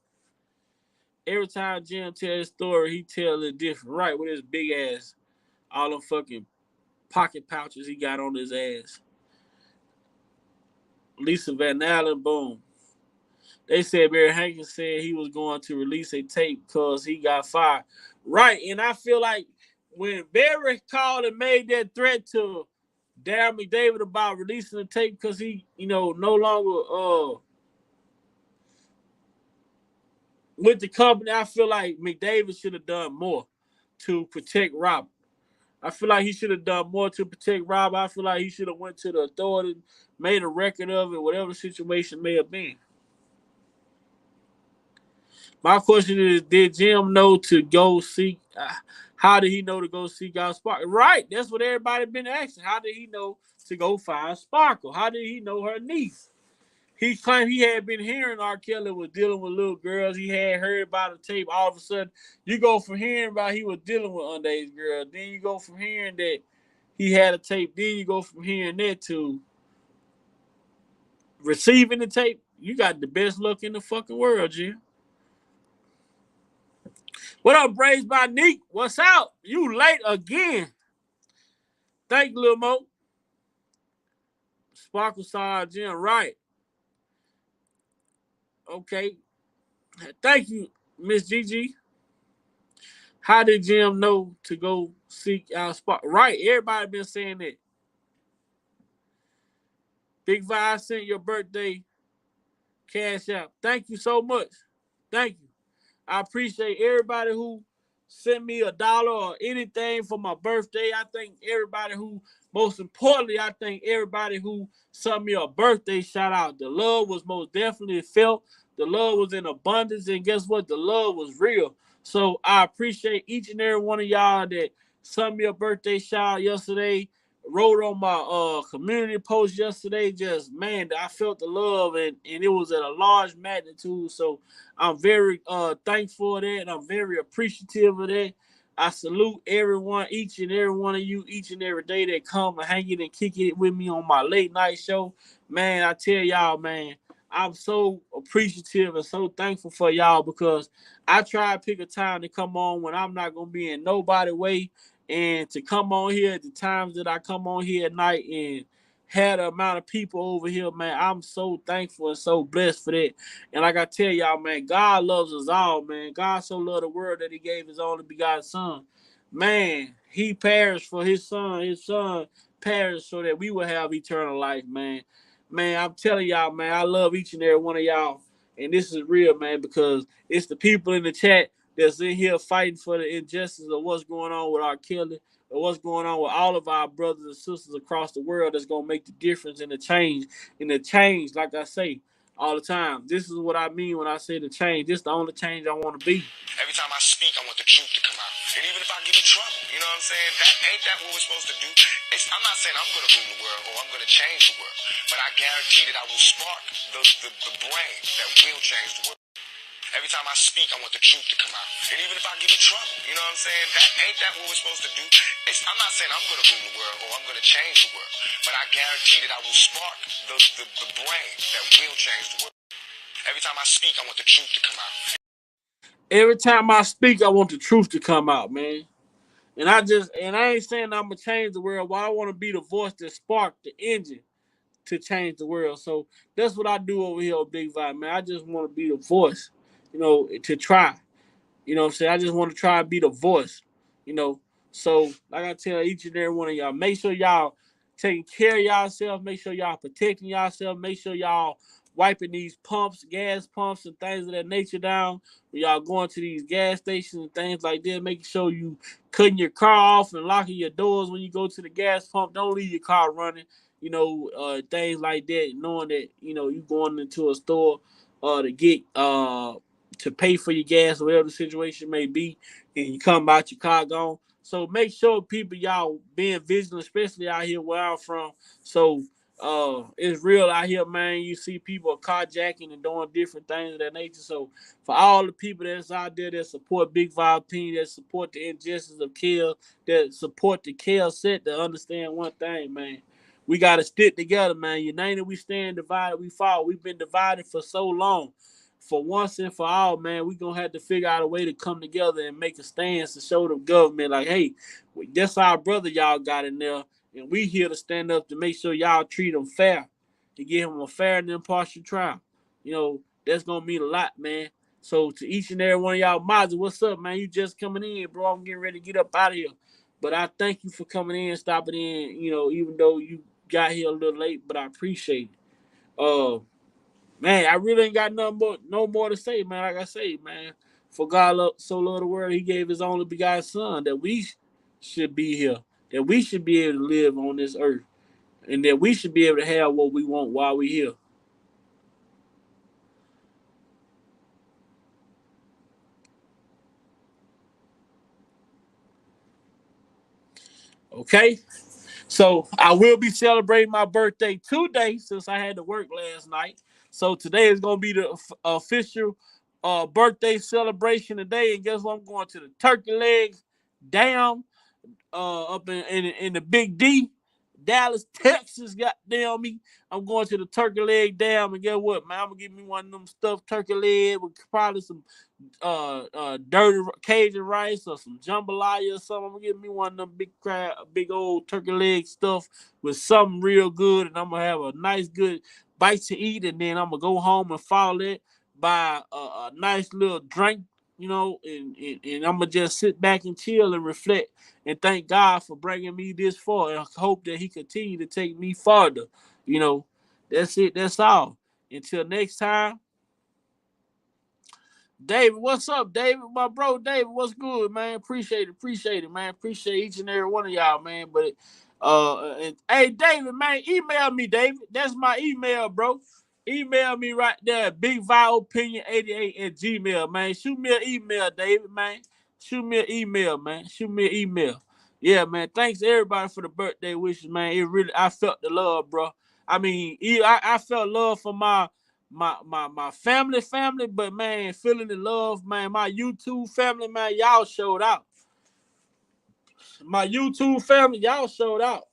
Every time Jim tell his story, he tell it different. Right, with his big ass. All them fucking pocket pouches he got on his ass. Lisa Van Allen, boom. They said Barry Hankins said he was going to release a tape because he got fired. Right, and I feel like when Barry called and made that threat to Darren McDavid about releasing the tape because he, no longer with the company, I feel like McDavid should have done more to protect Robert. I feel like he should have done more to protect Robert. I feel like he should have went to the authority, made a record of it, whatever the situation may have been. My question is, did Jim know to go seek? How did he know to go seek out Sparkle? Right, that's what everybody been asking. How did he know to go find Sparkle? How did he know her niece? He claimed he had been hearing R. Kelly was dealing with little girls. He had heard about the tape. All of a sudden, you go from hearing about he was dealing with underage girls. Then you go from hearing that he had a tape. Then you go from hearing that to receiving the tape. You got the best luck in the fucking world, Jim. What up, Braves by Neek? What's out? You late again. Thank you, Lil Mo. Sparkle saw Jim right. Okay. Thank you, Miss Gigi. How did Jim know to go seek out Sparkle? Right. Everybody been saying that. Big Vibe sent your birthday cash out. Thank you so much. Thank you. I appreciate everybody who sent me $1 or anything for my birthday. I think everybody who, most importantly, I think everybody who sent me a birthday shout out. The love was most definitely felt. The love was in abundance, and guess what? The love was real. So I appreciate each and every one of y'all that sent me a birthday shout out yesterday. Wrote on my community post yesterday. Just, man, I felt the love, and it was at a large magnitude. So I'm very thankful for that, and I'm very appreciative of that. I salute everyone, each and every one of you, each and every day that come and hang it and kick it with me on my late night show. Man, I tell y'all, man, I'm so appreciative and so thankful for y'all because I try to pick a time to come on when I'm not going to be in nobody's way, and to come on here at the times that I come on here at night and had the amount of people over here, man. I'm so thankful and so blessed for that. And like I tell y'all, man, God loves us all, man. God so loved the world that he gave his only begotten son. Man, he perished for his son. His son perished so that we will have eternal life, man. Man, I'm telling y'all, man, I love each and every one of y'all. And this is real, man, because it's the people in the chat that's in here fighting for the injustice of what's going on with R. Kelly, or what's going on with all of our brothers and sisters across the world that's going to make the difference in the change. In the change, like I say all the time, this is what I mean when I say the change. This is the only change I want to be. Every time I speak, I want the truth to come out. And even if I get in trouble, you know what I'm saying? Ain't that what we're supposed to do? I'm not saying I'm going to rule the world or I'm going to change the world, but I guarantee that I will spark the brain that will change the world. Every time I speak, I want the truth to come out. And even if I get in trouble, you know what I'm saying? Ain't that what we're supposed to do? I'm not saying I'm going to rule the world or I'm going to change the world, but I guarantee that I will spark the brain that will change the world. Every time I speak, I want the truth to come out. Every time I speak, I want the truth to come out, man. And I ain't saying I'm going to change the world, but I want to be the voice that sparked the engine to change the world. So that's what I do over here on Big Vibe, man. I just want to be the voice, to try. You know what I'm saying? I just want to try and be the voice, So, like I tell each and every one of y'all, make sure y'all taking care of yourself. Make sure y'all protecting yourself. Make sure y'all wiping these pumps, gas pumps, and things of that nature down. When y'all going to these gas stations and things like that, making sure you cutting your car off and locking your doors when you go to the gas pump. Don't leave your car running. things like that, knowing that, you going into a store to get to pay for your gas, whatever the situation may be, and you come out your car gone. So make sure people, y'all being vigilant, especially out here where I'm from. So it's real out here, man. You see people carjacking and doing different things of that nature. So for all the people that's out there that support Big Vibe Team, that support the injustice of Kill, that support the Kill set, to understand one thing, man. We gotta stick together, man. United we stand, divided we fall. We've been divided for so long. For once and for all, man, we gonna have to figure out a way to come together and make a stance to show the government, like, hey, that's our brother y'all got in there, and we here to stand up to make sure y'all treat him fair, to give him a fair and impartial trial. That's gonna mean a lot, man. So to each and every one of y'all mods, what's up, man? You just coming in, bro. I'm getting ready to get up out of here. But I thank you for coming in, stopping in, even though you got here a little late, but I appreciate it. Man, I really ain't got no more to say, man. Like I say, man, for God so loved the world, He gave His only begotten Son, that we should be here, that we should be able to live on this earth, and that we should be able to have what we want while we here. Okay? So I will be celebrating my birthday today, since I had to work last night. So today is gonna be the official birthday celebration today. And guess what? I'm going to the Turkey Legs Dam up in the Big D, Dallas, Texas. Goddamn me! I'm going to the Turkey Leg Dam, and guess what, man? I'm gonna give me one of them stuffed turkey leg with probably some dirty Cajun rice or some jambalaya or something. I'm gonna give me one of them big old turkey leg stuff with something real good, and I'm gonna have a nice good bite to eat, and then I'm gonna go home and follow it by a nice little drink, and I'm gonna just sit back and chill and reflect and thank God for bringing me this far, and I hope that He continue to take me farther. That's it. That's all. Until next time. David, what's up, David? My bro, David, what's good, man? Appreciate it, man. Appreciate each and every one of y'all, man. But hey, David, man, email me, David. That's my email, bro. Email me right there, bigvileopinion88@gmail, man. Shoot me an email, David, man. Shoot me an email, man. Shoot me an email. Yeah, man. Thanks everybody for the birthday wishes, man. I felt the love, bro. I mean, I felt love for my family, but man, feeling the love, man. My YouTube family, man, y'all showed out. My YouTube family, y'all showed out.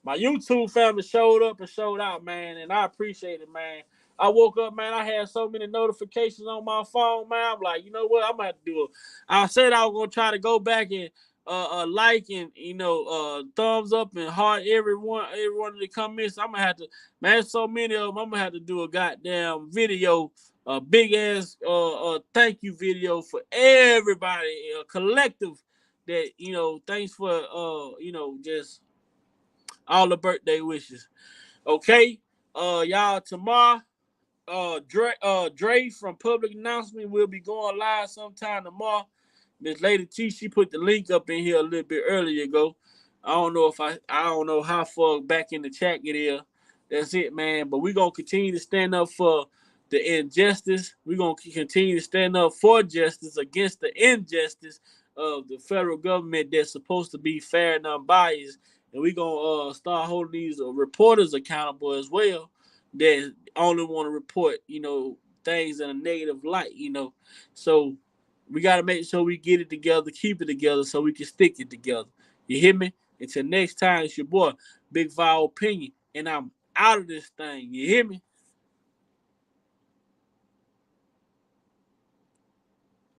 My YouTube family showed up and showed out, man, and I appreciate it, man. I woke up, man. I had so many notifications on my phone, man. I'm like, you know what? I'm gonna have to do it. I said I was gonna try to go back and like and thumbs up and heart everyone of the comments. I'm gonna have to, man. So many of them. I'm gonna have to do a goddamn video, a big ass thank you video for everybody, a collective. That thanks for just all the birthday wishes. Okay, y'all, tomorrow, Dre from Public Announcement will be going live sometime tomorrow. Miss Lady T, she put the link up in here a little bit earlier ago. I don't know how far back in the chat it is. That's it, man. But we're gonna continue to stand up for the injustice. We're gonna continue to stand up for justice against the injustice of the federal government that's supposed to be fair and unbiased. And we're gonna start holding these reporters accountable as well, that only want to report, things in a negative light, So we got to make sure we get it together, keep it together, so we can stick it together. You hear me? Until next time, it's your boy, Big Vile Opinion, and I'm out of this thing. You hear me?